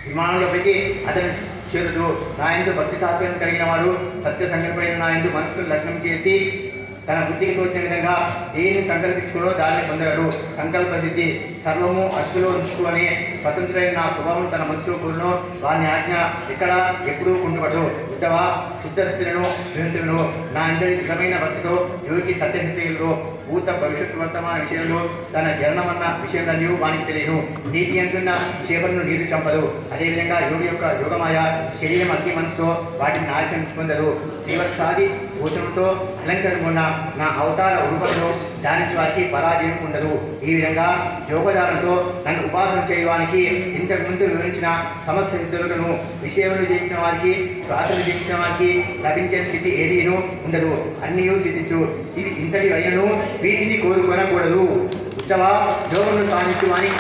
విమానంలో పెట్టి అతను చేరుతూ నా ఎందు భక్తి తాత్పర్యం కలిగిన వాడు సత్య సంకల్పమైన నా ఎందు మనసును లగ్నం చేసి తన బుద్ధికి తోచిన విధంగా దేన్ని సంకల్పించుకోవడో దాన్ని పొందగలడు. సంకల్ప సిద్ధి సర్వము అర్థులో ఉంచుకొని స్వతంత్రైన నా స్వభావం తన మనసులో కూడను వారిని ఆజ్ఞ ఎక్కడ ఎప్పుడూ కుంటుపడు. ఉత్తమ శుద్ధ స్థితులను విహంతులను నా అందరి దృఢమైన భక్తితో యోగి సత్యశక్తిలో భూత భవిష్యత్తు వర్తమాన విషయంలో తన జననమన్న విషయంలో వానికి తెలియను. నీటి అంటున్న చేపలను నీరు చంపదు. అదేవిధంగా యోగి యొక్క యోగమాయ శరీరం అగ్ని మనసుతో వాటిని నాశనం పొందదు. శ్రీవత్సాది భూతంతో అలంకరణ నా అవతార రూపంలో ధ్యానించే వారికి పరాజయం ఉండదు. ఈ విధంగా యోగదానంతో నన్ను ఉపాసన చేయడానికి ఇంతకుముందు వివరించిన సమస్య విద్యులను విషయములు చేసిన వారికి శ్వాసను చేసిన వారికి లభించే స్థితి ఏదీనూ ఉండదు. అన్నీ సిద్ధించు. ఇవి ఇంతటి అయ్యను వీటిని కోరుకొనకూడదు. ఉత్తమ యోగమును సాధించు అని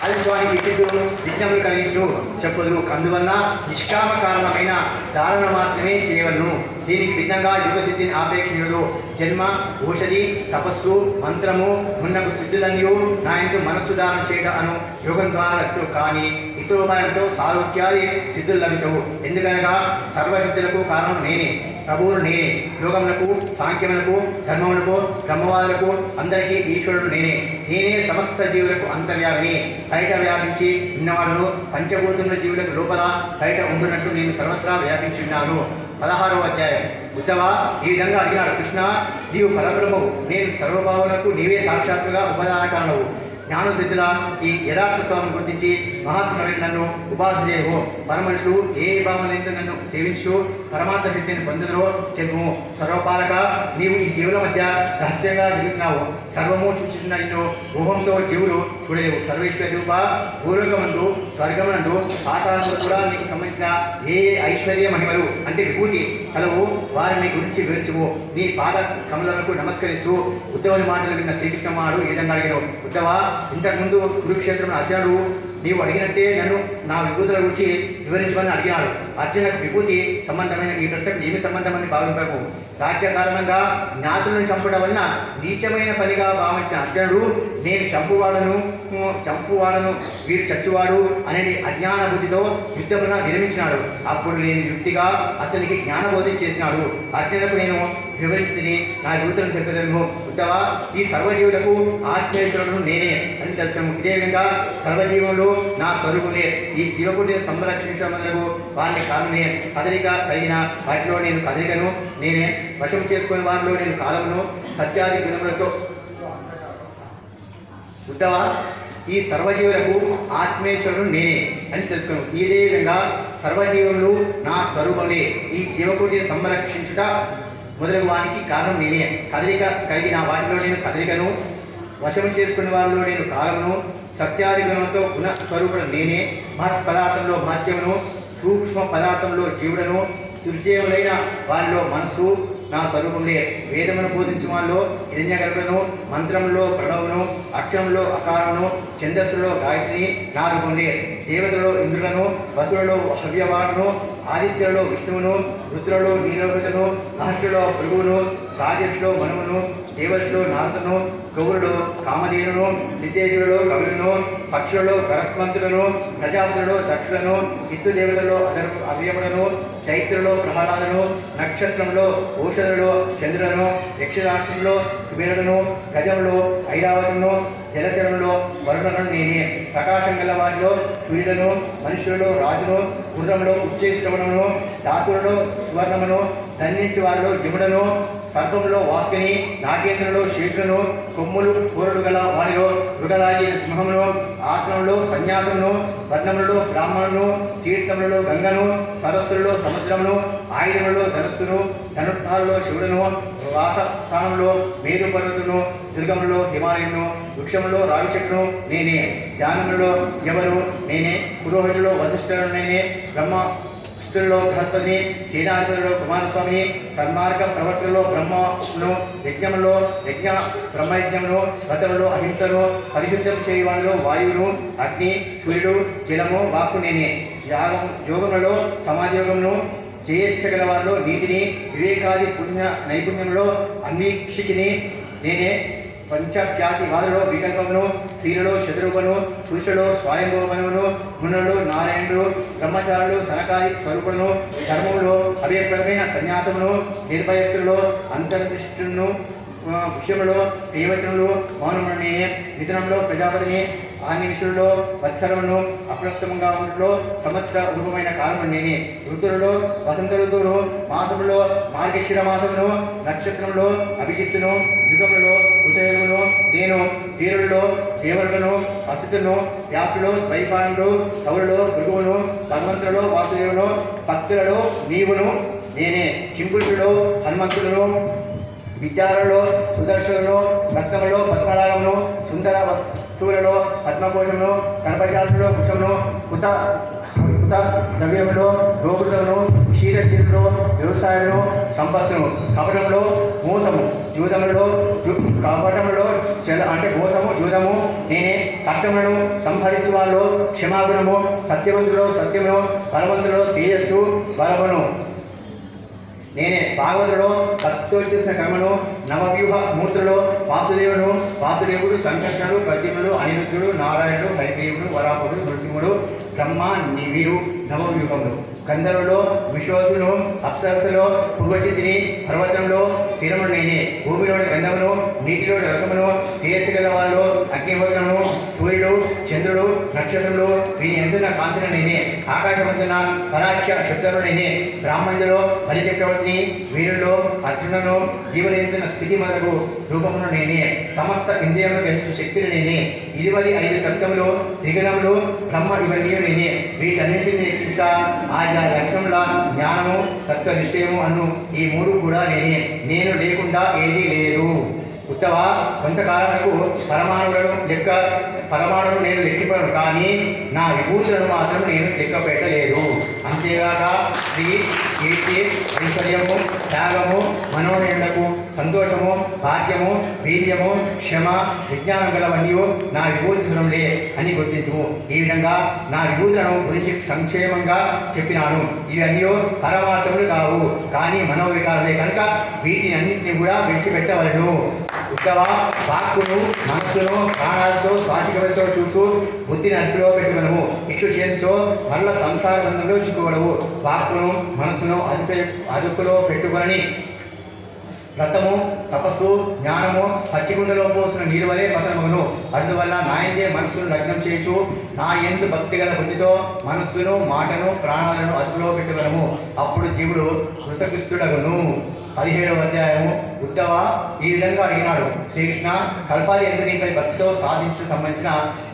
ఆదిత్వానికి విద్యుత్తును విజ్ఞములు కలిగించు చెప్పదు. అందువల్ల నిష్కామ కారణమైన ధారణ మాత్రమే చేయవలను. దీనికి భిన్నంగా యుగసిద్ధిని ఆపేక్షించడు. జన్మ, ఔషధి, తపస్సు, మంత్రము మున్నగు సిద్ధులన్నీ నా ఎందు మనస్సు దానం చేయడం అను యోగం ద్వారా లభించు. కానీ ఇతరోపాయంతో సారోగ్యాది సిద్ధులు లభించవు. ఎందుకనగా సర్వసిద్ధులకు కారణం నేనే, ప్రభువులు నేనే. యోగములకు, సాంఖ్యములకు, ధర్మములకు, బ్రహ్మవాదులకు అందరికీ ఈశ్వరుడు నేనే. నేనే సమస్త జీవులకు అంతర్యాలని. బయట వ్యాపించి ఉన్నవాడు పంచభూతముల జీవులకు లోపల బయట ఉంటున్నట్టు నేను సర్వత్రా వ్యాపించి ఉన్నాను. 16వ అధ్యాయం. ఉత్తమ ఈ విధంగా అడిగాడు. కృష్ణ, నీవు పరబ్రహ్మవు, నేను సర్వభావులకు నీవే సాక్షాత్తుగా ఉపదాన కారణవు. జ్ఞానసిద్ధుల ఈ యథార్థత్వాన్ని గుర్తించి మహాత్ములైన నన్ను ఉపాసించేవు. పరమనుషులు ఏ భావనైతే నన్ను సేవించు పరమాత్మ శక్తిని పొందుదరో తెలుపు. సర్వపాలక నీవు ఈ జీవుల మధ్య రహస్యంగా తిరుగుతున్నావు. సర్వము చూచుతున్న నిన్ను ఊహంతో జీవులు చూడలేవు. సర్వేశ్వర రూప భూలోకమందు స్వర్గమునందు పాతాళములు కూడా నీకు సంబంధించిన ఏ ఐశ్వర్య మహిమలు అంటే విభూతి కలవు వారిని గురించి వివరించువు. నీ పాద కమలకు నమస్కరిస్తూ ఉద్ధవుని మాటలు విన్న శ్రీకృష్ణమాడు ఈ విధంగా అడిగాడు. ఉద్ధవ, ఇంతకుముందు కురుక్షేత్రం అర్జునుడు నీవు అడిగినట్టే నన్ను నా విభూతుల గురించి వివరించమని అడిగినాడు. అర్జునకు విభూతి సంబంధమైన ఈ ప్రశ్నకు ఏమి సంబంధం అని భావించకు. రాజ్య కారణంగా జ్ఞాతులను చంపడం వలన నీచమైన పనిగా భావించిన అర్జునుడు నేను చంపువాడను వీడు చచ్చువాడు అనేది అజ్ఞాన బుద్ధితో యుద్ధమున విరమించినాడు. అప్పుడు నేను యుక్తిగా అతనికి జ్ఞానబోధి చేసినాడు. అర్జునకు నేను వివరించి నా విభూతులను చెప్పదను. ఉత్తవ, ఈ సర్వజీవులకు ఆత్మీయులను నేనే అని తెలుసుకున్నాము. ఇదే విధంగా సర్వజీవులు నా స్వరూపులే. ఈ జీవకుడిని సంరక్షించమనకు వారిని కాలనే కదలిక కలిగిన వాటిలో నేను కదలికను నేనే వశం చేసుకునే వారిలో నేను కాలమును సత్యాది గుణములతో. ఉత్తవ, ఈ సర్వజీవులకు ఆత్మేశ్వరుడు నేనే అని తెలుసుకున్నాను. ఇదే విధంగా సర్వజీవులు నా స్వరూపమే. ఈ జీవకుడిని సంరక్షించుట మొదలగు వానికి కారణం నేనే. కదలిక కలిగిన వాటిలో నేను కదలికను వశం చేసుకునే వారిలో నేను కాలమును సత్యాది గుణంతో గుణ స్వరూపుడు నేనే. మహత్ పదార్థంలో మహత్యమును సూక్ష్మ పదార్థంలో జీవుడను దుర్జీవులైన వారిలో మనస్సు నా స్వరూపంలే. వేదమును బోధించు వారిలో హిరణ్యగర్భను, మంత్రంలో ప్రణవును, అక్షరంలో అకారమును, ఛందస్సులో గాయత్రి నా రూపంలే. దేవతలో ఇంద్రులను, వసులలో హవ్యవాడును, ఆదిత్యులలో విష్ణువును, రుద్రులలో నీలవృతను, మహర్షులో భృగువును, రాజర్షులో మనువును, దేవర్షులో నారదును, గౌరుడు కామధేనును, నిత్యేజులలో కవులను, పక్షులలో గరస్మంతులను, ప్రజాపతులలో దక్షులను, పితృదేవతలలో అవ్యములను, చైత్రులలో ప్రహ్లాదను, నక్షత్రంలో ఔషధులలో చంద్రులను, యక్షరాష్ట్రంలో కుబేరులను, గజంలో ఐరావతులను, జలచరంలో వరుణను నేనే. ప్రకాశం గల వారిలో సూర్యులను, మనుషులలో రాజును, గుర్రంలో ఉచ్చేశ్రవణమును, ధాతువులలో సువర్ణమును, దండించి వారిలో జముడను, సర్పంలో వాక్యని, నాగేంద్రులలో శేషులను, కొమ్ములు కూరలు గల వారిలో మృగరాజి సింహమును, ఆశ్రమంలో సన్యాసులను, వర్ణములలో బ్రాహ్మణులను, తీర్థములలో గంగను, సరస్సులలో సముద్రమును, ఆయుధములలో ధనస్సును, ధనుర్ధాలలో శివుడును, వాసస్థానంలో మేరు పర్వతును, దుర్గములలో హిమాలయును, వృక్షములో రావి చెట్టును నేనే. ధ్యానములలో ఎవరు నేనే. పురోహితులో వశిష్ఠులను నేనే. బ్రహ్మలో బృహస్పతిని, సేనాధిపతిలో కుమారస్వామిని, సన్మార్గ ప్రవర్తనలో బ్రహ్మను, యజ్ఞములో బ్రహ్మయజ్ఞమును, వ్రతములో అహింసను, పరిశుద్ధం చేయవానిలో వాయువును, అగ్ని, సూర్యుడు, జలము, వాక్కు నేనే. యోగములలో సమాజయోగమును, జయేచ్ఛగల వారిలో నీతిని, వివేకాది పుణ్య నైపుణ్యంలో అన్వీక్షికిని నేనే. పంచఖ్యాతి వారిలో వికల్పమును, స్త్రీలలో శత్రువును, పురుషులలో స్వయంభవమును, మునులలో నారాయణుడు, బ్రహ్మచారులు సనకాది స్వరూపులను, ధర్మంలో అభయప్రదమైన సన్యాసమును, నిర్భయత్తులలో అంతర్దృష్టును, విషయంలో ప్రియవచనములు మౌనమును నేనే. మిథునంలో ప్రజాపతిని, ఆన్నిమిషులలో వత్సరమును, అప్రస్తుతంగా ఉన్నట్లో సంవత్సర రూపమైన కాలము నేనే. ఋతువులలో వసంత ఋతువును, మాసములో మార్గశిర మాసమును, నక్షత్రంలో అభిజిత్తును, యుగములలో ఉదయమును నేను. వీరులలో దేవరులను, అతిథులను, వ్యాసులో ద్వైపాయనుడు, కవులలో భృగువును, భగవంతులలో వాసుదేవును, భక్తులలో నీవును నేనే. కింపురుషులలో హనుమంతులను, విద్యాలలో సుదర్శనులను, రత్నములో పద్మరాగమును, సుందర వస్తువులలో పద్మకోశమును, కనపజాతులలో కుశమును, కుత ద్రవ్యములో గోగులను, క్షీరశీలులో వ్యవసాయమును, సంపత్తును. కపటంలో మోసము, జూదములలో కపటములో మోసము జూదము నేనే. కష్టములను సంహరించు వాళ్ళలో క్షమాగుణము, సత్యవంతులో సత్యమును, బలవంతులో తేజస్సు బలమును నేనే. భాగవతులో భక్తితో చేసిన కర్మను, నవవ్యూహ మూర్తులలో వాసుదేవుడు సంకర్షణుడు, ప్రద్యుమ్నుడు, అనిరుద్ధుడు, నారాయణుడు, హరిదేవుడు, వరాహుడు, నృసింహుడు, బ్రహ్మ, వీరు నవవ్యూహములు. గంధర్వులో విశ్వసును, అప్సరస్సులో పూర్వచితిని, పర్వతంలో స్థిరమును నేనే, భూమిలోని గంధమును, నీటిలోని రసమును, తేజస్సు గల వాళ్ళు అగ్నిహోత్రమును, సూర్యుడు, చంద్రుడు, నక్షత్రులు వీని ఎందున కాంతిన నేనే, ఆకాశవంతున పరాక్ష శబ్దము నేనే, బ్రాహ్మణులలో బలిచక్రవర్తిని, వీరుల్లో అర్జునును, జీవనేందున స్థితి మొదలకు రూపమును నేనే, సమస్త ఇంద్రియములు గెలుచు శక్తిని నేనే, 25 తత్వములు, త్రిగుణములు, బ్రహ్మ ఇవన్నీ నేనే, వీటన్నింటినీ రక్షిత ఆయా లక్ష్యముల జ్ఞానము, తత్వ నిశ్చయము అను ఈ 3 కూడా నేనే, నేను లేకుండా ఏదీ లేదు. ఉత్తవ కొంతకాలకు పరమాణువులను నేను లెక్కిపోయాను, కానీ నా విభూతులను మాత్రం నేను లెక్క పెట్టలేదు. అంతేగాక శ్రీ, కీర్తి, ఐశ్వర్యము, త్యాగము, మనోనిండకు, సంతోషము, భాగ్యము, వీర్యము, క్షమ, విజ్ఞానం గలవన్నీ నా విభూతులే అని గుర్తించుము. ఈ విధంగా నా విభూతులను గురించి సంక్షేమంగా చెప్పినాను. ఇవన్నీ పరమార్థములు కావు, కానీ మనోవికారాలే కనుక వీటిని అన్నింటినీ కూడా విడిచిపెట్టవలను. ఉత్తవ వాక్కును, మనస్సును ప్రాణాలతో స్వాతికలతో చూస్తూ బుద్ధిని అదుపులో పెట్టుకునము. ఇట్లు చేస్తూ మళ్ళా సంసార బంధంలో చిక్కుకోవడవు. వాక్కును, మనస్సును అదుపులో పెట్టుకొని వ్రతము, తపస్సు, జ్ఞానము పచ్చిగుండలో పోసిన నీరు వలె పతనమగును. అందువల్ల నాయందే మనస్సును లగ్నం చేయొచ్చు. నా యందు భక్తి గల బుద్ధితో మనస్సును, మాటను, ప్రాణాలను అదుపులో పెట్టుకునము. అప్పుడు జీవుడు కృతకృత్యుడగును. 17వ అధ్యాయము. ఉద్ధవ ఈ విధంగా అడిగినాడు, శ్రీకృష్ణ, కల్పాది ఎందు నీపై భక్తితో సాధించడం సంబంధించిన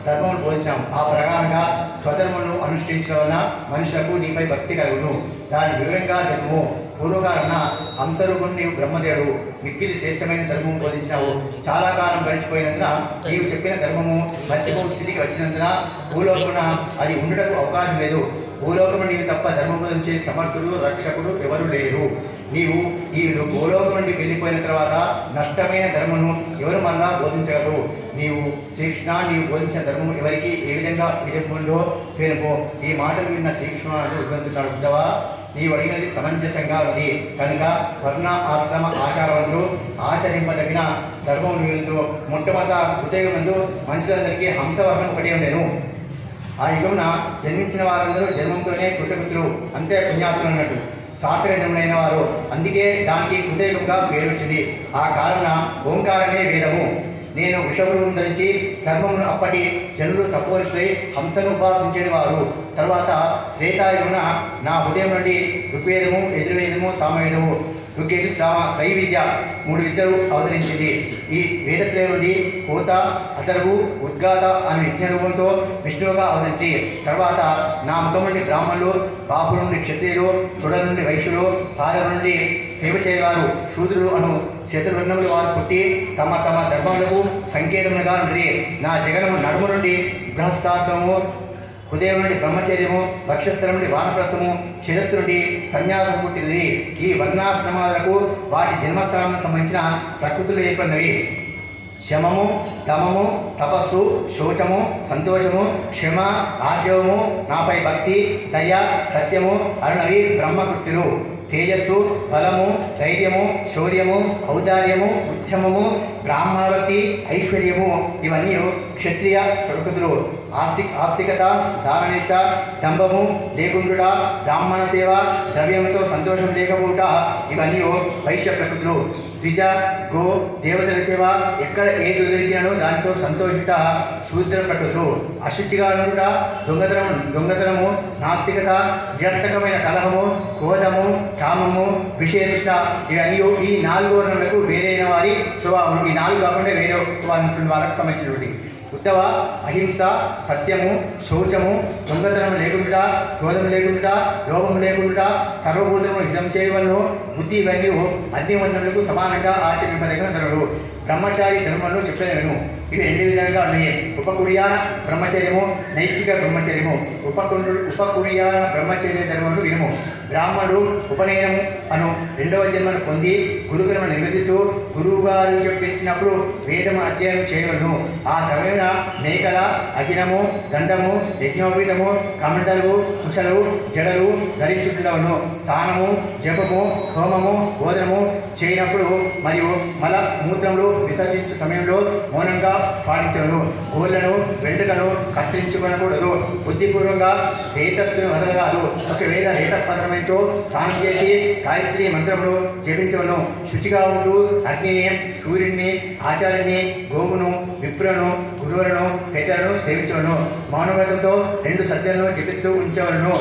ధర్మమును బోధించాం. ఆ ప్రకారంగా స్వధర్మను అనుష్ఠించడం వలన మనుషులకు నీపై భక్తి కలుగును. దాని వివరంగా జన్మము. పూర్వకాలన హంసరూపుడు నీవు బ్రహ్మదేవుడు, మిక్కిలి శ్రేష్టమైన ధర్మము బోధించినావు. చాలా కాలం గడిచిపోయినందున నీవు చెప్పిన ధర్మము మధ్యమ స్థితికి వచ్చినందున భూలోకమున అది ఉండటకు అవకాశం లేదు. భూలోకము నీవు తప్ప ధర్మం బోధించే సమర్థుడు, రక్షకుడు ఎవరు లేరు. నీవు ఈ భూలోకం నుండి వెళ్ళిపోయిన తర్వాత నష్టమైన ధర్మను ఎవరు మళ్ళా బోధించగలరు? నీవు శ్రీకృష్ణ, నీవు బోధించిన ధర్మం ఎవరికి ఏ విధంగా విధిందో పేరుపో. ఈ మాటలు విన్న శ్రీకృష్ణుడు ఉద్దంతున్నాడు, ఉద్ధవ నీవు అడిగినది సమంజసంగా ఉంది కనుక వర్ణ, ఆశ్రమ, ఆచారవంతులు ఆచరింపదగిన ధర్మం వీళ్ళు మొట్టమొదట ఉద్యోగమందు మనుషులందరికీ హంసవర్ణం పడి ఉండేను. ఆ యుగమున జన్మించిన వారందరూ జన్మంతోనే కృతకృతులు, అంతే పుణ్యాతులు అన్నట్టు, సాత్వికమైన వారు. అందుకే దానికి కృతయుగంగా పేరు వచ్చింది. ఆ కారణ ఓంకారమే వేదము. నేను వృషభులను ధరించి ధర్మమును అప్పటి జనులు తపోరుషులై హంసను ఉపాసించేవారు. తర్వాత త్రేతాయుగమున నా ఉదయం నుండి ఋగ్వేదము, యజుర్వేదము, సామవేదము, ఋగ్వేద, సామ, త్రైవిద్య 3 విద్యలు అవతరించింది. ఈ వేదత్రయం నుండి కోత, అతరువు, ఉద్గాత అనే విజ్ఞానంతో విష్ణువుగా అవతరించి తర్వాత నా ముఖం నుండి బ్రాహ్మణులు, బాపు నుండి క్షత్రియులు, తొడ నుండి వైశ్యులు, పాదం నుండి సేవ చేయవారు, శూద్రులు అను చతుర్వర్ణములు వారు పుట్టి తమ తమ ధర్మములకు సంకేతములుగా నుండి నా జగనము నడుము నుండి బృహస్థాత్వము, హృదయం నుండి బ్రహ్మచర్యము, వక్షస్థలం నుండి వానప్రస్థము, శిరస్సు నుండి సన్యాసం పుట్టినది. ఈ వర్ణాశ్రమాలకు వాటి జన్మస్థానానికి సంబంధించిన ప్రకృతులు ఏర్పడినవి. శమము, దమము, తపస్సు, శోచము, సంతోషము, క్షమ, ఆర్జవము, నాపై భక్తి, దయ, సత్యము అరుణవి బ్రహ్మకృత్యులు. తేజస్సు, బలము, ధైర్యము, శౌర్యము, ఔదార్యము, ఉద్యమము, బ్రాహ్మణభక్తి, ఐశ్వర్యము ఇవన్నీ క్షత్రియ ప్రకృతులు. ఆస్తికత, ధారణిష్ట, దంభము లేకుండుట, బ్రాహ్మణ సేవ, ద్రవ్యంతో సంతోషం లేకపోవుట ఇవన్నీ వైశ్య ప్రకృతులు. ద్విజ, గో, దేవతల సేవ, ఎక్కడ ఏది దొరికినానో దానితో సంతోషిత శూద్ర ప్రకృతులు. అశుచిగా ఉండుట, దొంగతనము, నాస్తికత, వ్యర్థకమైన కలహము, క్రోధము, కామము, విషయనిష్ట ఇవన్నీ ఈ 4 వర్ణములకు వేరైన వారి స్వభావం. ఈ 4 కాకుండా వేరే వారికి సంబంధించినటువంటి. ఉత్తవ అహింస, సత్యము, శౌచము, దొంగతనం లేకుండా, క్రోధం లేకుండా, లోభం లేకుండా, సర్వభూతము హితం చేయవలను బుద్ధి ఇవన్నీ అగ్నివర్ణములకు సమానంగా ఆచరింపదగిన ధర్మములు. బ్రహ్మచారి ధర్మంలో చెప్పలేను. ఇవి 2 విధాలుగా ఉన్నాయి. ఉపకుడియాన బ్రహ్మచర్యము, నైష్టిక బ్రహ్మచర్యము. ఉపకుడియాన బ్రహ్మచర్య ధర్మములు వినుము. బ్రాహ్మణుడు ఉపనయనము అను 2వ జన్మను పొంది గురుకులను నిర్వహిస్తూ గురువు గారు చెప్పించినప్పుడు వేదము అధ్యయనం చేయవలను. ఆ క్రమేణ మేకల, అఖిలము, దండము, యజ్ఞోపీతము, కమండలు, కుశలు, జడలు, ధరించుకుండవను. స్నానము, జపము, హోమము, బోధనము చేయనప్పుడు మరియు మల మూత్రములు విసర్జించు సమయంలో మౌనంగా పాటించను. గోళ్లను వెంట్రుకను కత్తిరించుకొనకూడదు. బుద్ధిపూర్వకంగా రేతస్సును వదలరాదు. ఒకవేళ రేతపత్రమైతో స్నానం చేసి గాయత్రి మంత్రములు జపించవను. శుచిగా ఉంటూ అగ్నిని, సూర్యుడిని, ఆచార్యుని, గోవును, విప్రులను, గురువులను, పెద్దలను సేవించవను. మౌనవ్రతంతో 2 సత్యాలను జపిస్తూ ఉంచవలను,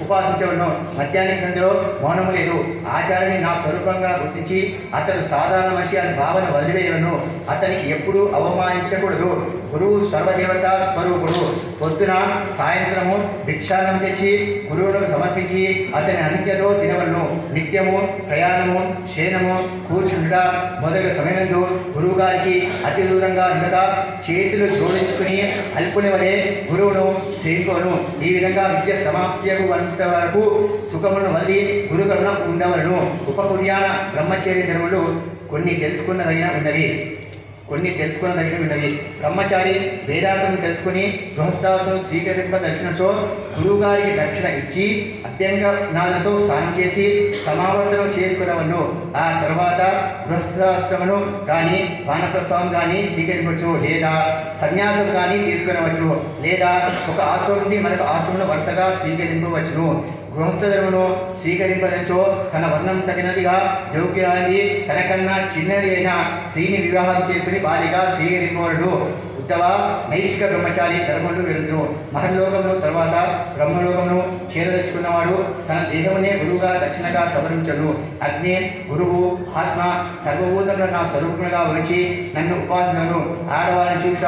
ఉపాసించవలను. మధ్యాహ్నం సంధ్యలో మౌనము లేదు. ఆచార్యుని నా స్వరూపంగా గుర్తించి అతడు సాధారణ మనిషి అని భావన వదిలివేయవను. అతనికి ఎప్పుడూ అవమానించకూడదు. గురువు సర్వదేవత స్వరూపుడు. పొద్దున సాయంత్రము భిక్షాన్నం తెచ్చి గురువులకు సమర్పించి అతని అనుజ్ఞతో తినవలను. నిత్యము ప్రయాణము, శయనము, కూర్చుండ మొదలగు సమయంలో గురువు గారికి అతి దూరంగా ఉండగా చేతులు జోడించుకుని అల్పుని వలె గురువును సేవించవను. ఈ విధంగా విద్య సమాప్తియకు వరకు సుఖమును వదిలి గురుకరుణ ఉండవలను. ఉపకుర్యాన బ్రహ్మచర్య ధర్మములు కొన్ని తెలుసుకున్నదగినవి. బ్రహ్మచారి వేదాంతం తెలుసుకుని గృహస్థాశ్రమం స్వీకరింపదర్శనతో గురువుగారికి దక్షిణ ఇచ్చి అభ్యంగనాలతో స్నానం చేసి సమావర్తనం చేసుకునవలను. ఆ తర్వాత గృహస్థాశ్రమను కానీ వానప్రస్థానం కానీ స్వీకరించవచ్చు, లేదా సన్యాసం కానీ తీసుకునవచ్చు, లేదా ఒక ఆశ్రమం నుండి మరొక ఆశ్రమం వరుసగా స్వీకరింపవచ్చును. గృహస్థధర్మను స్వీకరింపదచ్చో తన వర్ణం తగినదిగా యోగ్యాన్ని తనకన్నా చిన్నది అయిన స్త్రీని వివాహం చేసుకుని భార్యగా స్వీకరింపవడు. ఉత్తవ నైతిక బ్రహ్మచారి ధర్మములు వెళ్తును. మహర్లోకమును తర్వాత బ్రహ్మలోకమును చేరదచ్చుకున్నవాడు తన దేహమునే గురువుగా దక్షిణగా సవరించను. అగ్ని, గురువు, ఆత్మ సర్వభూతంలో నా స్వరూపముగా ఉంచి నన్ను ఉపాసనను. ఆడవాళ్ళని చూట,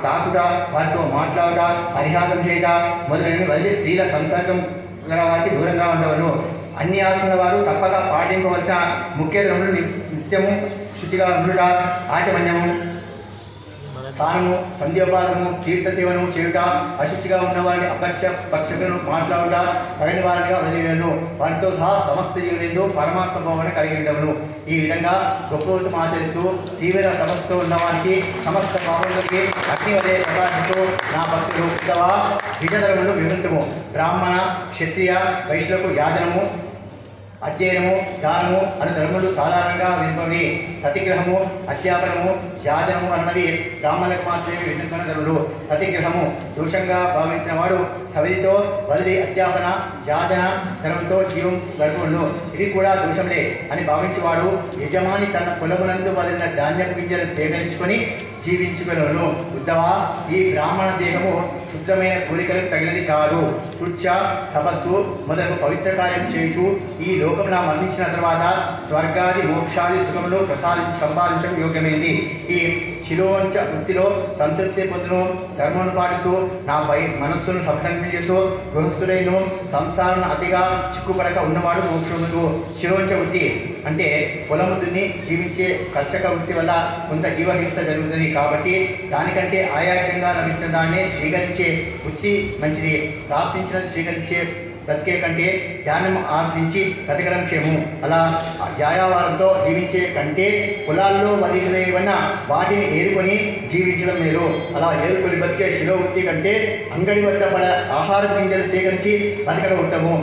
తాకుట, వారితో మాట్లాడుట, పరిహాసం చేయుట మొదలైనవి వదిలి స్త్రీల సంసర్గం గల వారికి దూరంగా ఉండవను. అన్ని ఆశ్రమాల వారు తప్పక పాటింపవలసిన ముఖ్య ధర్మములు నిత్యము శుచిగా ఉండుట, ఆచమన్యము, స్నానము, సంధ్యోపాసనము, తీర్థసేవనము చేయుట, అశుచిగా ఉన్న వారిని పక్షులను మాట్లాడుట, తగిన వారిగా వదిలేను. వారితో సహా సమస్త జీవులందు పరమాత్మ భావన కలిగి ఉండవను. ఈ విధంగా గొప్పవతం ఆచరిస్తూ తీవ్ర తపస్సుతో ఉన్నవారికి సమస్త భావనలకి అగ్ని వలె ప్రకాశిస్తూ నా భక్తులు ఉత్తవ విజధర్మములు వివరించము. బ్రాహ్మణ, క్షత్రియ, వైశ్యులకు యాజనము, అధ్యయనము, దానము అనే ధర్మములు సాధారణంగా వినుకొని ప్రతిగ్రహము, అధ్యాపనము, యాజనము అన్నది బ్రాహ్మణులకు మాత్రమే విధించిన ధర్మములు. ప్రతిగ్రహము దోషంగా భావించిన వాడు సవిధితో వదిలి అధ్యాపన, యాజన ధర్మంతో జీవం గడుపును. ఇది కూడా దోషంలే అని భావించేవాడు యజమాని తన పొలమునందు వదిలిన ధాన్యపు గింజలు సేకరించుకొని జీవించుకోను. ఉత్తవ ఈ బ్రాహ్మణ దేహము శుద్ధమైన కోరికలకు తగినది కాదు. కృత్య, తపస్సు మొదలగు పవిత్ర కార్యం చేయుచు ఈ లోకంలో మరణించిన తర్వాత స్వర్గాది మోక్షాది సుఖములు సంపాదించడం యోగ్యమైంది. ఈ శిలోవంచ వృత్తిలో సంతృప్తి పొందును. ధర్మను పాటిస్తూ నాపై మనస్సును సఫలం చేస్తూ గృహస్థులైన సంసారం అతిగా చిక్కుపడక ఉన్నవాడు మోక్షమును. శిలోవంచ వృత్తి అంటే పొలము దున్ని జీవించే కర్షక వృత్తి వల్ల కొంత జీవహింస జరుగుతుంది. కాబట్టి దానికంటే ఆయాసంగా లభించిన దాన్ని స్వీకరించే వృత్తి మంచిది. ప్రాప్తించినది స్వీకరించే బ్రతికే కంటే ధ్యానం ఆర్జించి బ్రతకడం క్షేమం. అలా వ్యాయావారంతో జీవించే కంటే పొలాల్లో వదిలేవన్న వాటిని ఏరుకొని జీవించడం మేలు. అలా ఏరుకొని బతికే శిలోవృత్తి కంటే అంగడి వద్ద పడ ఆహార గింజలు సేకరించి బ్రతకడం ఉత్తమం.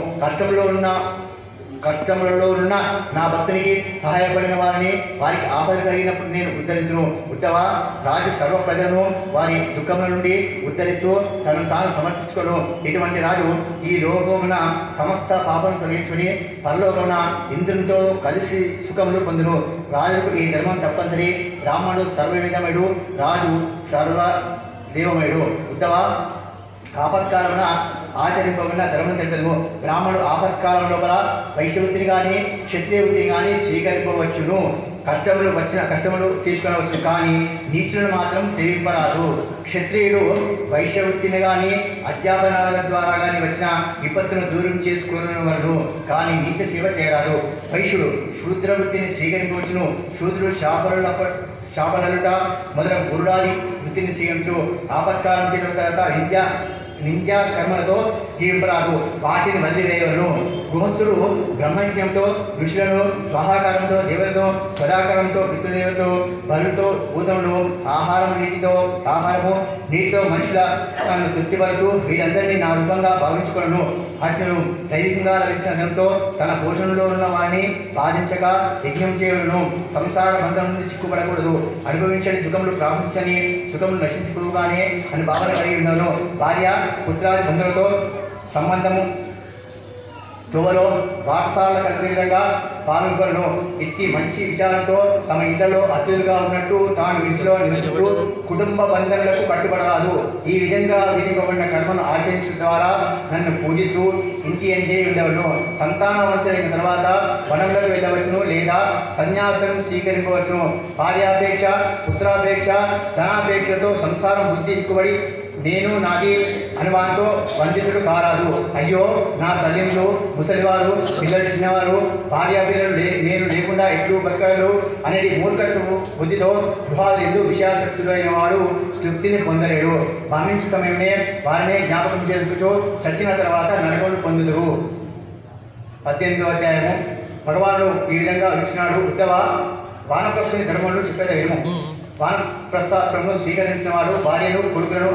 కష్టములలో ఉన్న నా భక్తునికి సహాయపడిన వారిని వారికి ఆపద కలిగినప్పుడు నేను ఉద్ధరించును. ఉత్తవ రాజు సర్వ ప్రజలను వారి దుఃఖముల నుండి ఉద్ధరిస్తూ తనను తాను సమర్పించుకోను. ఇటువంటి రాజు ఈ లోకమున సమస్త పాపం తొలగించుకుని పరలోకమున ఇంద్రునితో కలిసి సుఖములు పొందును. రాజుకు ఈ ధర్మం తప్పనిసరి. బ్రాహ్మణుడు సర్వవిధమయుడు, రాజు సర్వదేవమయుడు. ఉత్తవ ఆపత్కాలమున ఆచరింపబడిన ధర్మం తెలుసు. బ్రాహ్మణుడు ఆపత్కాలం లోపల వైశ్యవృత్తిని కానీ క్షత్రియ వృత్తిని కానీ స్వీకరింపవచ్చును. కష్టములు తీసుకునవచ్చు, కానీ నీచులను మాత్రం సేవింపరాదు. క్షత్రియుడు వైశ్యవృత్తిని కానీ అధ్యాపనాల ద్వారా కానీ వచ్చిన విపత్తును దూరం చేసుకునేవారు, కానీ నీచ సేవ చేయరాదు. వైశ్యుడు శూద్ర వృత్తిని స్వీకరించవచ్చును. శూద్రుడు శాపనలుట మొదలగు గురుడాది వృత్తిని స్వీకరించు. ఆపత్కాలం తీరిన తర్వాత విద్య నింద్యా కర్మలతో జీవింపరాదు, వాటిని వదిలివేయవలను. గృహస్థుడు బ్రహ్మజ్ఞంతో ఋషులను, స్వాహాకారంతో దేవతతో, సదాకారంతో పితృదేవతతో, బలుతో భూతములు, ఆహారము నీటితో మనుషుల తృప్తిపరుతూ వీరందరినీ నా రూపంగా భావించుకులను. అర్జును దైవికంగా లభించిన ధనంతో తన పోషణలో ఉన్న వారిని బాధించక యజ్ఞం చేయలను. సంసార బంధం నుండి చిక్కుపడకూడదు. అనుభవించని సుఖములు ప్రాప్తించని సుఖములు నశించుకుగానే అని భావన కలిగి ఉన్నాను. భార్య పుత్రాది బంధువులతో సంబంధము తువలో వార్తాల కలిగే విధంగా పాల్గొనను. ఇట్టి మంచి విచారంతో తమ ఇంట్లో అతిథులుగా ఉన్నట్టు తాను ఇంట్లో నిలుస్తూ కుటుంబ బంధనలకు కట్టుబడరాదు. ఈ విధంగా విధింపబడిన కర్మను ఆచరించడం ద్వారా నన్ను పూజిస్తూ ఇంటి అందే ఉండవను. సంతానవంతులైన తర్వాత వనంలోకి వెళ్ళవచ్చును లేదా సన్యాసం స్వీకరించవచ్చును. భార్యాపేక్ష, పుత్రాపేక్ష, ధనాపేక్షతో సంసారం బుద్ధి ఎక్కుబడి నేను నాది అనుమానంతో వంచితుడు కారాదు. అయ్యో నా తల్లింలు ముసలివారు, పిల్లలు చిన్నవారు, భార్య పిల్లలు నేను లేకుండా ఎట్లు బతకలు అనేది మూర్ఖత్వ బుద్ధితో గృహాలు ఎందు విషయాసక్తుడైన వాడు తృప్తిని పొందలేడు. మరణించే సమయమే వారినే జ్ఞాపకం చేసుకుంటూ చచ్చిన తర్వాత నరకమును పొందుదురు. 18వ అధ్యాయము. భగవానుడు ఈ విధంగా వచ్చినాడు. ఉద్ధవ, వానప్రస్థుని ధర్మంలో చెప్పేదేమో. వానప్రస్థాశ్రమము స్వీకరించిన వాడు భార్యను కొడుకులను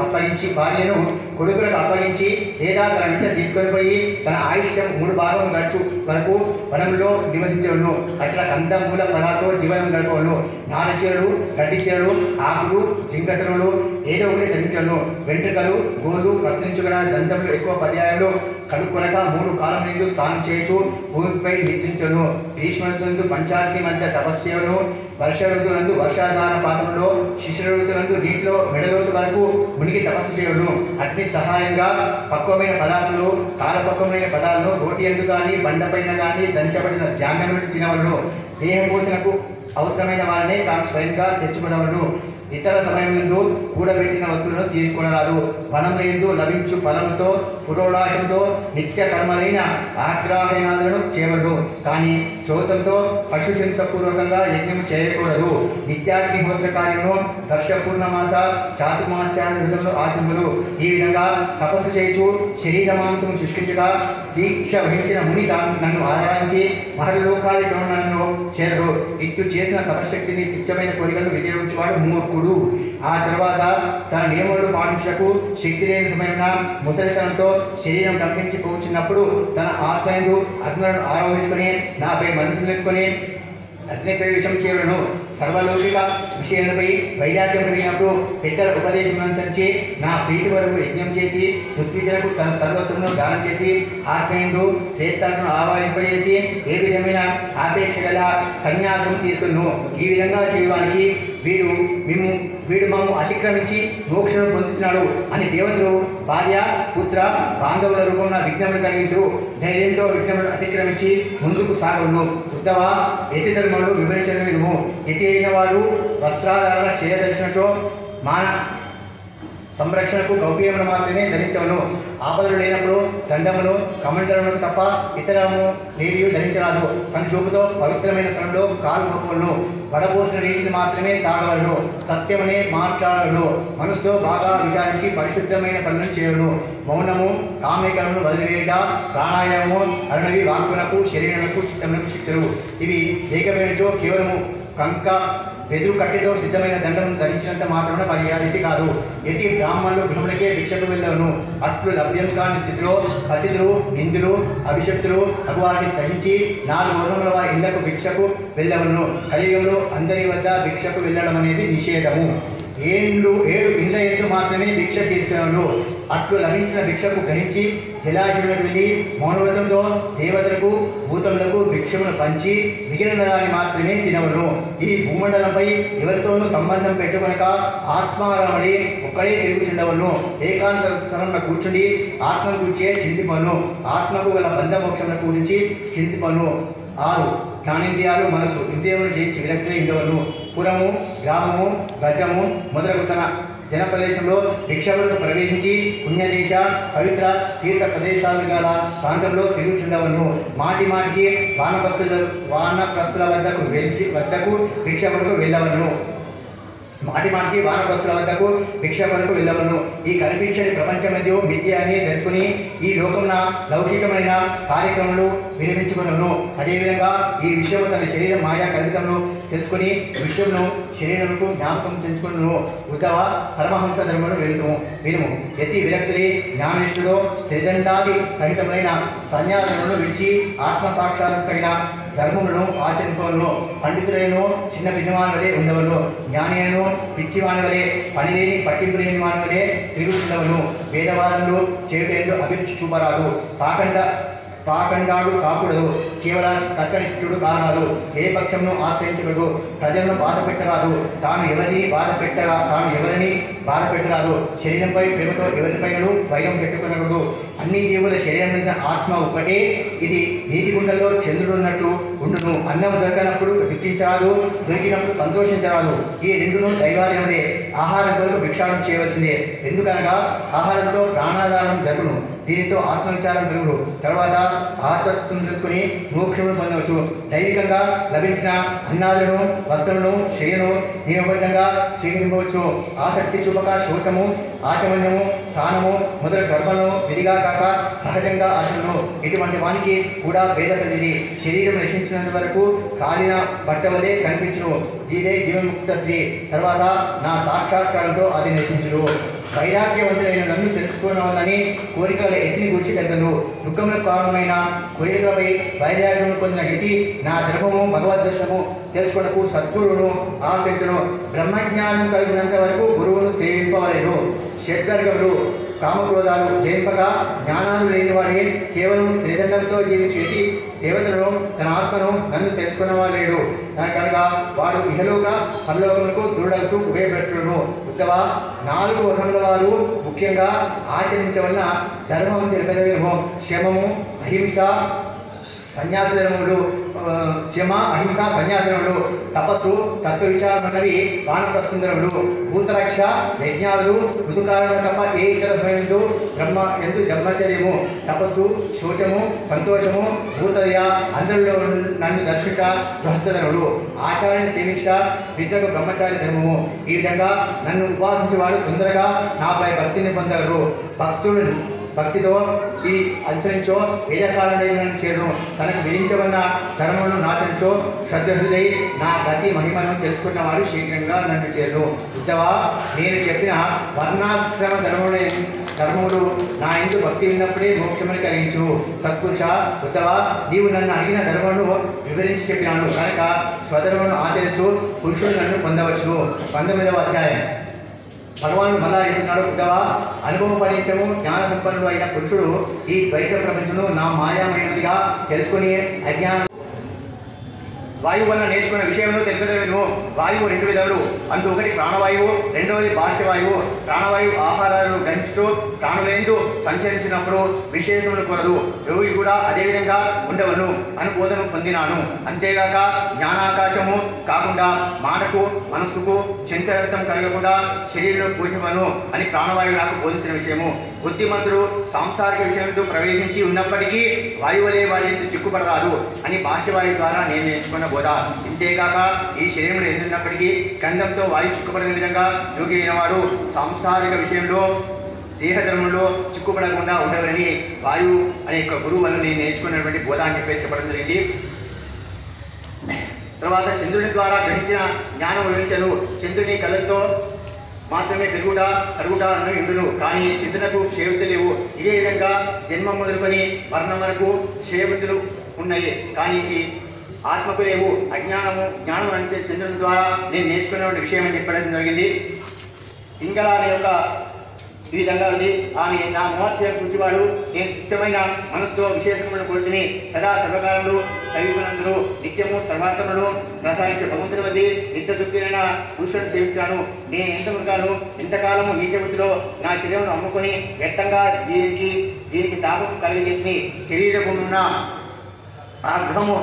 అప్పగించి లేదా తన ఇంట తీసుకొని పోయి తన ఆయుష్యం 3 భాగం గడుచు వరకు వనంలో నివసించవలను. అట్లా కందమూల ఫలాలతో జీవనం గడపవలను. నారచీరలు, గడ్డి చీరలు, ఆకులు, జింకటలు ఏదో ఒకటి ధరించవలను. వెంట్రుకలు, గోళ్ళు కత్తిరించుకున్న దంతములు ఎక్కువ పర్యాయంలో కడుక్కొనక 3 కాలం నుండి స్నానం చేయొచ్చు. భూమిపై నిద్రించను. గ్రీష్మఋతునందు పంచాగ్ని మధ్య తపస్సు చేయను. వర్ష ఋతువునందు వర్షాధార పాత్రలో, శిశిర ఋతువునందు నీటిలో మెడలోతు వరకు మునిగి తపస్సు చేయను. అగ్ని సహాయంగా పక్వమైన పదార్థాలు, కాలపక్వమైన పదాలను రోటి ఎందు కానీ బండపైన కానీ దంచబడిన ధాన్యములు తినవలను. దేహ పోషణకు అవసరమైన వారిని తాను స్వయంగా తెచ్చుకునవలను. ఇతర సమయంలో కూడబెట్టిన వస్తువులను తీసుకునరాదు. వనం ఎందు లభించు ఫలముతో పురోడాశంతో నిత్య కర్మలైన ఆగ్రహణాలను చేయవద్దు. కానీ శ్రోతంతో పశుహింసపూర్వకంగా యజ్ఞం చేయకూడదు. నిత్యాగ్నిహోత్ర కార్యము దర్శపూర్ణమాస చాతుర్మాస్యాలు ఆచములు. ఈ విధంగా తపస్సు చేయుచు శరీర మాంసము శుష్కించగా దీక్ష వహించిన ముని నన్ను ఆరాధించి మహర్లోకాలకు నన్ను చేరడు. ఇట్లు చేసిన తపశక్తిని నిత్యమైన కోరికలను వినియోగించేవాడు మూర్ఖుడు. ఆ తర్వాత తన నియమాలు పాటించకు శక్తి లేని సమయమున ముసలితనంతో శరీరం కంపించి పోచున్నప్పుడు తన ఆత్మయందు అగ్నులను ఆరోహించుకొని నాపై మనసు నెచ్చుకొని అగ్ని ప్రవేశం చేయలను. సర్వలౌకిక విషయాలపై వైరాగ్యం కలిగినప్పుడు పెద్దల ఉపదేశం అనుసరించి నా ప్రీతి వరకు యజ్ఞం చేసి పృథ్వీజలకు తన సర్వస్వమును దానం చేసి ఆత్మయందు శ్రేష్ఠాలను ఆవాహింపజేసి ఏ విధమైన ఆపేక్ష గల సన్యాసం తీసుకును. ఈ విధంగా చేయడానికి వీడు మమ్ము అతిక్రమించి మోక్షను పొందుతున్నాడు అని దేవతలు భార్య, పుత్ర, బాంధవుల రూపంలో విఘ్నములు కలిగించరు. ధైర్యంతో విఘ్నములు అతిక్రమించి ముందుకు సాగవును. ఉద్ధవ, యతి ధర్మములు వివరించడం వినుము. యతి అయిన వాడు వస్త్రాధారణ చేయదలిచినచో మాన సంరక్షణకు గౌప్యములు మాత్రమే ధరించవను. ఆపదలు లేనప్పుడు దండములు, కమండలను తప్ప ఇతరము ఏవి ధరించరాదు. తన చూపుతో పవిత్రమైన స్థలంలో కాలు మొక్కలను, వడబోసిన నీటిని మాత్రమే తాగవలను. సత్యమనే మాట్లాడవలను. మనసుతో బాగా విచారించి పరిశుద్ధమైన పనులను చేయను. మౌనము, కామేకలను వదిలివేయట, ప్రాణాయామము, అరుణవి వాక్కులకు, శరీరములకు, చిత్తములకు శిక్షలు. ఇవి ఏకమైనచో కేవలము కంక వెదురు కట్టెతో సిద్ధమైన దండలను ధరించినంత మాత్రమే పర్యాది కాదు. యతి బ్రాహ్మణులు గృహములకే భిక్షకు వెళ్ళవను. అట్లు లభ్యం కాని స్థితిలో అతిథులు, నిందులు, అభిషక్తులు వారిని తగ్గించి 4 వర్ణముల వారి ఇళ్లకు భిక్షకు వెళ్ళవను. కలియుగంలో అందరి వద్ద భిక్షకు వెళ్ళడం అనేది నిషేధము. 7 ఇండ్ల ఎందు మాత్రమే భిక్ష తీసుకున్నాను. అట్లు లభించిన భిక్షకు గ్రహించి జలాజీవులకు వెళ్ళి మౌనవ్రతంతో దేవతలకు, భూతములకు భిక్షమును పంచి మిగిలిన దాన్ని మాత్రమే తినవను. ఈ భూమండలంపై ఎవరితోనూ సంబంధం పెట్టుకొనక ఆత్మారామడి ఒక్కడే తిరుగుతుండవను. ఏకాంత స్థలంలో కూర్చుండి ఆత్మను కూర్చే చింతిపను. ఆత్మకు గల బంధమోక్షముల గురించి చింతిపను. 6 జ్ఞానేంద్రియాలు, మనసు, ఇంద్రియములు జయించి విరక్తి ఉండవను. పురము, గ్రామము, గజము మొదలగు తన జనప్రదేశంలో భిక్షకులకు ప్రవేశించి పుణ్యదేశ, పవిత్ర తీర్థ ప్రదేశాలు గల ప్రాంతంలో తిరుగుతుండవను. మాటి మాటికి వానప్రస్థుల వద్దకు భిక్షకులకు వెళ్ళవను. మాటి మాటికి వానప్రస్తుల వద్దకు భిక్ష కొరకు వెళ్ళవను. ఈ కనిపించని ప్రపంచం మధ్య మిథ్య అని తెలుసుకుని ఈ లోకమున లౌకికమైన కార్యక్రమాలు విరమించుకున్నాను. అదేవిధంగా ఈ విషయం తన శరీరం మాయా కల్పితమును తెలుసుకుని విషయంను శరీరముకు జ్ఞాపకం తెలుసుకున్నాను. ఉద్ధవ పరమహంస ధర్మను వినుము. యతి విరక్తులే జ్ఞానిష్ఠుడు త్రిదండాది సహితమైన సన్యాసములను విడిచి ఆత్మసాక్షాత్కారం తగిన ధర్మములను ఆచరింపవలను. పండితులైన చిన్న భిన్నవాని ఉండవను. జ్ఞాని అయిన పిచ్చివాని వలె పనిలేని పట్టింపు లేని వాని వలె తిరుగుతుండవను. వేదవాదములు చేయుటేందు అభిరుచి చూపరాదు. పాకండాడు కాకూడదు. కేవలం తక్కనిష్ఠుడు కారాదు. ఏ పక్షమును ఆశ్రయించకూడదు. ప్రజలను బాధ పెట్టరాదు. తాను ఎవరిని బాధ పెట్టరాదు. శరీరంపై ప్రేమతో ఎవరిపైనను భయం పెట్టుకునకూడదు. అన్ని జీవుల శరీరం మీద ఆత్మ ఒక్కటే. ఇది నీటి గుండెల్లో చంద్రుడు ఉన్నట్టు ఉండును. అన్నం దొరకనప్పుడు దుఃఖించరాదు, దొరికినప్పుడు సంతోషించరాదు. ఈ రెండును దైవాలయములే. ఆహారం కొరకు భిక్షాటం చేయవలసిందే. ఎందుకనగా ఆహారంతో ప్రాణాధారం జరుగును. దీనితో ఆత్మవిచారం పెరుగుడు. తర్వాత ఆత్మత్వం తెలుసుకుని మోక్షమును పొందవచ్చు. దైవికంగా లభించిన అన్నాదులను, వస్త్రములను, శయ్యను నియమబద్ధంగా స్వీకరించవచ్చు. ఆసక్తి చూపక శోచము, ఆచమన్యము, స్థానము మొదలు గర్భను విధిగా కాక సహజంగా ఆచరణను. ఇటువంటి వానికి కూడా భేదపడింది. శరీరం నశించినంత వరకు కాలిన బట్ట వలె కనిపించును. ఇదే జీవన్ముక్త స్త్రీ. తర్వాత నా సాక్షాత్కారంతో అది నశించును. వైరాగ్యవంతులైన నన్ను తెలుసుకోవాలని కోరికల ఎత్తిని గురించి తెలియదు. దుఃఖములకు కారణమైన కోరికలపై వైరాగ్యము పొందిన యతి నా ధర్మము భగవద్దర్శనము తెలుసుకున్నకు సద్గురువును ఆశ్రయించును. బ్రహ్మజ్ఞానం కలిగినంత వరకు గురువును సేవింపవలేదు. షడ్గర్గములు కామక్రోధాలు జయింపక జ్ఞానాలు లేనివాడే కేవలం త్రిదండంతో జీవించేటి దేవతలను తన ఆత్మను నన్ను తెలుసుకున్నవాడు. దాని కనుక వాడు ఇహలోక పరలోకములకు దృఢకు ఉపయోగపెట్టును. ఉత్తవ 4 వర్గముల వారు ముఖ్యంగా ఆచరించవలన ధర్మము తెలిపేమో క్షమము, అహింస, సన్యాసధర్మములు. అహింస, సన్యాసధర్మములు, తపస్సు, తత్వ విచారమన్నవి వానప్రస్థుంధరములు. భూతరక్ష, యజ్ఞాలు, ఋతుకారణ తప్ప ఏ ఇతర సమయంలో బ్రహ్మచర్యము, తపస్సు, శోచము, సంతోషము, భూతదయ, అందరిలో నన్ను దర్శిక గృహస్థధర్ములు. ఆచార్య సేవించ విద్యకు బ్రహ్మచారి ధర్మము. ఈ విధంగా నన్ను ఉపాసించేవాడు తొందరగా నాపై భక్తిని పొందగలరు. భక్తితో ఈ అనుసరించో వేదకాలను చేయడం, తనకు విధించబడిన ధర్మములను నాచరించో శ్రద్ధుడై నా గతి మహిమను తెలుసుకున్నవాడు శీఘ్రంగా నన్ను చేరు. ఉత్తవ నేను చెప్పిన వర్ణాశ్రమ ధర్మములు నా ఇందు భక్తి ఉన్నప్పుడే మోక్షమని కలిగించు. సత్పురుష ఉత్తవ నీవు నన్ను అడిగిన ధర్మమును వివరించి చెప్పినాను కనుక స్వధర్మను ఆచరించు పురుషుడు నన్ను పొందవచ్చు. 19వ అధ్యాయం. భగవాను మళ్ళా అంటున్నాడు, ఉద్ధవ అనుభవపరితము జ్ఞాన సంపన్నుడు అయిన పురుషుడు ఈ ద్వైత ప్రపంచమును నా మాయామైనదిగా తెలుసుకుని అజ్ఞానం వాయువు వల్ల నేర్చుకున్న విషయంలో తెలిపేదను. వాయువు 2 విధాలు. అందు ఒకటి ప్రాణవాయువు, రెండవది బాహ్యవాయువు. ప్రాణవాయువు ఆహారాలను గ్రహించుతూ ప్రాణులందు సంచరించినప్పుడు విశేషములు కొరదు. యోగి కూడా అదేవిధంగా ఉండవను అని బోధన పొందినాను. అంతేగాక జ్ఞానాకాశము కాకుండా మాటకు, మనస్సుకు చంచలత్వం కలగకుండా శరీరంలో పూజించవను అని ప్రాణవాయువు నాకు బోధించిన విషయము. బుద్ధిమంతుడు సాంసారిక విషయంతో ప్రవేశించి ఉన్నప్పటికీ వాయువులే వారి చిక్కుపడరాదు అని బాహ్యవాయువు ద్వారా నేను నేర్చుకున్న బోధ. ఇంతేగాక ఈ శరీరంలో ఎదురున్నప్పటికీ గంధంతో వాయువు చిక్కుపడిన విధంగా యోగి అయినవాడు సాంసారిక విషయంలో దేహధర్మంలో చిక్కుపడకుండా ఉండవలని వాయువు అనే యొక్క గురువు వల్ల నేను నేర్చుకున్నటువంటి బోధ అని చెప్పేసి చెప్పడం జరిగింది. తర్వాత చంద్రుని ద్వారా గ్రహించిన జ్ఞానం వివరించను. చంద్రుని కళ్ళతో మాత్రమే కరుగుట అన్న ఇందును కానీ చంద్రునకు క్షేమత లేవు. ఇదే విధంగా జన్మ మొదలుకొని వర్ణం వరకు క్షేమతులు ఉన్నాయి కానీ ఆత్మకు లేవు. జ్ఞానం అంటే చంద్రుని ద్వారా నేను నేర్చుకునే విషయం అని చెప్పడం జరిగింది. ఇంగళ అనే యొక్క ఈ విధంగా ఉంది. ఆమె నా మహోత్సవం చూచివాడు నేను చిత్తమైన మనసుతో విశేషమైన కొడుకుని సదా సర్వకాలంలో సవిగుణందులు నిత్యము సర్వాత్మను ప్రసాదించే భగవంతుని వద్ద నిత్య దుఃఖైన పురుషులను సేవించాను. నేను ఎంత మృగాను ఎంతకాలము నీచవృత్తిలో నా శరీరం అమ్ముకొని వ్యక్తంగా దీనికి తాపం కలిగజేసి శరీరమున్న ఆ గృహము